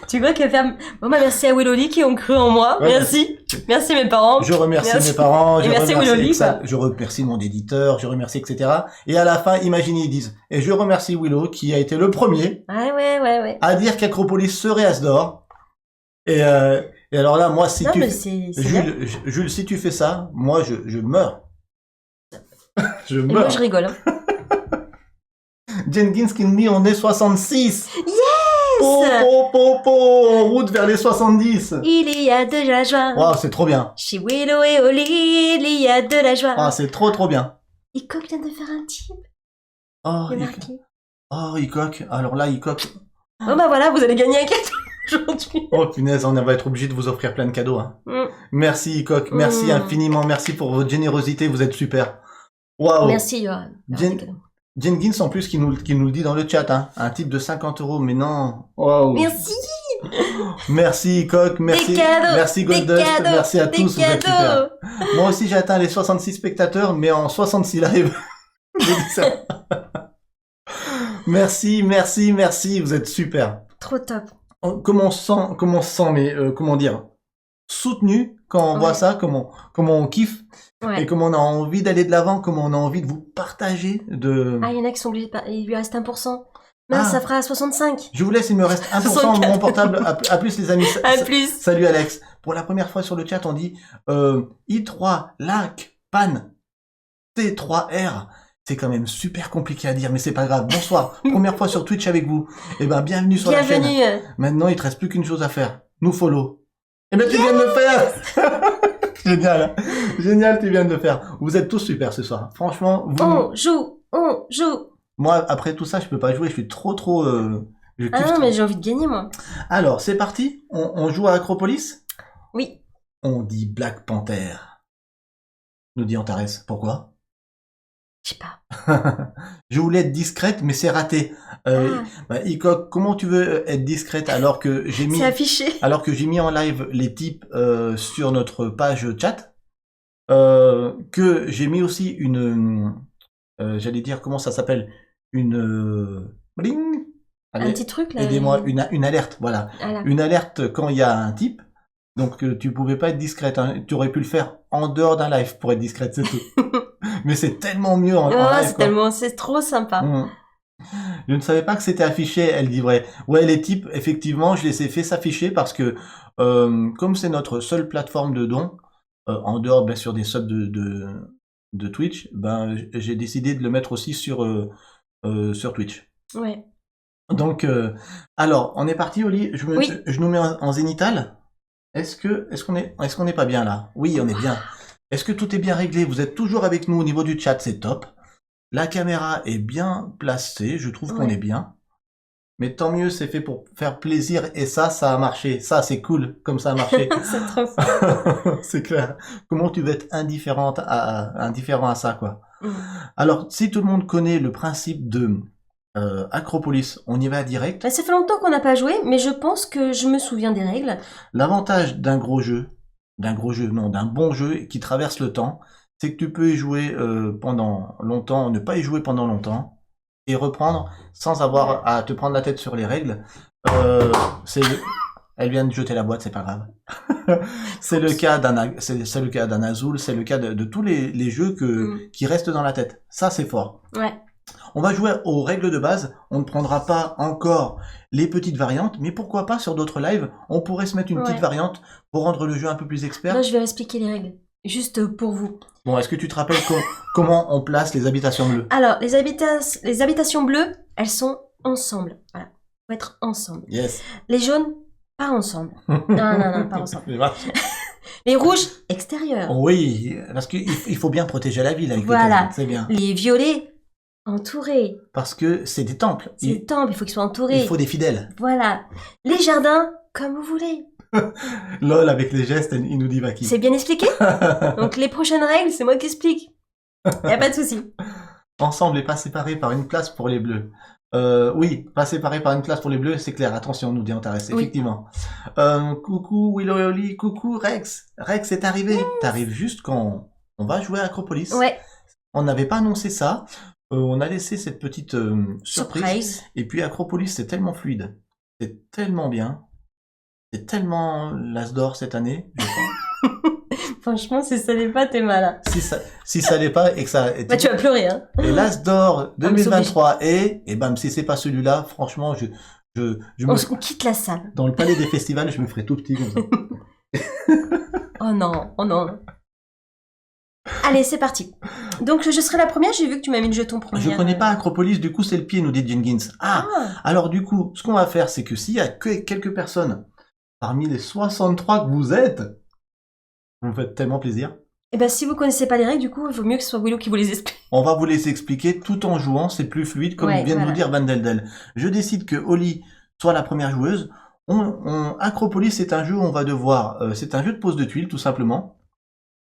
Tu vois qu'elle fait... Bon, bah, merci à Willow Lee qui ont cru en moi. Ouais. Merci. Merci mes parents. Je remercie Merci. mes parents, Et merci Willow Lee, quoi. je remercie mon éditeur, je remercie etc. Et à la fin, imaginez, ils disent, et je remercie Willow qui a été le premier Ouais. à dire qu'Acropolis serait As d'or. Et alors là, moi, si Non, tu mais fais- c'est bien. Jules, si tu fais ça, moi, je meurs. Je Et meurs. moi, je rigole. Jenkins qui me dit, on est 66. Yes! En route vers les 70. Il y a de la joie. Waouh, c'est trop bien. Chez Willow et Oli, il y a de la joie. Ah, c'est trop bien. Icoc vient de faire un type. Oh, Il est marqué. Icoc. Alors là, Icoc. Bon, bah voilà, vous allez gagner un cadeau aujourd'hui. Oh punaise, on va être obligé de vous offrir plein de cadeaux. Hein. Mm. Merci Icoc, merci infiniment, merci pour votre générosité, vous êtes super. Waouh. Merci, Yohan. Jen- Jenkins en plus qui nous le dit dans le chat, hein. Un type de 50 €, mais non. Waouh. Merci. Merci Icoc, merci, Des cadeaux, merci des Goldust, cadeaux, merci à des tous, vous êtes super. cadeaux. Moi aussi j'ai atteint les 66 spectateurs, mais en 66 lives. Je dis ça. Merci, vous êtes super. Trop top. Comment on se sent, mais comment dire, soutenu quand on voit ça, comment on kiffe Ouais. et comment on a envie d'aller de l'avant, comment on a envie de vous partager de... Ah, il y en a qui sont obligés de... Il lui reste 1%. Mince, Ah. ça fera 65. Je vous laisse, il me reste 1% de 64. mon portable. À plus les amis. À plus. Salut Alex. Pour la première fois sur le chat, on dit I3, LAC, PAN, T3R. C'est quand même super compliqué à dire, mais c'est pas grave. Bonsoir, première fois sur Twitch avec vous. Eh ben, bienvenue sur la chaîne. Bienvenue. Maintenant, il te reste plus qu'une chose à faire. Nous follow. Eh ben, tu viens de le faire. Génial. Génial, tu viens de le faire. Vous êtes tous super ce soir. Franchement, vous... On joue. Moi, après tout ça, je peux pas jouer. Je suis trop... je Ah kiffe non, trop. mais j'ai envie de gagner, moi. Alors, c'est parti. On joue à Acropolis. Oui. On dit Black Panther. Nous dit Antares. Pourquoi? Je sais pas. Je voulais être discrète, mais c'est raté. Icoc, comment tu veux être discrète alors que j'ai mis... C'est affiché. Alors que j'ai mis en live les tips sur notre page chat, que j'ai mis aussi une, j'allais dire comment ça s'appelle, une bling. Allez, Un petit truc là. aidez-moi, une alerte, voilà, Voilà. une alerte quand il y a un tip. Donc tu pouvais pas être discrète, hein. Tu aurais pu le faire en dehors d'un live pour être discrète, c'est tout. Mais c'est tellement mieux en live. C'est trop sympa. Mmh. Je ne savais pas que c'était affiché, elle dit vrai. Ouais, les tips, effectivement, je les ai fait s'afficher parce que comme c'est notre seule plateforme de dons, en dehors bien sûr des subs de Twitch, ben j'ai décidé de le mettre aussi sur Twitch. Ouais. Donc, alors, on est parti, Oli. Oui. Je nous mets en zénital. Est-ce qu'on n'est pas bien là? Oui, on est bien. Est-ce que tout est bien réglé? Vous êtes toujours avec nous au niveau du chat, c'est top. La caméra est bien placée, je trouve qu'on est bien. Mais tant mieux, c'est fait pour faire plaisir et ça a marché. Ça, c'est cool, comme ça a marché. C'est trop fort. C'est clair. Comment tu veux être indifférent à ça, quoi. Mm. Alors, si tout le monde connaît le principe de Acropolis, on y va direct. Ça fait longtemps qu'on n'a pas joué, mais je pense que je me souviens des règles. L'avantage d'un bon jeu qui traverse le temps, c'est que tu peux y jouer pendant longtemps, ne pas y jouer pendant longtemps, et reprendre sans avoir à te prendre la tête sur les règles. Elle vient de jeter la boîte, c'est pas grave. C'est le cas d'un Azul, c'est le cas de tous les jeux qui restent dans la tête. Ça, c'est fort. Ouais. On va jouer aux règles de base, on ne prendra pas encore les petites variantes, mais pourquoi pas sur d'autres lives, on pourrait se mettre une petite variante pour rendre le jeu un peu plus expert. Là, je vais expliquer les règles, juste pour vous. Bon, est-ce que tu te rappelles comment on place les habitations bleues? Alors, les habitations bleues, elles sont ensemble. Voilà, faut être ensemble. Yes. Les jaunes, pas ensemble. Non, pas ensemble. Les rouges, extérieurs. Oui, parce qu'il faut bien protéger la ville avec voilà. C'est bien. Les violets, entourés. Parce que c'est des temples. C'est des temples, il faut qu'ils soient entourés. Il faut des fidèles. Voilà. Les jardins, comme vous voulez. LOL, avec les gestes, il nous dit Vaki. C'est bien expliqué? Donc les prochaines règles, c'est moi qui explique. Y a pas de souci. Ensemble et pas séparés par une place pour les bleus. Oui, pas séparés par une place pour les bleus, c'est clair. Attention, nous dit Antares, effectivement. Coucou Willow et Oli, coucou Rex. Rex est arrivé. Yes. T'arrives juste quand on va jouer à Acropolis. Ouais. On n'avait pas annoncé ça. On a laissé cette petite surprise. Et puis Acropolis, c'est tellement fluide. C'est tellement bien. C'est tellement l'as d'or cette année, je pense. Franchement, si ça l'est pas, t'es malin. Si ça l'est pas et que ça... Bah, tu vas pleurer, hein. Et l'as d'or 2023 et bam, si c'est pas celui-là, franchement, on quitte la salle. Dans le palais des festivals, je me ferai tout petit comme ça. Oh non. Allez, c'est parti. Donc, je serai la première, j'ai vu que tu m'as mis le jeton première. Je connais pas Acropolis, du coup, c'est le pied, nous dit Jenkins. Alors du coup, ce qu'on va faire, c'est que s'il y a que quelques personnes parmi les 63 que vous êtes, vous me faites tellement plaisir. Et ben, si vous connaissez pas les règles, du coup, il vaut mieux que ce soit Willow qui vous les explique. On va vous les expliquer tout en jouant, c'est plus fluide, comme vient de vous dire Van Deldel. Je décide que Oli soit la première joueuse. Acropolis, c'est un jeu où on va devoir... c'est un jeu de pose de tuiles, tout simplement.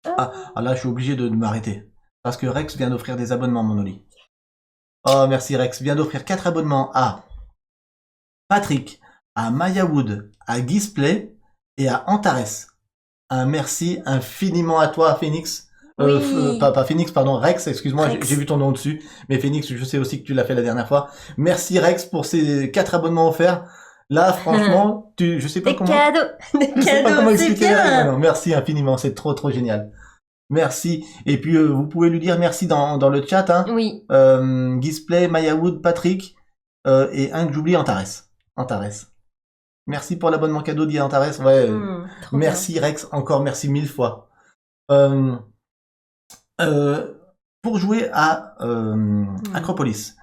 Ah, là, je suis obligé de m'arrêter. Parce que Rex vient d'offrir des abonnements, mon Oli. Oh, merci Rex. Vient d'offrir 4 abonnements à Patrick, à Maya Wood, à Gisplay et à Antares. Un merci infiniment à toi, Phoenix. Oui. Pas Phoenix, pardon, Rex, excuse-moi, j'ai vu ton nom dessus. Mais Phoenix, je sais aussi que tu l'as fait la dernière fois. Merci Rex pour ces 4 abonnements offerts. Là, franchement, je sais pas comment... Des cadeaux, c'est bien. Non, merci infiniment, c'est trop génial. Merci. Et puis, vous pouvez lui dire merci dans le chat, hein. Oui. Gisplay, Maya Wood, Patrick, et un que j'oublie, Antares. Merci pour l'abonnement cadeau, dit Antares. Ouais. Merci bien. Rex, encore merci 1000 fois. pour jouer à Acropolis.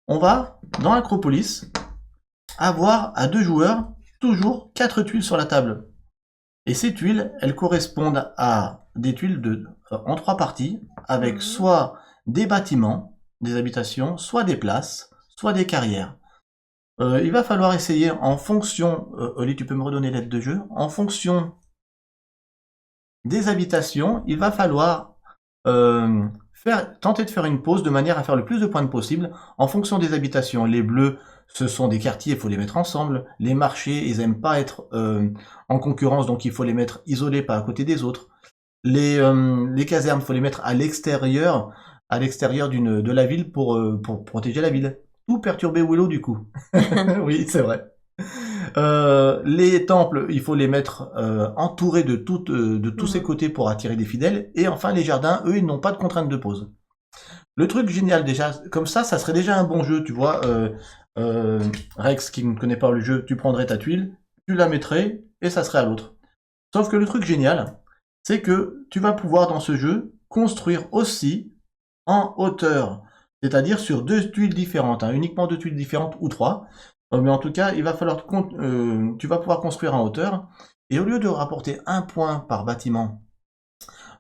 On va, dans Acropolis, avoir à 2 joueurs toujours 4 tuiles sur la table. Et ces tuiles, elles correspondent à des tuiles en 3 parties, avec soit des bâtiments, des habitations, soit des places, soit des carrières. Il va falloir essayer en fonction, Oli, tu peux me redonner l'aide de jeu, en fonction des habitations, il va falloir tenter de faire une pause de manière à faire le plus de points possible en fonction des habitations. Les bleus, ce sont des quartiers, il faut les mettre ensemble. Les marchés, ils aiment pas être en concurrence, donc il faut les mettre isolés, pas à côté des autres. Les casernes, il faut les mettre à l'extérieur de la ville pour protéger la ville. Tout perturber Willow du coup. Oui, c'est vrai. Les temples, il faut les mettre entourés de tous ces côtés pour attirer des fidèles. Et enfin, les jardins, eux, ils n'ont pas de contrainte de pause. Le truc génial déjà, comme ça serait déjà un bon jeu, tu vois. Rex, qui ne connaît pas le jeu, tu prendrais ta tuile, tu la mettrais, et ça serait à l'autre. Sauf que le truc génial, c'est que tu vas pouvoir dans ce jeu construire aussi en hauteur. C'est-à-dire sur 2 tuiles différentes, hein, uniquement 2 tuiles différentes ou 3. Mais en tout cas, il va falloir tu vas pouvoir construire en hauteur. Et au lieu de rapporter 1 point par bâtiment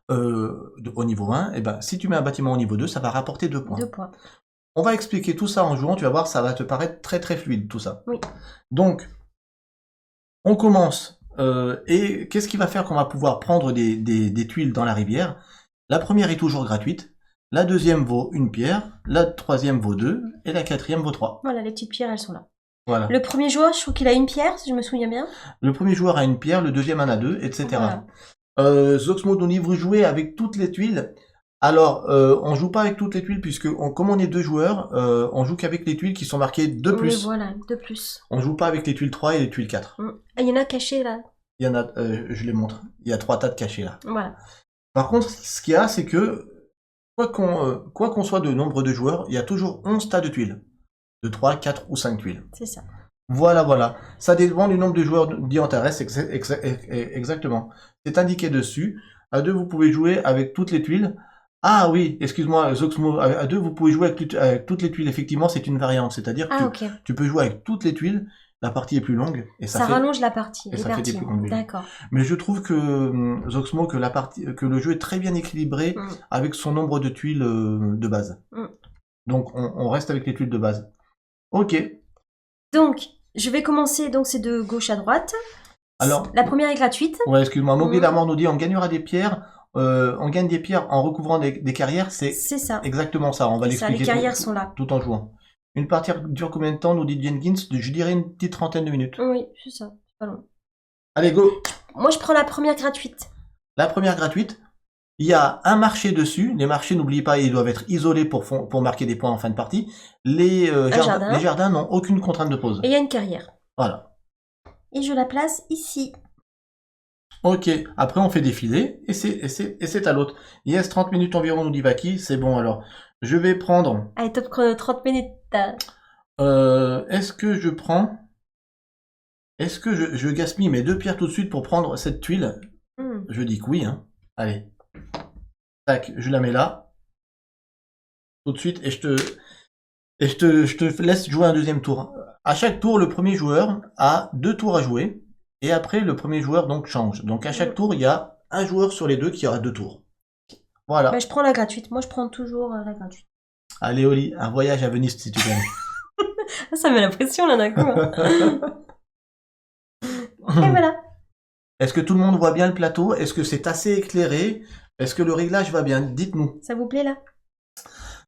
au niveau 1, eh ben, si tu mets un bâtiment au niveau 2, ça va rapporter 2 points. 2 points. On va expliquer tout ça en jouant, tu vas voir, ça va te paraître très très fluide tout ça. Oui. Donc, on commence. Et qu'est-ce qui va faire qu'on va pouvoir prendre des tuiles dans la rivière? La première est toujours gratuite. La deuxième vaut 1 pierre, la troisième vaut 2, et la quatrième vaut 3. Voilà, les petites pierres, elles sont là. Voilà. Le premier joueur, je trouve qu'il a 1 pierre, si je me souviens bien. Le premier joueur a 1 pierre, le deuxième en a 2, etc. Voilà. Zoxmo nous livre jouer avec toutes les tuiles. Alors, on joue pas avec toutes les tuiles, puisque comme on est 2 joueurs, on joue qu'avec les tuiles qui sont marquées 2+. Oui, voilà, 2+. On joue pas avec les tuiles 3 et les tuiles 4. Ah, il y en a cachés là. Il y en a, je les montre. Il y a 3 tas de cachés là. Voilà. Par contre, ce qu'il y a, c'est que quoi qu'on soit de nombre de joueurs, il y a toujours 11 tas de tuiles. De 3, 4 ou 5 tuiles. C'est ça. Voilà. Ça dépend du nombre de joueurs d'Iantares, exactement. C'est indiqué dessus. À 2, vous pouvez jouer avec toutes les tuiles. Ah oui, excuse-moi, Zoxmo, à 2, vous pouvez jouer avec toutes les tuiles. Effectivement, c'est une variante. C'est-à-dire que tu peux jouer avec toutes les tuiles. La partie est plus longue. Et ça rallonge la partie. Et ça fait des plus longues. D'accord. Mais je trouve que, Zoxmo, que le jeu est très bien équilibré avec son nombre de tuiles de base. Donc, on reste avec les tuiles de base. Ok. Donc, je vais commencer, donc c'est de gauche à droite. Alors, la première est gratuite. Ouais, excuse-moi. Mowgli d'Armor nous dit on gagnera des pierres. On gagne des pierres en recouvrant des carrières. C'est ça. Exactement ça. On va l'expliquer. Les carrières sont là. Tout en jouant. Une partie dure combien de temps, nous dit Jenkins? Je dirais une petite trentaine de minutes. Oui, c'est ça. C'est pas long. Allez, go. Moi, je prends la première gratuite. La première gratuite. Il y a un marché dessus. Les marchés, n'oubliez pas, ils doivent être isolés pour marquer des points en fin de partie. Les jardins n'ont aucune contrainte de pause. Et il y a une carrière. Voilà. Et je la place ici. Ok. Après, on fait défiler. Et c'est à l'autre. Yes, 30 minutes environ, nous dit Vaki. C'est bon, alors. Je vais prendre... Allez, top chrono, 30 minutes. Est-ce que je prends... Est-ce que je gaspille mes 2 pierres tout de suite pour prendre cette tuile? Je dis que oui, hein. Allez. Tac, je la mets là. Tout de suite, et je te laisse jouer un deuxième tour. À chaque tour, le premier joueur a 2 tours à jouer. Et après, le premier joueur donc change. Donc à chaque tour, il y a un joueur sur les 2 qui aura 2 tours. Voilà. Bah, je prends la gratuite. Moi, je prends toujours la gratuite. Allez, Oli, un voyage à Venise si tu gagnes. Ça met la pression là d'un coup. Hein. Et voilà. Est-ce que tout le monde voit bien le plateau? Est-ce que c'est assez éclairé? Est-ce que le réglage va bien? Dites-nous. Ça vous plaît là?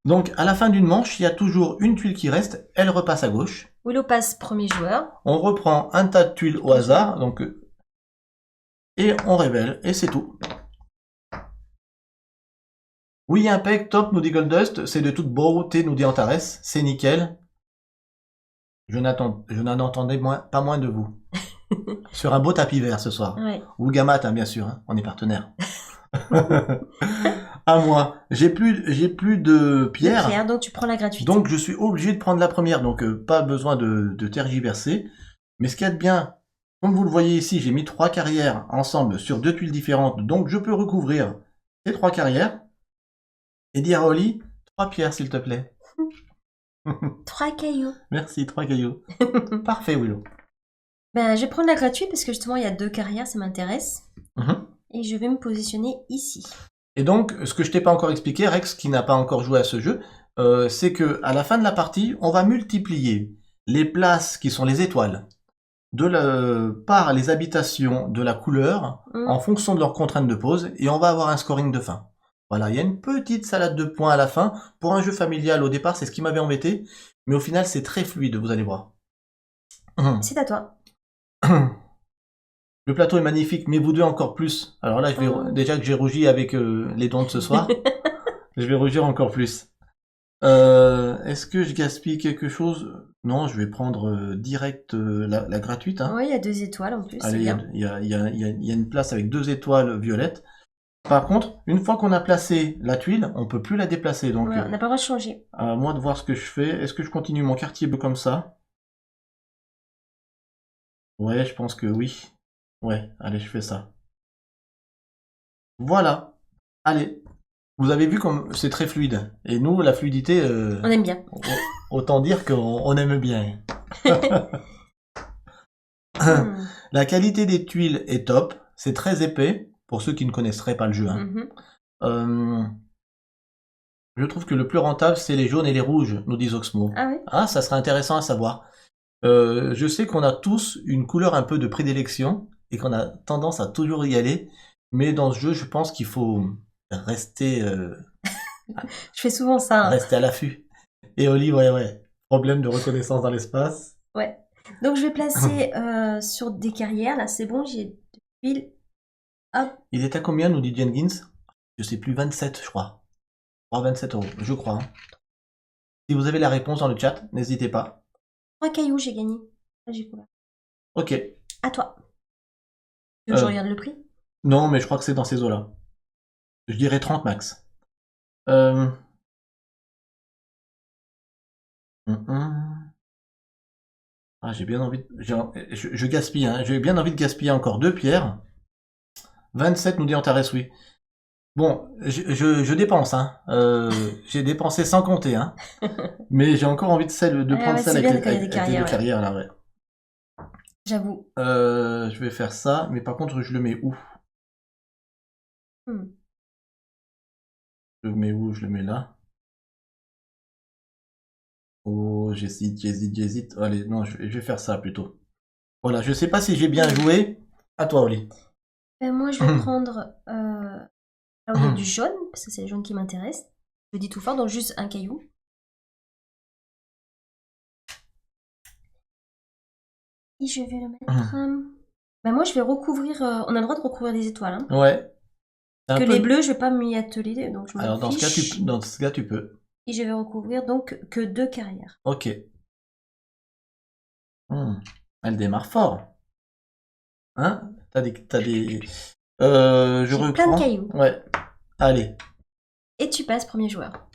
Donc, à la fin d'une manche, il y a toujours une tuile qui reste. Elle repasse à gauche. Willow passe premier joueur. On reprend un tas de tuiles au hasard. Donc, et on révèle. Et c'est tout. Oui, impec, top, nous dit Goldust. C'est de toute beauté, nous dit Antares. C'est nickel. Je n'en entendais pas moins de vous. Sur un beau tapis vert ce soir. Ouais. Ou Gamat, hein, bien sûr. Hein. On est partenaires. À moi. J'ai plus de pierres. Donc tu prends la gratuite. Donc je suis obligé de prendre la première. Donc pas besoin de tergiverser. Mais ce qu'il y a de bien, comme vous le voyez ici, j'ai mis 3 carrières ensemble sur 2 tuiles différentes. Donc je peux recouvrir ces 3 carrières. Et dire à Oli, 3 pierres s'il te plaît. 3 cailloux. Merci, 3 cailloux. Parfait, Willow. Ben, je vais prendre la gratuite parce que justement, il y a 2 carrières, ça m'intéresse. Et je vais me positionner ici. Et donc, ce que je t'ai pas encore expliqué, Rex, qui n'a pas encore joué à ce jeu, c'est que à la fin de la partie, on va multiplier les places qui sont les étoiles par les habitations de la couleur en fonction de leurs contraintes de pause, et on va avoir un scoring de fin. Voilà, il y a une petite salade de points à la fin. Pour un jeu familial, au départ, c'est ce qui m'avait embêté, mais au final, c'est très fluide, vous allez voir. C'est à toi. Le plateau est magnifique, mais vous deux encore plus. Alors là, déjà que j'ai rougi avec les dons de ce soir, je vais rougir encore plus. Est-ce que je gaspille quelque chose? Non, je vais prendre direct la gratuite. Hein. Oui, il y a 2 étoiles en plus. Allez, il y a une place avec 2 étoiles violettes. Par contre, une fois qu'on a placé la tuile, on peut plus la déplacer. Donc, ouais, on n'a pas le droit de changer. À moi de voir ce que je fais. Est-ce que je continue mon quartier bleu comme ça? Ouais, je pense que oui. Ouais, allez, je fais ça. Voilà. Allez. Vous avez vu comme c'est très fluide. Et nous, la fluidité... on aime bien. Autant dire qu'on aime bien. La qualité des tuiles est top. C'est très épais, pour ceux qui ne connaisseraient pas le jeu. Hein. Je trouve que le plus rentable, c'est les jaunes et les rouges, nous dit Oxmo. Ah oui? Ah, ça serait intéressant à savoir. Je sais qu'on a tous une couleur un peu de prédilection, et qu'on a tendance à toujours y aller. Mais dans ce jeu, je pense qu'il faut... rester je fais souvent ça. Hein. Rester à l'affût. Et Oli, ouais. Problème de reconnaissance dans l'espace. Ouais. Donc je vais placer sur des carrières. Là, c'est bon, j'ai des piles. Hop. Il est à combien, nous dit Jenkins? Je sais plus, 27, je crois. 27 €, je crois. Hein. Si vous avez la réponse dans le chat, n'hésitez pas. 3 cailloux, j'ai gagné. Là, j'ai couvert. Ok. À toi. Tu veux que je regarde le prix? Non, mais je crois que c'est dans ces eaux-là. Je dirais 30 max. Ah, j'ai bien envie... Je gaspille, hein. J'ai bien envie de gaspiller encore 2 pierres. 27 nous dit Antares, oui. Bon, je dépense, hein. J'ai dépensé sans compter, hein. Mais j'ai encore envie de prendre celle avec les carrières, là, ouais. J'avoue. Je vais faire ça, mais par contre, je le mets où? Je le mets où? Je le mets là. Oh, j'hésite. Allez, non, je vais faire ça plutôt. Voilà, je sais pas si j'ai bien joué. À toi, Oli. Moi, je vais prendre... là où il y a du jaune, parce que c'est le jaune qui m'intéresse. Je dis tout fort, donc juste un caillou. Et je vais le mettre... moi, je vais recouvrir... on a le droit de recouvrir des étoiles. Hein. Ouais. Parce que les bleus, je vais pas m'y atteler, donc je Alors, dans ce cas, tu peux. Et je vais recouvrir donc que 2 carrières. Ok. Elle démarre fort. Hein? T'as des... je reprends. Plein de cailloux. Ouais. Allez. Et tu passes premier joueur.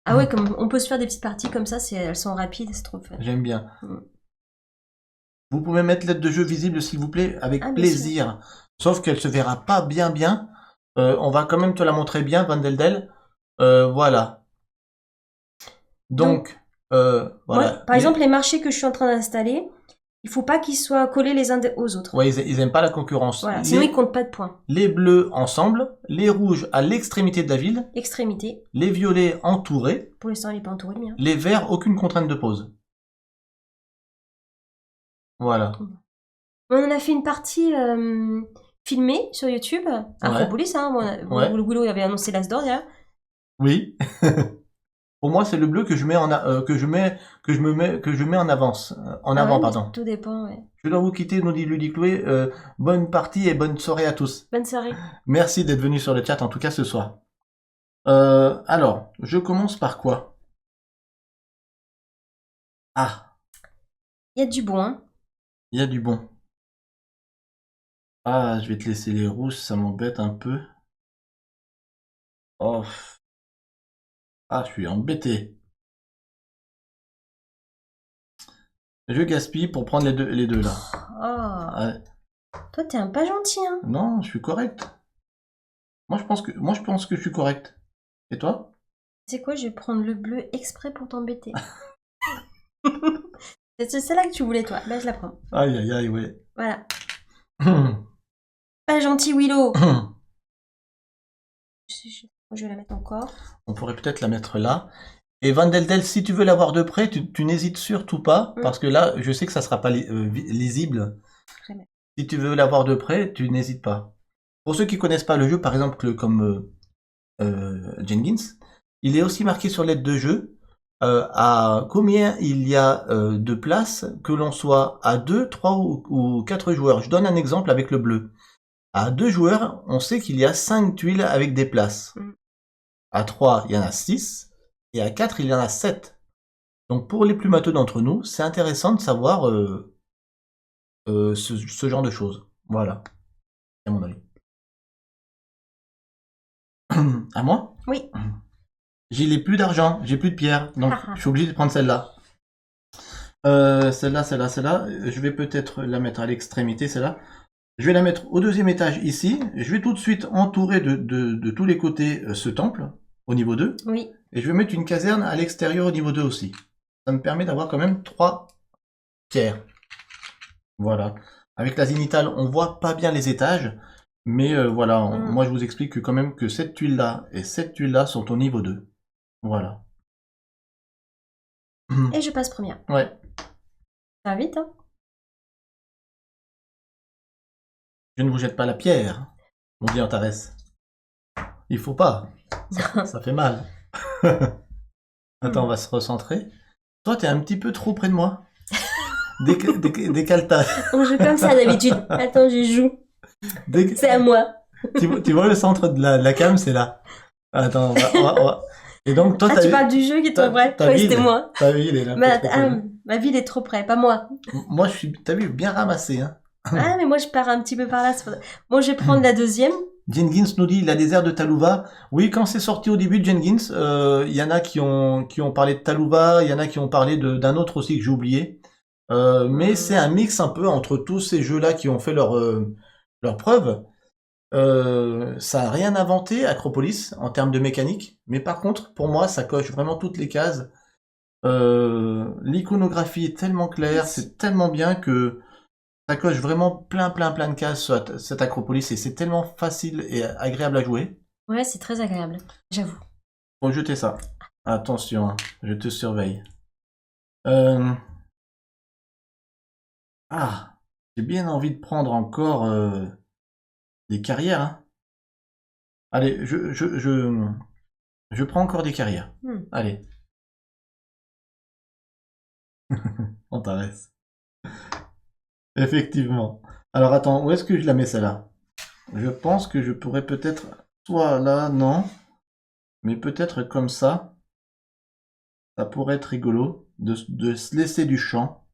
Ah ouais, comme on peut se faire des petites parties comme ça, elles sont rapides, c'est trop fun. J'aime bien. Vous pouvez mettre l'aide de jeu visible, s'il vous plaît, avec plaisir. Sauf qu'elle se verra pas bien. On va quand même te la montrer bien, Vandeldel. Voilà. Donc voilà. Ouais, par exemple, les marchés que je suis en train d'installer, il faut pas qu'ils soient collés les uns aux autres. Ouais, ils aiment pas la concurrence. Voilà, sinon ils comptent pas de points. Les bleus ensemble, les rouges à l'extrémité de la ville. Extrémité. Les violets entourés. Pour l'instant, il n'est pas entouré, le mien. Les verts, aucune contrainte de pause. Voilà. On en a fait une partie filmée sur YouTube. Acropolis, hein. Le Willow avait annoncé l'As d'or d'ailleurs. Oui. Pour moi, c'est le bleu que je mets que je mets en avance, avant, pardon. Tout dépend, ouais. Je dois vous quitter, nous dit Ludy Chloé. Bonne partie et bonne soirée à tous. Bonne soirée. Merci d'être venu sur le chat, en tout cas ce soir. Alors, je commence par quoi? Ah. Il y a du bon. Hein. Il y a du bon. Ah, je vais te laisser les rouges, ça m'embête un peu. Oh. Ah, je suis embêté. Je gaspille pour prendre les deux là. Oh. Ouais. Toi, t'es un pas gentil, hein. Non, je suis correct. Moi, je pense que je suis correct. Et toi? Tu sais quoi, je vais prendre le bleu exprès pour t'embêter. C'est celle-là que tu voulais, toi. Bah, je la prends. Aïe, aïe, aïe, ouais. Voilà. Pas gentil, Willow. Je vais la mettre encore. On pourrait peut-être la mettre là. Et Vandeldel, si tu veux la voir de près, tu n'hésites surtout pas, parce que là, je sais que ça sera pas lisible. Jamais. Si tu veux la voir de près, tu n'hésites pas. Pour ceux qui connaissent pas le jeu, par exemple, comme Jenkins, il est aussi marqué sur l'aide de jeu à combien il y a de places, que l'on soit à 2, 3 ou 4 joueurs. Je donne un exemple avec le bleu. À 2 joueurs, on sait qu'il y a 5 tuiles avec des places. À 3, il y en a 6. Et à 4, il y en a 7. Donc pour les plus matheux d'entre nous, c'est intéressant de savoir ce genre de choses. Voilà. C'est mon avis. À moi? Oui. J'ai plus d'argent, j'ai plus de pierre, donc je suis obligé de prendre celle-là. Celle-là. Je vais peut-être la mettre à l'extrémité, celle-là. Je vais la mettre au deuxième étage ici. Je vais tout de suite entourer de tous les côtés ce temple, au niveau 2. Oui. Et je vais mettre une caserne à l'extérieur au niveau 2 aussi. Ça me permet d'avoir quand même 3 pierres. Voilà. Avec la zénithale, on voit pas bien les étages. Mais voilà, moi je vous explique que quand même que cette tuile-là et cette tuile-là sont au niveau 2. Voilà. Et je passe première. Ouais. Ça va vite, hein? Je ne vous jette pas la pierre, mon dit Antares. Il faut pas. Ça fait mal. Attends, on va se recentrer. Toi, t'es un petit peu trop près de moi. Décale-ta. On joue comme ça d'habitude. Attends, je joue. C'est à moi. Tu vois le centre de la cam, c'est là. Attends, on va. Et donc, toi, tu parles du jeu qui est trop près? Oui, c'était moi. Ta ville est là. Ma ville est trop près, pas moi. Moi, je suis, t'as vu, bien ramassé. Hein. Ah, mais moi, je pars un petit peu par là. Bon, je vais prendre la deuxième. Jenkins nous dit la désert de Talouva. Oui, quand c'est sorti au début de Jenkins, il y en a qui ont parlé de Talouva, il y en a qui ont parlé d'un autre aussi que j'ai oublié. Mais c'est un mix un peu entre tous ces jeux-là qui ont fait leur preuve. Ça a rien inventé, Acropolis, en termes de mécanique. Mais par contre, pour moi, ça coche vraiment toutes les cases. L'iconographie est tellement claire, c'est tellement bien que ça coche vraiment plein de cases cette Acropolis et c'est tellement facile et agréable à jouer. Ouais, c'est très agréable, j'avoue. Faut jeter ça. Attention, hein, je te surveille. Ah, j'ai bien envie de prendre encore des carrières. Hein. Allez, je prends encore des carrières. Allez. On t'arrête. Effectivement. Alors attends, où est-ce que je la mets celle-là? Je pense que je pourrais peut-être... Soit là, non. Mais peut-être comme ça. Ça pourrait être rigolo de se laisser du champ.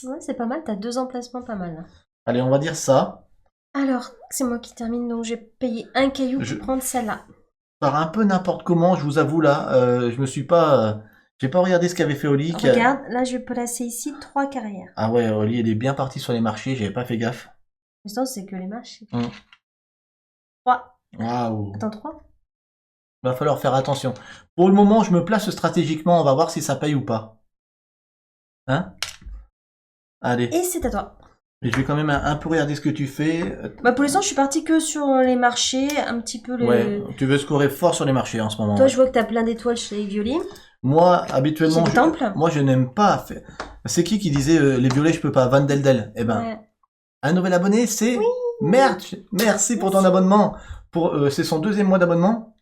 Ouais, c'est pas mal, t'as 2 emplacements pas mal. Là. Allez, on va dire ça. Alors, c'est moi qui termine, donc j'ai payé un caillou pour prendre celle-là. Par un peu n'importe comment, je vous avoue là, je me suis pas... j'ai pas regardé ce qu'avait fait Oli. Regarde, là je vais placer ici 3 carrières. Ah ouais, Oli, il est bien parti sur les marchés, j'avais pas fait gaffe. L'instant, c'est que les marchés. 3. Waouh. Attends, 3. Va falloir faire attention. Pour le moment, je me place stratégiquement, on va voir si ça paye ou pas. Hein? Allez. Et c'est à toi. Et je vais quand même un peu regarder ce que tu fais. Bah pour l'instant, je suis partie que sur les marchés, un petit peu les... Ouais, tu veux scorer fort sur les marchés en ce moment. Toi, je vois que t'as plein d'étoiles chez les violets. Moi, habituellement, moi je n'aime pas faire... C'est qui disait les violets, je peux pas, Vandeldel. Eh ben, ouais. Un nouvel abonné, c'est... Oui. Merci pour ton abonnement. C'est son 2e mois d'abonnement.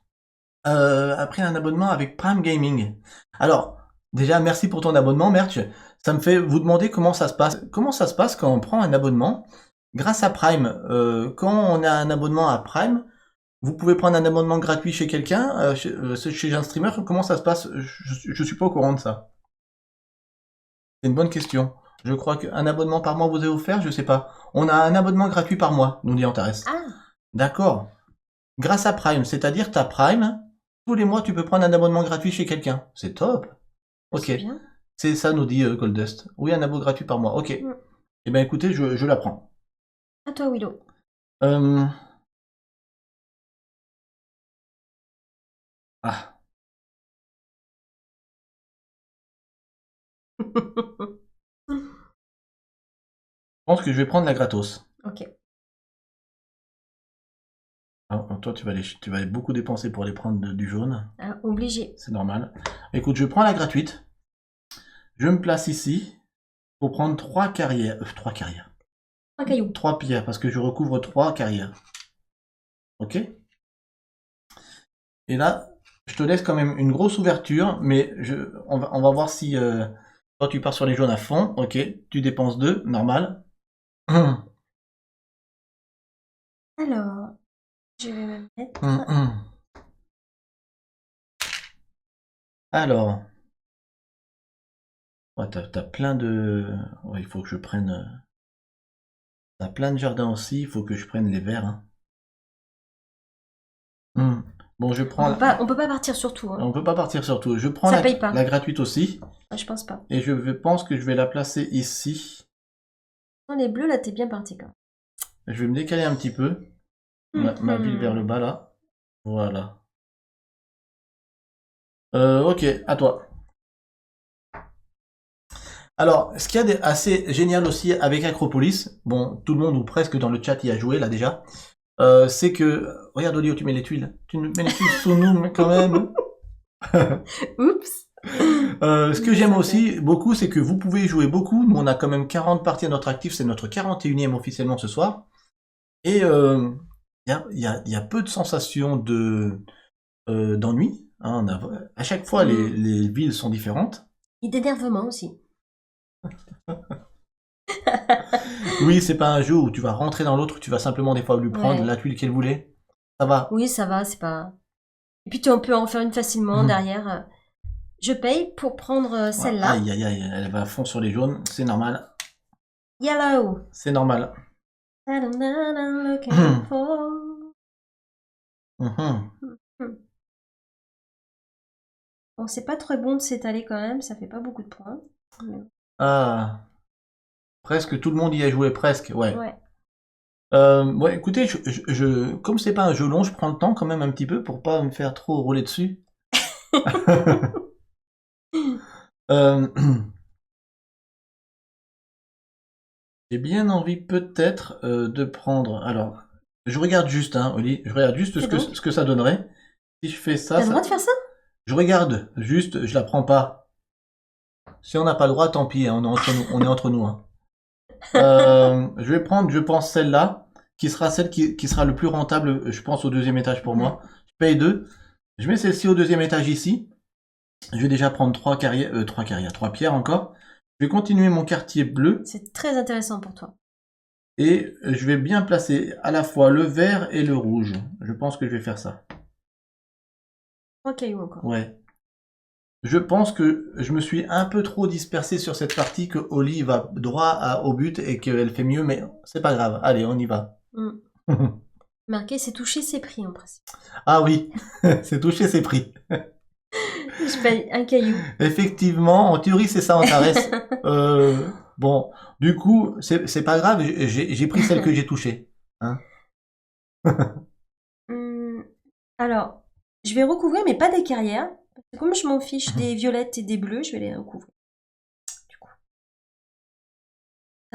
Après un abonnement avec Prime Gaming. Alors, déjà, merci pour ton abonnement, Merch. Ça me fait vous demander comment ça se passe. Comment ça se passe quand on prend un abonnement grâce à Prime. Quand on a un abonnement à Prime, vous pouvez prendre un abonnement gratuit chez quelqu'un, chez un streamer. Comment ça se passe? Je suis pas au courant de ça. C'est une bonne question. Je crois qu'un abonnement par mois vous est offert, je sais pas. On a un abonnement gratuit par mois, nous dit Antares. Ah. D'accord. Grâce à Prime, c'est-à-dire ta Prime, tous les mois tu peux prendre un abonnement gratuit chez quelqu'un. C'est top. Ok. C'est ça, nous dit Goldust. Oui, un abo gratuit par mois. Ok. Eh ben écoutez, je la prends. À toi, Willow. Ah, je pense que je vais prendre la gratos. Ok. Ah, toi, tu vas beaucoup dépenser pour aller prendre du jaune. Ah, obligé. C'est normal. Écoute, je prends la gratuite. Je me place ici pour prendre 3 carrières. 3 carrières. Un caillou. 3 pierres, parce que je recouvre 3 carrières. Ok? Et là, je te laisse quand même une grosse ouverture, mais on va voir si toi tu pars sur les jaunes à fond. Ok, tu dépenses 2, normal. Alors, je vais me mettre... Alors, ouais, t'as plein de... Ouais, il faut que je prenne... T'as plein de jardins aussi, il faut que je prenne les verts. Hein. Bon, je prends... On peut pas partir sur tout. Hein. On peut pas partir sur tout. Je prends Ça paye pas. la gratuite aussi. Ah, je pense pas. Et pense que je vais la placer ici. Dans les bleus, là, t'es bien parti quand même. Je vais me décaler un petit peu. Ma ville vers le bas, là. Voilà. Ok, à toi. Alors, ce qu'il y a assez génial aussi avec Acropolis, bon, tout le monde ou presque dans le chat y a joué là déjà, c'est que... Regarde Olio, tu mets les tuiles. Tu mets les tuiles sous nous quand même. Oups. Ce que j'aime aussi beaucoup, c'est que vous pouvez y jouer beaucoup. Nous, on a quand même 40 parties à notre actif. C'est notre 41e officiellement ce soir. Et il y a peu de sensations d'ennui. Hein, à chaque fois, les villes sont différentes. Et d'énervement aussi. Oui, c'est pas un jeu où tu vas rentrer dans l'autre, tu vas simplement des fois lui prendre la tuile qu'elle voulait. Ça va. Oui, ça va, c'est pas... Et puis on peut en faire une facilement derrière. Je paye pour prendre celle-là. Aïe, aïe, aïe, elle va à fond sur les jaunes, c'est normal. Yellow. C'est normal. Bon, c'est pas très bon de s'étaler quand même, ça fait pas beaucoup de points. Ah, presque tout le monde y a joué, presque, ouais. Ouais, écoutez, comme c'est pas un jeu long, je prends le temps quand même un petit peu pour pas me faire trop rouler dessus. J'ai bien envie peut-être de prendre... Alors, je regarde juste, hein, Oli, je regarde juste ce que ça donnerait. Si je fais ça... T'as le droit de faire ça? Je regarde, juste, je la prends pas. Si on n'a pas le droit, tant pis, hein, on est entre nous. Hein. Je vais prendre, je pense, celle-là, qui sera celle qui sera le plus rentable, je pense, au deuxième étage pour moi. Je paye 2. Je mets celle-ci au deuxième étage ici. Je vais déjà prendre 3 pierres encore. Je vais continuer mon quartier bleu. C'est très intéressant pour toi. Et je vais bien placer à la fois le vert et le rouge. Je pense que je vais faire ça. 3 cailloux encore. Ouais. Je pense que je me suis un peu trop dispersé sur cette partie, que Oli va droit au but et qu'elle fait mieux, mais c'est pas grave. Allez, on y va. Marqué, c'est toucher ses prix en principe. Ah oui, c'est toucher ses prix. Je paye un caillou. Effectivement, en théorie, c'est ça, Antares. Bon, du coup, c'est pas grave, j'ai pris celle que j'ai touchée. Hein. Alors, je vais recouvrir, mais pas des carrières. Comme je m'en fiche des violettes et des bleus, je vais les recouvrir. Du coup.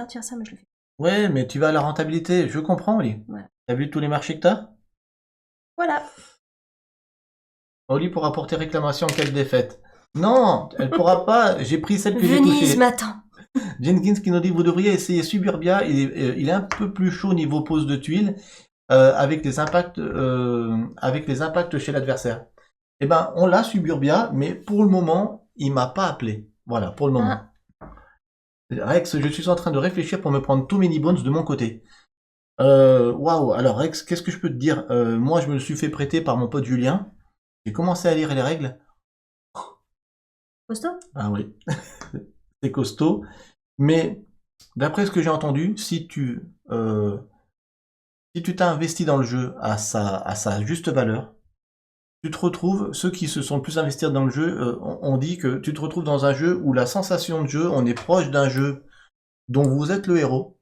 Tiens, ça, mais je le fais. Ouais, mais tu vas à la rentabilité, je comprends, Oli. Voilà. T'as vu tous les marchés que t'as? Voilà. Oli pourra porter réclamation en cas de défaite. Non, elle pourra pas, j'ai pris celle que j'ai touchée. Venise m'attend. Jenkins qui nous dit, vous devriez essayer Suburbia, il est un peu plus chaud niveau pose de tuiles, avec les impacts chez l'adversaire. Eh ben, on l'a Suburbia, mais pour le moment, il m'a pas appelé. Voilà, pour le moment. Rex, je suis en train de réfléchir pour me prendre tous mini bones de mon côté. Waouh, alors Rex, qu'est-ce que je peux te dire? Moi, je me le suis fait prêter par mon pote Julien. J'ai commencé à lire les règles. Costaud? Ah oui, c'est costaud. Mais d'après ce que j'ai entendu, si tu t'as investi dans le jeu à sa juste valeur, tu te retrouves, ceux qui se sont le plus investis dans le jeu, on dit que tu te retrouves dans un jeu où la sensation de jeu, on est proche d'un jeu dont vous êtes le héros,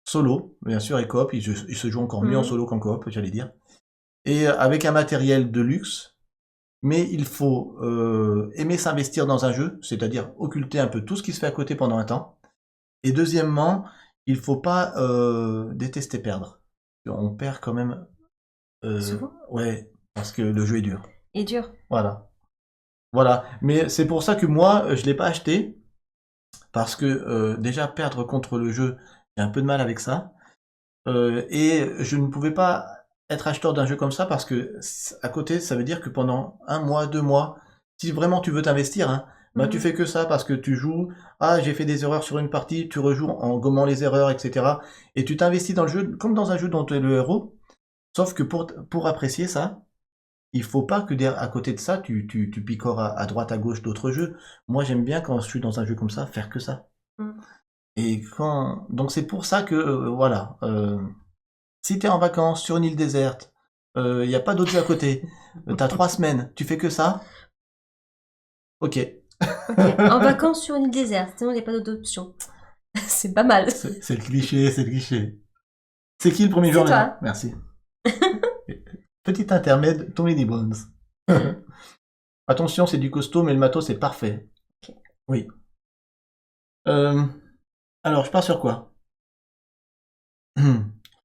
solo, bien sûr, et coop, il se joue encore mieux en solo qu'en coop, j'allais dire, et avec un matériel de luxe, mais il faut aimer s'investir dans un jeu, c'est-à-dire occulter un peu tout ce qui se fait à côté pendant un temps. Et deuxièmement, il faut pas détester perdre. On perd quand même. Souvent. Ouais, parce que le jeu est dur. Et dur. Voilà. Voilà. Mais c'est pour ça que moi, je l'ai pas acheté. Parce que déjà, perdre contre le jeu, j'ai un peu de mal avec ça. Et je ne pouvais pas être acheteur d'un jeu comme ça parce que à côté, ça veut dire que pendant 1 mois, 2 mois, si vraiment tu veux t'investir, hein, bah tu fais que ça parce que tu joues, ah j'ai fait des erreurs sur une partie, tu rejoues en gommant les erreurs, etc. Et tu t'investis dans le jeu comme dans un jeu dont tu es le héros. Sauf que pour apprécier ça, il faut pas que à côté de ça, tu picores à droite, à gauche d'autres jeux. Moi j'aime bien quand je suis dans un jeu comme ça, faire que ça. Et donc c'est pour ça que voilà, si t'es en vacances sur une île déserte, il y a pas d'autres jeux à côté, t'as 3 semaines, tu fais que ça, ok. En vacances sur une île déserte, sinon il n'y a pas d'autre option. C'est pas mal. C'est le cliché, c'est le cliché. C'est qui le premier C'est joueur toi. là Merci. Petit intermède, Tommy D. Bones. Attention, c'est du costaud, mais le matos c'est parfait. Ok. Oui. Alors, je pars sur quoi?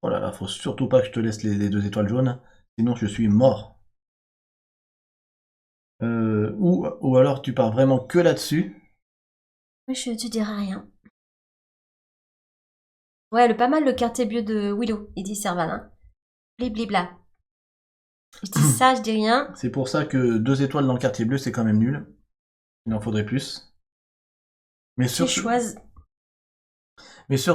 Oh là là, faut surtout pas que je te laisse les 2 étoiles jaunes, sinon je suis mort. Ou alors tu pars vraiment que là-dessus. Je te dirai rien. Ouais, pas mal le quartier bleu de Willow, il dit Serval. Hein. Bliblibla. Je dis ça, je dis rien. C'est pour ça que 2 étoiles dans le quartier bleu, c'est quand même nul. Il en faudrait plus. Mais sur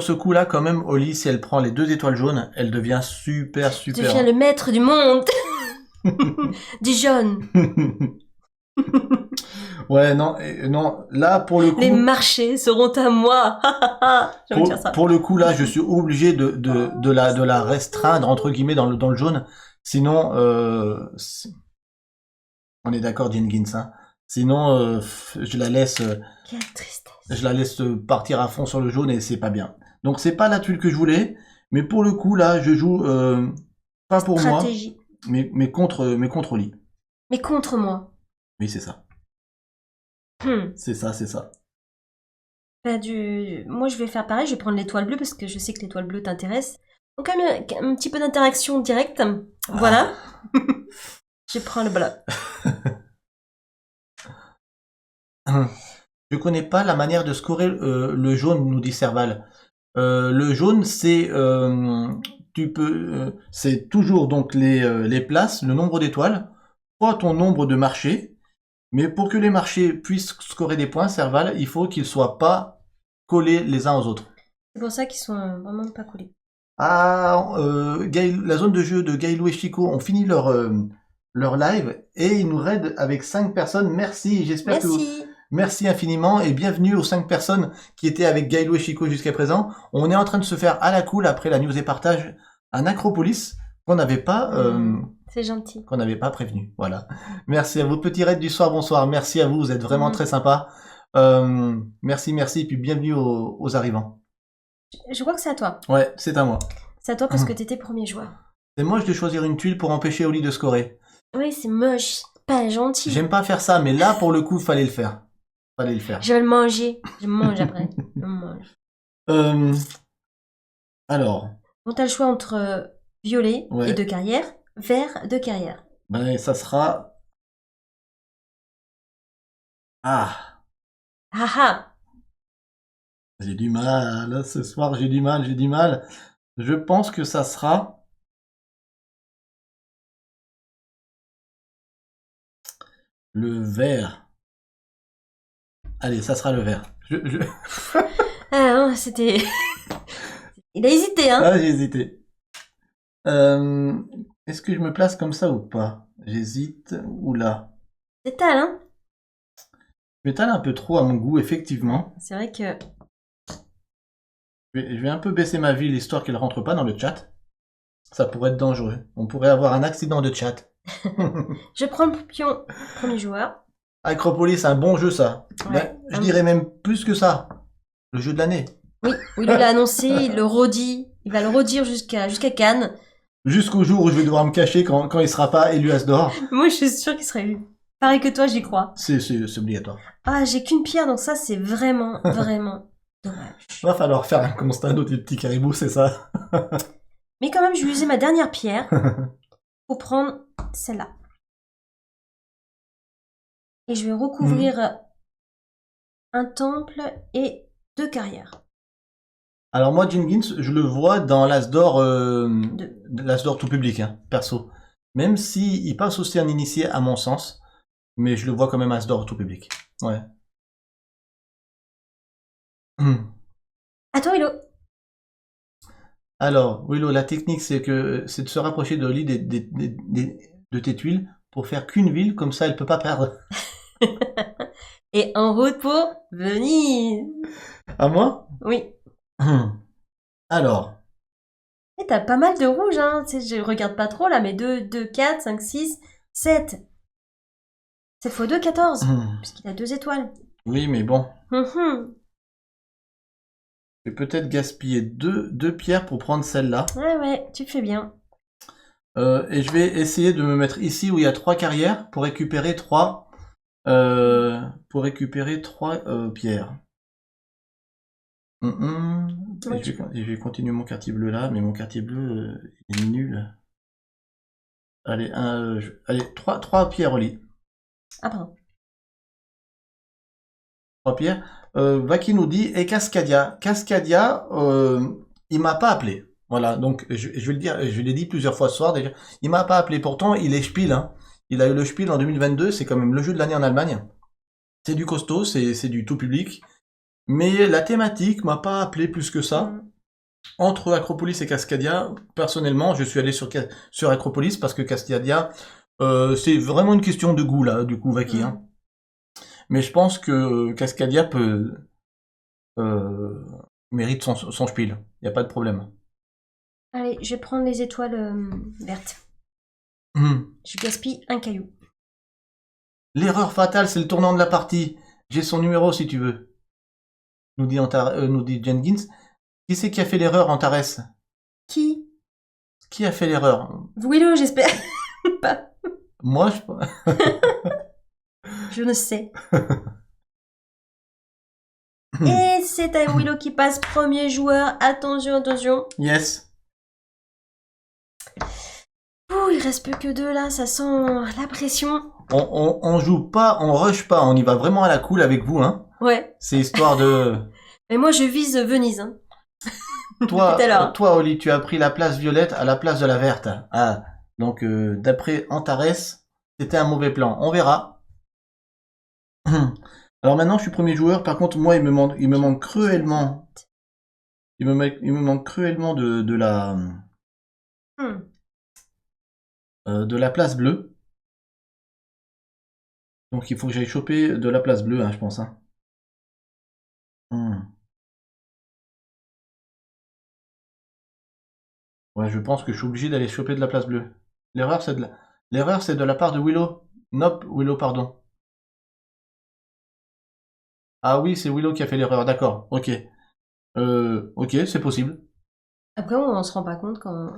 ce coup-là, quand même, Oli, si elle prend les 2 étoiles jaunes, elle devient super. Devient le maître du monde. Du jaune. Ouais, non, là, pour le coup... Les marchés seront à moi. Dire ça. Pour le coup, là, je suis obligé de la restreindre, entre guillemets, dans le jaune. Sinon, on est d'accord, Jenkins, hein. Sinon, je la laisse... Quelle tristesse. Je la laisse partir à fond sur le jaune et c'est pas bien. Donc c'est pas la tuile que je voulais, mais pour le coup, là, je joue pas pour stratégie. Moi, mais contre Oli. Mais contre moi. Oui, c'est ça. C'est ça. Bah, moi, je vais faire pareil, je vais prendre l'étoile bleue parce que je sais que l'étoile bleue t'intéresse. Donc, quand même, un petit peu d'interaction directe. Voilà. Je prends le bleu. Je connais pas la manière de scorer le jaune, nous dit Serval. Le jaune, c'est c'est toujours donc les places, le nombre d'étoiles, fois ton nombre de marchés. Mais pour que les marchés puissent scorer des points, Serval, il faut qu'ils soient pas collés les uns aux autres. C'est pour ça qu'ils sont vraiment pas collés. Ah, la zone de jeu de Gailou et Chico ont fini leur live et ils nous raident avec 5 personnes. Merci, j'espère que merci infiniment et bienvenue aux 5 personnes qui étaient avec Gailou et Chico jusqu'à présent. On est en train de se faire à la cool après la news et partage un Acropolis qu'on n'avait pas... c'est gentil. Qu'on n'avait pas prévenu. Voilà. Merci à vous. Petit raid du soir, bonsoir. Merci à vous. Vous êtes vraiment très sympa. Merci. Et puis bienvenue aux arrivants. Je crois que c'est à toi. Ouais, c'est à moi. C'est à toi parce que t'étais premier joueur. C'est moche de choisir une tuile pour empêcher Oli de scorer. Oui, c'est moche. Pas gentil. J'aime pas faire ça, mais là, pour le coup, fallait le faire. Je vais le manger. Je mange après. Je mange. Alors. Bon, t'as le choix entre violet et 2 carrières, vert 2 carrières. Ben, ça sera... Ah. J'ai du mal. Ce soir, j'ai du mal. Je pense que ça sera... le vert. Allez, ça sera le vert. Ah non, c'était... Il a hésité, hein. Ah, j'ai hésité. Est-ce que je me place comme ça ou pas? J'hésite. Oula. T'étales, hein. Je m'étale un peu trop à mon goût, effectivement. C'est vrai que... Je vais un peu baisser ma ville, histoire qu'elle rentre pas dans le chat. Ça pourrait être dangereux. On pourrait avoir un accident de chat. Je prends le pion, premier joueur. Acropolis, c'est un bon jeu, ça. Ouais, ben, je dirais même plus que ça. Le jeu de l'année. Oui, il l'a annoncé, il le redit. Il va le redire jusqu'à Cannes. Jusqu'au jour où je vais devoir me cacher quand il sera pas élu As d'or. Moi, je suis sûre qu'il sera élu. Pareil que toi, j'y crois. C'est obligatoire. Ah, j'ai qu'une pierre, donc ça, c'est vraiment, vraiment dommage. Va falloir faire un constat de tes petits caribous, c'est ça? Mais quand même, je vais user ma dernière pierre pour prendre celle-là. Et je vais recouvrir un temple et 2 carrières. Alors moi, Jenkins, je le vois dans l'As d'or, l'As d'or tout public, hein, perso. Même si il passe aussi un initié à mon sens, mais je le vois quand même As d'or tout public. Ouais. À toi, Hello. Alors, Willow, la technique, c'est de se rapprocher de Oli de tes tuiles pour faire qu'une ville, comme ça elle peut pas perdre. Et en route pour Venise. À moi? Oui. Alors, Et t'as pas mal de rouge, hein. Tu sais, je regarde pas trop là, mais 2, 4, 5, 6, 7. 7 x 2, 14. Puisqu'il a 2 étoiles. oui, mais bon, Mhm. je vais peut-être gaspiller deux pierres pour prendre celle-là. Ouais, tu fais bien. Et je vais essayer de me mettre ici où il y a 3 carrières pour récupérer 3 pierres. Ouais, Je vais continuer mon quartier bleu là, mais mon quartier bleu il est nul. Allez, allez, 3 pierres au lit. Ah, pardon. 3 pierres. Vaki nous dit, et Cascadia. Cascadia, il m'a pas appelé. Voilà, donc je vais le dire, je l'ai dit plusieurs fois ce soir déjà. Il m'a pas appelé, pourtant il est Spiel. Hein. Il a eu le Spiel en 2022, c'est quand même le jeu de l'année en Allemagne. C'est du costaud, c'est du tout public. Mais la thématique m'a pas appelé plus que ça. Entre Acropolis et Cascadia, personnellement, je suis allé sur Acropolis parce que Cascadia, c'est vraiment une question de goût là, du coup, Vaki. Hein. Mais je pense que Cascadia mérite son spiel. Il n'y a pas de problème. Allez, je vais prendre les étoiles vertes. Je gaspille un caillou. L'erreur fatale, c'est le tournant de la partie. J'ai son numéro si tu veux. Nous dit Jenkins. Qui c'est qui a fait l'erreur, Antares? Qui? Qui a fait l'erreur? Willow, j'espère. Pas. Moi, Je ne sais. Et c'est à Willow qui passe premier joueur. Attention, attention. Yes. Ouh, il reste plus que 2 là, ça sent la pression. On joue pas, on rush pas, on y va vraiment à la cool avec vous, hein. Ouais. C'est histoire de... Mais moi je vise Venise. Hein. Toi, Oli, tu as pris la place violette à la place de la verte. Ah, donc d'après Antares, c'était un mauvais plan. On verra. Alors maintenant, je suis premier joueur. Par contre, moi, il me manque cruellement. Il me manque cruellement de la place bleue. Donc il faut que j'aille choper de la place bleue, hein, je pense. Hein. Ouais, je pense que je suis obligé d'aller choper de la place bleue. L'erreur, c'est de la part de Willow. Nope, Willow, pardon. Ah oui, c'est Willow qui a fait l'erreur, d'accord, ok. Ok, c'est possible. Après, on se rend pas compte quand...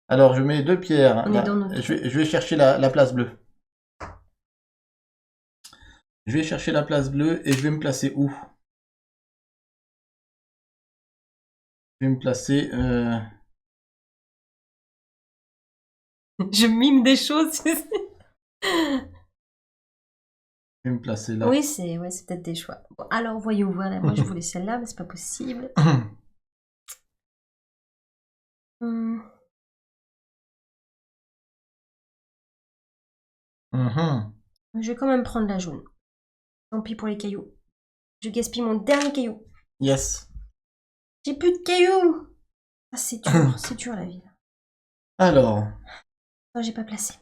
Alors, je mets 2 pierres. On est dans notre... Je vais chercher la place bleue. Je vais chercher la place bleue et je vais me placer où? Je vais me placer... Je mime des choses, tu sais. Je vais me placer là. Oui, c'est peut-être des choix. Bon, alors, voyons voir. Là. Moi, je voulais celle-là, mais c'est pas possible. Je vais quand même prendre la jaune. Tant pis pour les cailloux. Je gaspille mon dernier caillou. Yes. J'ai plus de cailloux. Ah, c'est dur, c'est dur la vie. Alors. Non, j'ai pas placé.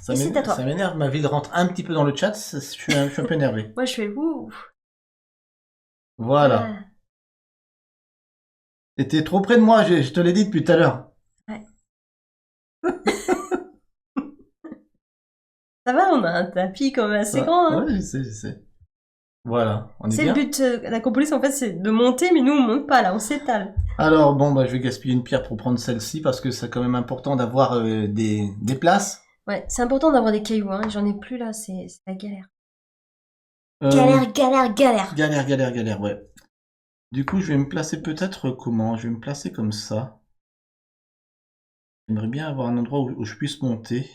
Ça m'énerve, ma ville rentre un petit peu dans le chat, je suis un peu énervé. Moi, je fais ouh. Voilà. T'étais trop près de moi, je te l'ai dit depuis tout à l'heure. Ouais. Ça va, on a un tapis quand même assez grand. Hein. Ouais, je sais. Voilà, on est C'est le bien. but d'Acropolis, en fait, c'est de monter, mais nous, on monte pas, là, on s'étale. Alors, bon, bah, je vais gaspiller une pierre pour prendre celle-ci parce que c'est quand même important d'avoir des places. Ouais, c'est important d'avoir des cailloux, hein. J'en ai plus, là, c'est la galère. Euh, Galère, galère, galère. galère, ouais. Du coup, je vais me placer peut-être comment? Je vais me placer comme ça. J'aimerais bien avoir un endroit où je puisse monter.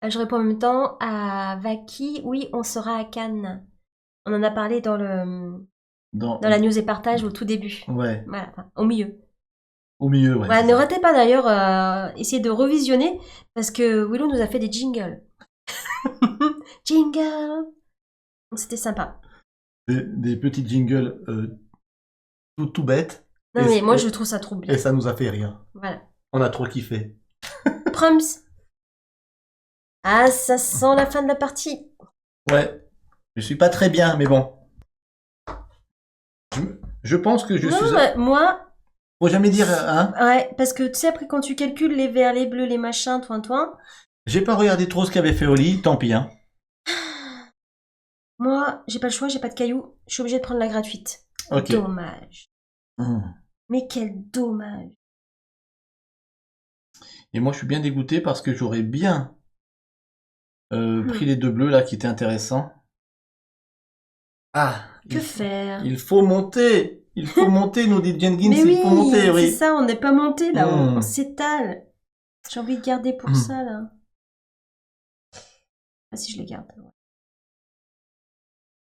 Je réponds en même temps à Vaki. Oui, on sera à Cannes. On en a parlé dans la news et partage au tout début. Ouais, Voilà, enfin, au milieu. au milieu, ouais. Ouais, c'est ne ça. ratez pas d'ailleurs, essayez de revisionner parce que Willow nous a fait des jingles. Jingle. Donc c'était sympa. Des petits jingles tout bêtes. Non Et, mais moi et- je trouve ça trop bien. et ça nous a fait rire. Voilà. On a trop kiffé. Prums. Ah, ça sent la fin de la partie. Ouais, je suis pas très bien, mais bon. Je pense que je Non, suis... moi, Faut jamais dire, hein. ouais, parce que tu sais, après quand tu calcules les verts, les bleus, les machins, toin. J'ai pas regardé trop ce qu'avait fait Oli, tant pis, hein. Moi, j'ai pas le choix, j'ai pas de cailloux. Je suis obligée de prendre la gratuite. Ok. Dommage. Hmm. Mais quel dommage. Et moi, je suis bien dégoûté parce que j'aurais bien pris les deux bleus là qui étaient intéressants. Ah, Que faire? il faut monter. Il faut monter, nous dit Jenkins, Mais il faut monter, c'est oui. ça, on n'est pas monté là, on Hmm. s'étale. J'ai envie de garder pour Hmm. ça là. Ah si, je les garde. Ouais.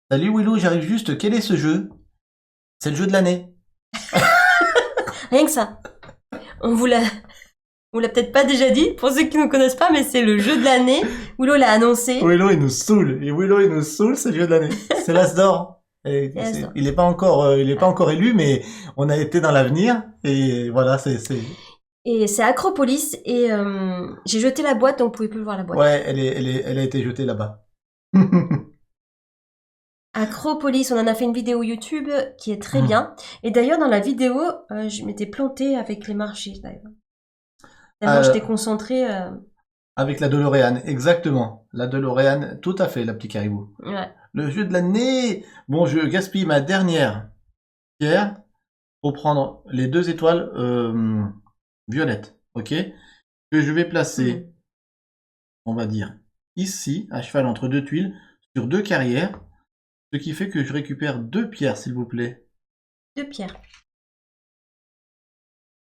Salut Willow, j'arrive juste. Quel est ce jeu? C'est le jeu de l'année. Rien que ça. On vous l'a peut-être pas déjà dit, pour ceux qui ne connaissent pas, mais c'est le jeu de l'année. Willow l'a annoncé. Willow, il nous saoule. Et Willow, il nous saoule, c'est le jeu de l'année. C'est l'As d'or. Et C'est l'As d'or. il est pas encore élu, mais on a été dans l'avenir. Et voilà, c'est... Et c'est Acropolis, et j'ai jeté la boîte, donc vous pouvez plus voir la boîte. Ouais, elle a été jetée là-bas. Acropolis, on en a fait une vidéo YouTube qui est très bien. Et d'ailleurs, dans la vidéo, je m'étais plantée avec les marchés, d'ailleurs. Tellement j'étais concentrée. Avec la DeLorean, exactement. La DeLorean, tout à fait, la petit caribou. Ouais. Le jeu de l'année. Bon, je gaspille ma dernière pierre pour prendre les 2 étoiles violettes, ok? Que je vais placer, on va dire, ici, à cheval entre 2 tuiles, sur 2 carrières, ce qui fait que je récupère 2 pierres, s'il vous plaît. 2 pierres.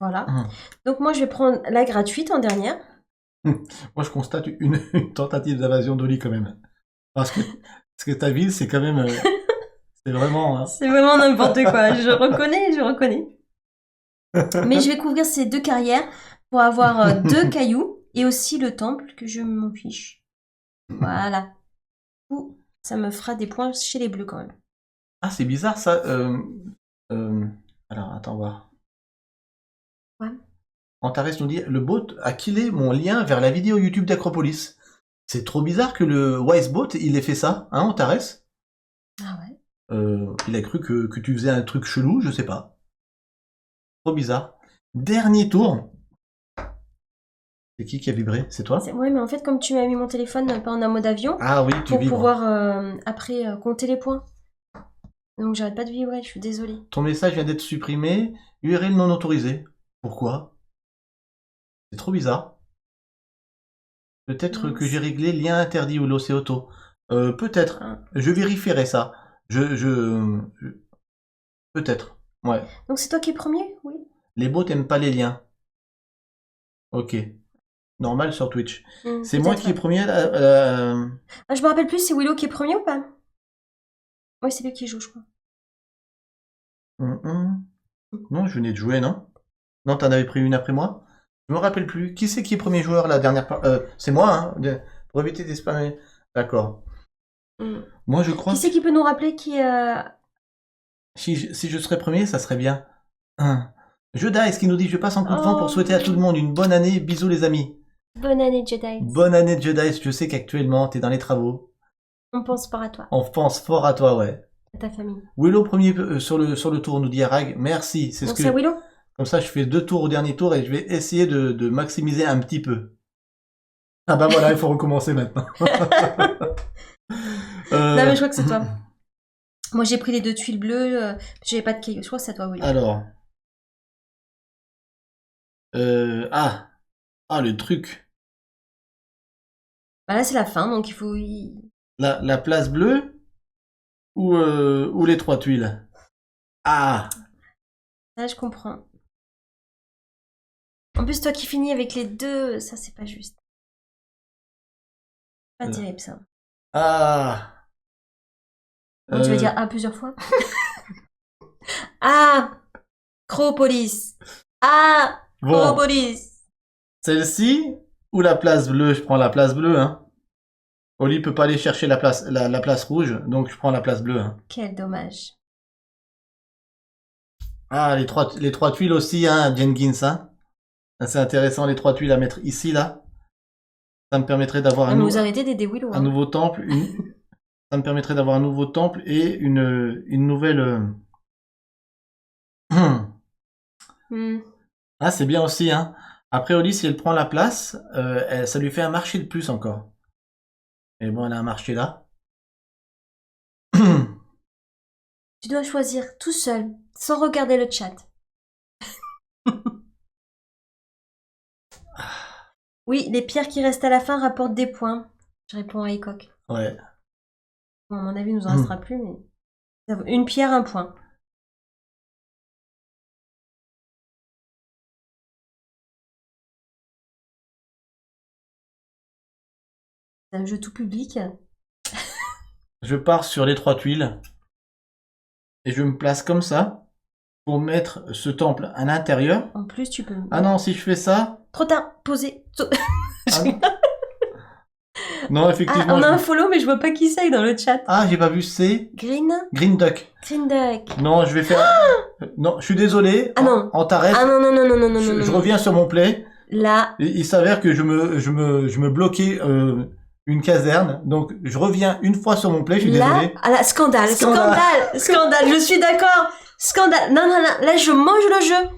Voilà. Donc moi, je vais prendre la gratuite en dernière. Moi, je constate une tentative d'invasion d'Oli quand même. Parce que ta ville, c'est quand même... c'est vraiment... Hein. C'est vraiment n'importe quoi. Je reconnais. Mais je vais couvrir ces 2 carrières pour avoir 2 cailloux et aussi le temple que je m'en fiche. Voilà. Ouh, ça me fera des points chez les bleus quand même. Ah, c'est bizarre ça. Alors, attends voir. Ouais. Antares nous dit, le bot a killé mon lien vers la vidéo YouTube d'Acropolis. C'est trop bizarre que le Wisebot, il ait fait ça, hein, Antares? Ah ouais. Il a cru que tu faisais un truc chelou, je sais pas. Trop bizarre. Dernier tour. C'est qui a vibré? C'est toi? Ouais, mais en fait, comme tu m'as mis mon téléphone pas en mode avion, Ah oui, tu pour vibres. pouvoir après compter les points. Donc j'arrête pas de vibrer, je suis désolée. Ton message vient d'être supprimé. URL non autorisé. Pourquoi? C'est trop bizarre. Peut-être que j'ai réglé lien interdit ou l'OC auto. Peut-être. Je vérifierai ça. Peut-être. Ouais. Donc c'est toi qui es premier? Oui. Les bots aiment pas les liens. Ok. Normal sur Twitch. C'est moi qui est premier Ah, je me rappelle plus, c'est Willow qui est premier ou pas? Ouais, c'est lui qui joue, je crois. Non, je venais de jouer, non? Non, t'en avais pris une après moi? Je me rappelle plus. Qui c'est qui est premier joueur la dernière part? C'est moi, hein, pour éviter des spammer. D'accord. Moi, je crois. Qui c'est qui peut nous rappeler qui Si je serais premier, ça serait bien. Je Dice qui nous dit je passe en coup de vent pour souhaiter à tout le monde une bonne année. Bisous les amis. Bonne année Jedi. Bonne année Jedi. Je sais qu'actuellement t'es dans les travaux. On pense fort à toi. On pense fort à toi, ouais. À ta famille. Willow premier sur le tour nous dit Arag. Merci. C'est ce que. Willow. Comme ça, je fais 2 tours au dernier tour et je vais essayer de maximiser un petit peu. Ah bah voilà, il faut recommencer maintenant. Non, mais je crois que c'est toi. Moi, j'ai pris les 2 tuiles bleues. J'avais pas de cailloux. Je crois que c'est à toi, Willow. Alors. Ah. Ah, le truc. Bah là, c'est la fin, donc il faut... La place bleue ou les 3 tuiles? Ah. Là, je comprends. En plus, toi qui finis avec les 2, ça, c'est pas juste. Pas terrible, ça. Ah. Bon, tu vas dire A plusieurs fois. Ah, Cropolis. Ah, Bon, Cropolis. celle-ci ou la place bleue? Je prends la place bleue, hein. Oli peut pas aller chercher la place rouge, donc je prends la place bleue. Hein. Quel dommage. Ah, les trois tuiles aussi, hein, Jenkins, hein. C'est intéressant, les 3 tuiles à mettre ici, là. Ça me permettrait d'avoir Non, mais vous arrêtez d'aider Willow. un nouveau temple. Ça me permettrait d'avoir un nouveau temple et une nouvelle... Ah, c'est bien aussi, hein. Après, Oli, si elle prend la place, ça lui fait un marché de plus encore. Et bon, elle a un marché là. Tu dois choisir tout seul, sans regarder le chat. Oui, les pierres qui restent à la fin rapportent des points. Je réponds à Ecoq. Ouais. Bon, à mon avis, il nous en restera plus, mais... Une pierre, un point. C'est un jeu tout public. Je pars sur les 3 tuiles. Et je me place comme ça pour mettre ce temple à l'intérieur. En plus, tu peux... Ah non, si je fais ça... Trop tard, posé. Ah non. Non, effectivement. Ah, on a un follow, mais je vois pas qui c'est dans le chat. Ah, j'ai pas vu, c'est... Green Duck. Green Duck. Non, je vais faire... Non, je suis désolé. Ah non. Antares. Ah non, non, non, non, non, non, Je reviens sur mon play. Là. Il s'avère que je me bloquais une caserne. Donc, je reviens une fois sur mon play, je suis désolé. Ah là, scandale. Je suis d'accord. Scandale. Non, non, non. Là, je mange le jeu.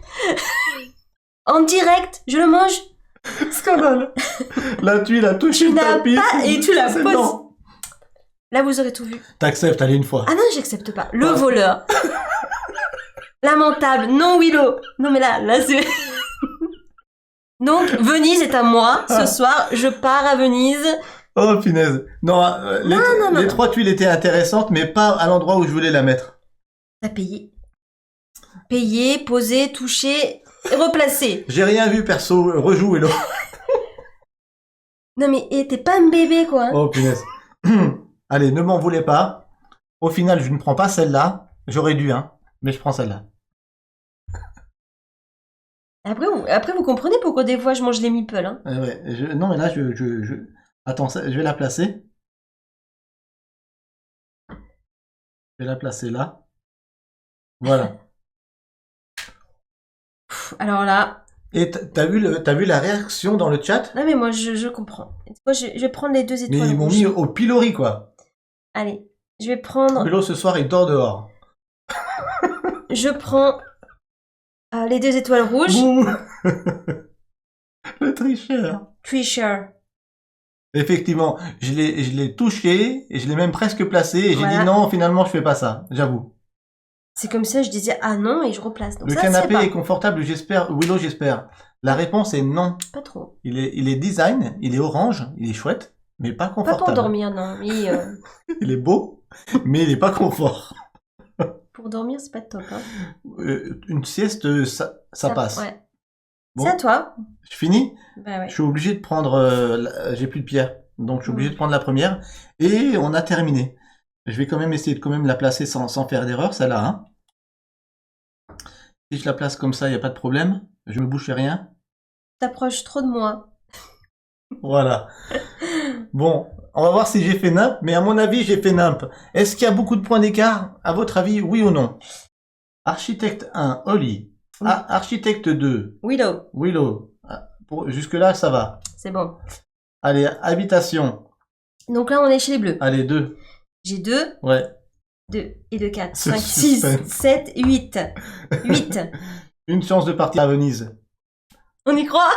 En direct, je le mange. Scandale. La tuile a touché le tapis. Et tu l'as posé. Là, vous aurez tout vu. T'acceptes, allez, une fois. Ah non, j'accepte pas. Le voleur. Lamentable. Non, Willow. Non, mais là, c'est... Donc, Venise est à moi. Ce soir, je pars à Venise. Oh, punaise. Non, les 3 tuiles étaient intéressantes, mais pas à l'endroit où je voulais la mettre. T'as payé. Payé, posé, touché, replacé. J'ai rien vu, perso. Rejoue, Hello. Non, mais t'es pas un bébé, quoi. Hein. Oh, punaise. Allez, ne m'en voulez pas. Au final, je ne prends pas celle-là. J'aurais dû, hein. Mais je prends celle-là. Après, vous comprenez pourquoi des fois je mange les meeples, hein. Ouais, non, mais là, Attends, je vais la placer. Je vais la placer là. Voilà. Alors là... Et t'as vu la réaction dans le chat? Non, mais moi, je comprends. Moi, je vais prendre les 2 étoiles. Mais ils m'ont mis au pilori, quoi. Allez, je vais prendre... Melo, ce soir, il dort dehors. Je prends les 2 étoiles rouges. Le tricheur. Tricheur. Effectivement, je l'ai touché, et je l'ai même presque placé, et j'ai dit non, finalement, je fais pas ça, j'avoue. C'est comme ça, je disais ah non, et je replace. Donc le canapé est confortable, j'espère. Willow, j'espère. La réponse est non. Pas trop. Il est design, il est orange, il est chouette, mais pas confortable. Pas pour dormir, non. Mais, il est beau, mais il est pas confort. Pour dormir, c'est pas top. Hein. Une sieste, ça passe. Ouais. Bon. C'est à toi. Je finis. Bah ouais. Je suis obligé de prendre... j'ai plus de pierre, donc je suis obligé de prendre la première. Et on a terminé. Je vais quand même essayer de la placer sans faire d'erreur, celle-là. Hein. Si je la place comme ça, il n'y a pas de problème. Je me bouche rien. T'approches trop de moi. Voilà. Bon, on va voir si j'ai fait nimp, mais à mon avis, j'ai fait nimp. Est-ce qu'il y a beaucoup de points d'écart? À votre avis, oui ou non? Architecte 1, Oli. Oui. Architecte 2. Willow. Jusque-là, ça va. C'est bon. Allez, habitation. Donc là, on est chez les bleus. Allez, 2. J'ai 2. Ouais. 2 et 2, 4, 5, 6, 7, 8. 8. Une chance de partir à Venise. On y croit?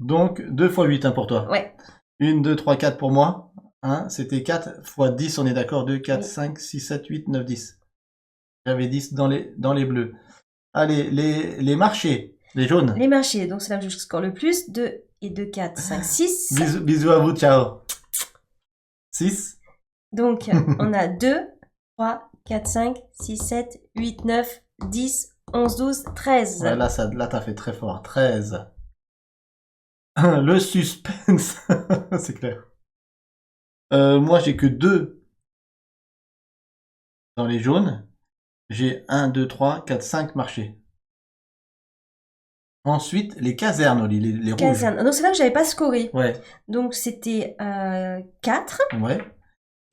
Donc, 2 fois 8 hein, pour toi. Ouais. 1, 2, 3, 4 pour moi. Hein, c'était 4 fois 10, on est d'accord. 2, 4, Oui. 5, 6, 7, 8, 9, 10. J'avais 10 dans les bleus. Allez, les marchés, les jaunes. Les marchés, donc c'est là que je score le plus. 2 et 2, 4, 5, 6. Bisous à vous, ciao. 6. Donc, on a 2, 3, 4, 5, 6, 7, 8, 9, 10, 11, 12, 13. Ouais, là, t'as fait très fort. 13. Le suspense. C'est clair. Moi, j'ai que 2 dans les jaunes. J'ai 1, 2, 3, 4, 5 marchés. Ensuite, les casernes, Oli, les rouges. Caserne. Donc, c'est là que j'avais pas scoré. Ouais, Donc, c'était 4. ouais.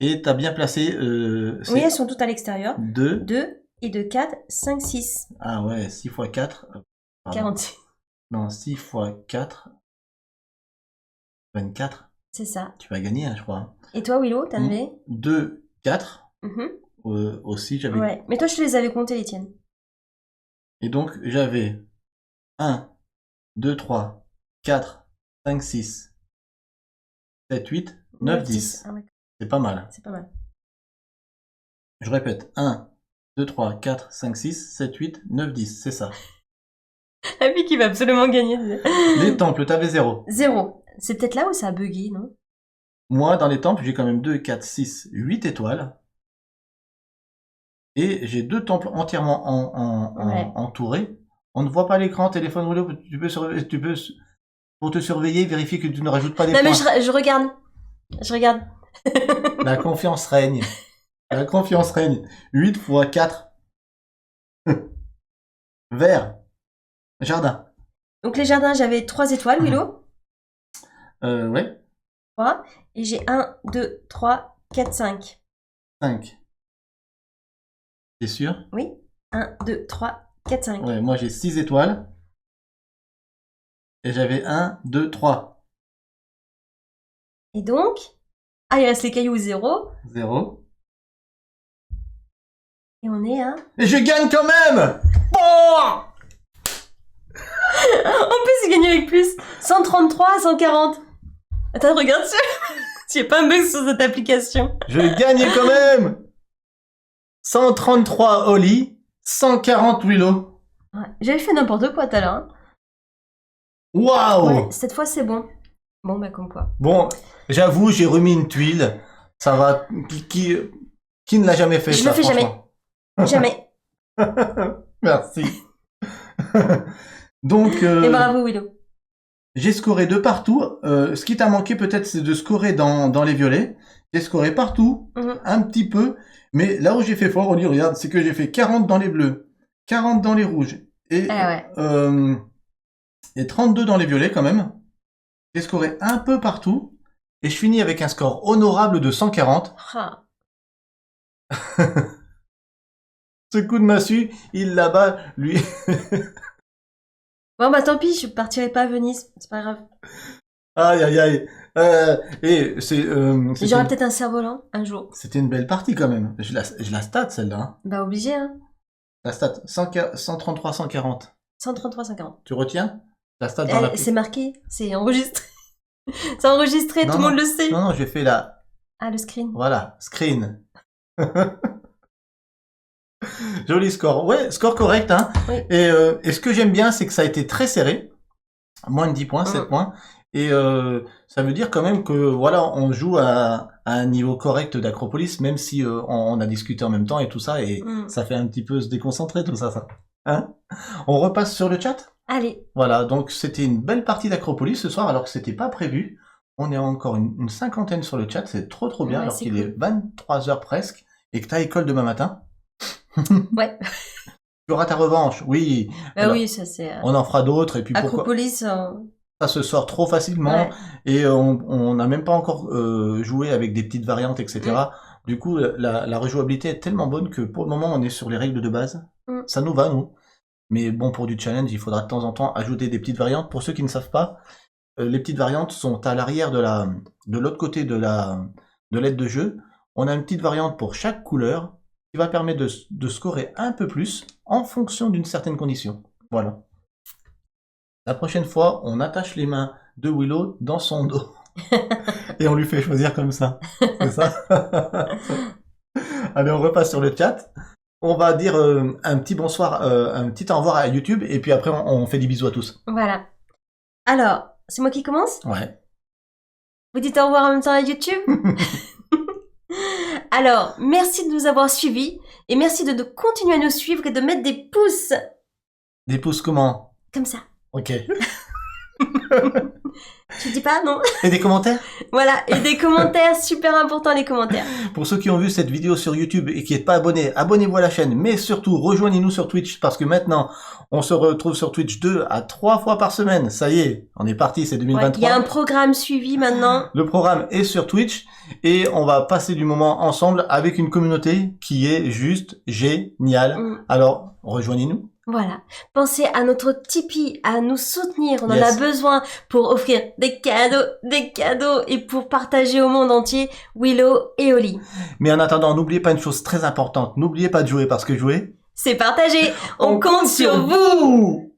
Et t'as bien placé. Oui, elles sont toutes à l'extérieur. 2. 2 et 2, 4, 5, 6. Ah ouais, 6 fois 4. 46. Non, 6 fois 4. 24. C'est ça. Tu vas gagner, hein, je crois. Et toi, Willow, t'en avais 2, 4. Mhm. Aussi, j'avais. Ouais. Mais toi, je te les avais comptés, les tiennes. Et donc, j'avais 1, 2, 3, 4, 5, 6, 7, 8, 9, 10. Ah ouais, C'est pas mal. c'est pas mal. Je répète, 1, 2, 3, 4, 5, 6, 7, 8, 9, 10. C'est ça. La fille qui va absolument gagner. Les temples, t'avais 0. 0. C'est peut-être là où ça a bugué, non? Moi, dans les temples, j'ai quand même 2, 4, 6, 8 étoiles. Et j'ai 2 temples entièrement Ouais. entourés. On ne voit pas l'écran, téléphone rouleau, tu peux, pour te surveiller, vérifier que tu ne rajoutes pas des Non, points. mais je regarde. Je regarde. La confiance règne. La confiance règne. 8 fois 4. Vert. Jardin. Donc, les jardins, j'avais 3 étoiles, Willow. Ouais. 3. Et j'ai 1, 2, 3, 4, 5. 5. T'es sûr? Oui. 1, 2, 3, 4, 5. Ouais, moi j'ai 6 étoiles. Et j'avais 1, 2, 3. Et donc, il reste les cailloux 0. 0. Et on est à... Et je gagne quand même! Oh! En plus, il gagne avec plus. 133 à 140. Attends, regarde ça. S'il n'y a pas un bug sur cette application. Je gagne quand même! 133 Oli, 140 Willow. Ouais. J'avais fait n'importe quoi tout à l'heure. Hein. Waouh! Ouais, cette fois, c'est bon. Bon, bah, comme quoi. Bon, j'avoue, j'ai remis une tuile. Ça va. Qui ne l'a jamais fait Je ça, le fais franchement. Jamais. Merci. Donc, Et bravo, Willow. j'ai scoré de partout. Ce qui t'a manqué peut-être, c'est de scorer dans les violets. J'ai scoré partout, un petit peu. Mais là où j'ai fait fort, Oli, regarde, c'est que j'ai fait 40 dans les bleus, 40 dans les rouges et, ouais. Et 32 dans les violets quand même. J'ai scoré un peu partout. Et je finis avec un score honorable de 140. Ah. Ce coup de massue, il là-bas, lui... Bon, bah, tant pis, je partirai pas à Venise. C'est pas grave. Aïe, aïe, aïe. Et c'est... J'aurai peut-être un cerf-volant un jour. C'était une belle partie quand même. Je la stat celle-là. Hein. Bah, obligé, hein. La stat, 133, 140. 133, 140. Tu retiens? La stat dans la... C'est marqué, c'est enregistré. C'est enregistré, non, tout le monde le sait. Non, j'ai fait la... Ah, le screen. Voilà, screen. Joli score. Ouais, score correct. Hein. Oui. Et ce que j'aime bien, c'est que ça a été très serré. Moins de 10 points, 7 points. Et ça veut dire quand même que voilà, on joue à un niveau correct d'Acropolis, même si on a discuté en même temps et tout ça, et ça fait un petit peu se déconcentrer tout ça. Hein, on repasse sur le chat? Allez. Voilà, donc c'était une belle partie d'Acropolis ce soir, alors que c'était pas prévu. On est encore une cinquantaine sur le chat, c'est trop bien, ouais, alors qu'il cool. est 23h presque, et que t'as école demain matin. Ouais. Tu auras ta revanche, oui. Alors, oui, ça c'est... On en fera d'autres, et puis Acropolis... ça se sort trop facilement, ouais. Et on n'a même pas encore joué avec des petites variantes, etc. Du coup, la rejouabilité est tellement bonne que pour le moment, on est sur les règles de base. Ça nous va, nous. Mais bon, pour du challenge, il faudra de temps en temps ajouter des petites variantes. Pour ceux qui ne savent pas, les petites variantes sont à l'arrière de l'autre côté de l'aide de jeu. On a une petite variante pour chaque couleur qui va permettre de scorer un peu plus en fonction d'une certaine condition. Voilà. La prochaine fois, on attache les mains de Willow dans son dos. Et on lui fait choisir comme ça. C'est ça? Allez, on repasse sur le chat. On va dire un petit bonsoir, un petit au revoir à YouTube, et puis après on fait des bisous à tous. Voilà. Alors, c'est moi qui commence? Ouais. Vous dites au revoir en même temps à YouTube? Alors, merci de nous avoir suivis, et merci de continuer à nous suivre et de mettre des pouces. Des pouces comment? Comme ça. Ok. Tu dis pas, non? Et des commentaires? Voilà, et des commentaires, super important les commentaires. Pour ceux qui ont vu cette vidéo sur YouTube et qui n'êtes pas abonnés, abonnez-vous à la chaîne, mais surtout rejoignez-nous sur Twitch, parce que maintenant, on se retrouve sur Twitch 2 à 3 fois par semaine. Ça y est, on est parti, c'est 2023. Il y a un programme suivi maintenant. Le programme est sur Twitch, et on va passer du moment ensemble avec une communauté qui est juste géniale. Alors, rejoignez-nous. Voilà. Pensez à notre Tipeee, à nous soutenir. On en a besoin pour offrir des cadeaux et pour partager au monde entier Willow et Oli. Mais en attendant, n'oubliez pas une chose très importante. N'oubliez pas de jouer parce que jouer, c'est partagé. On compte sur vous.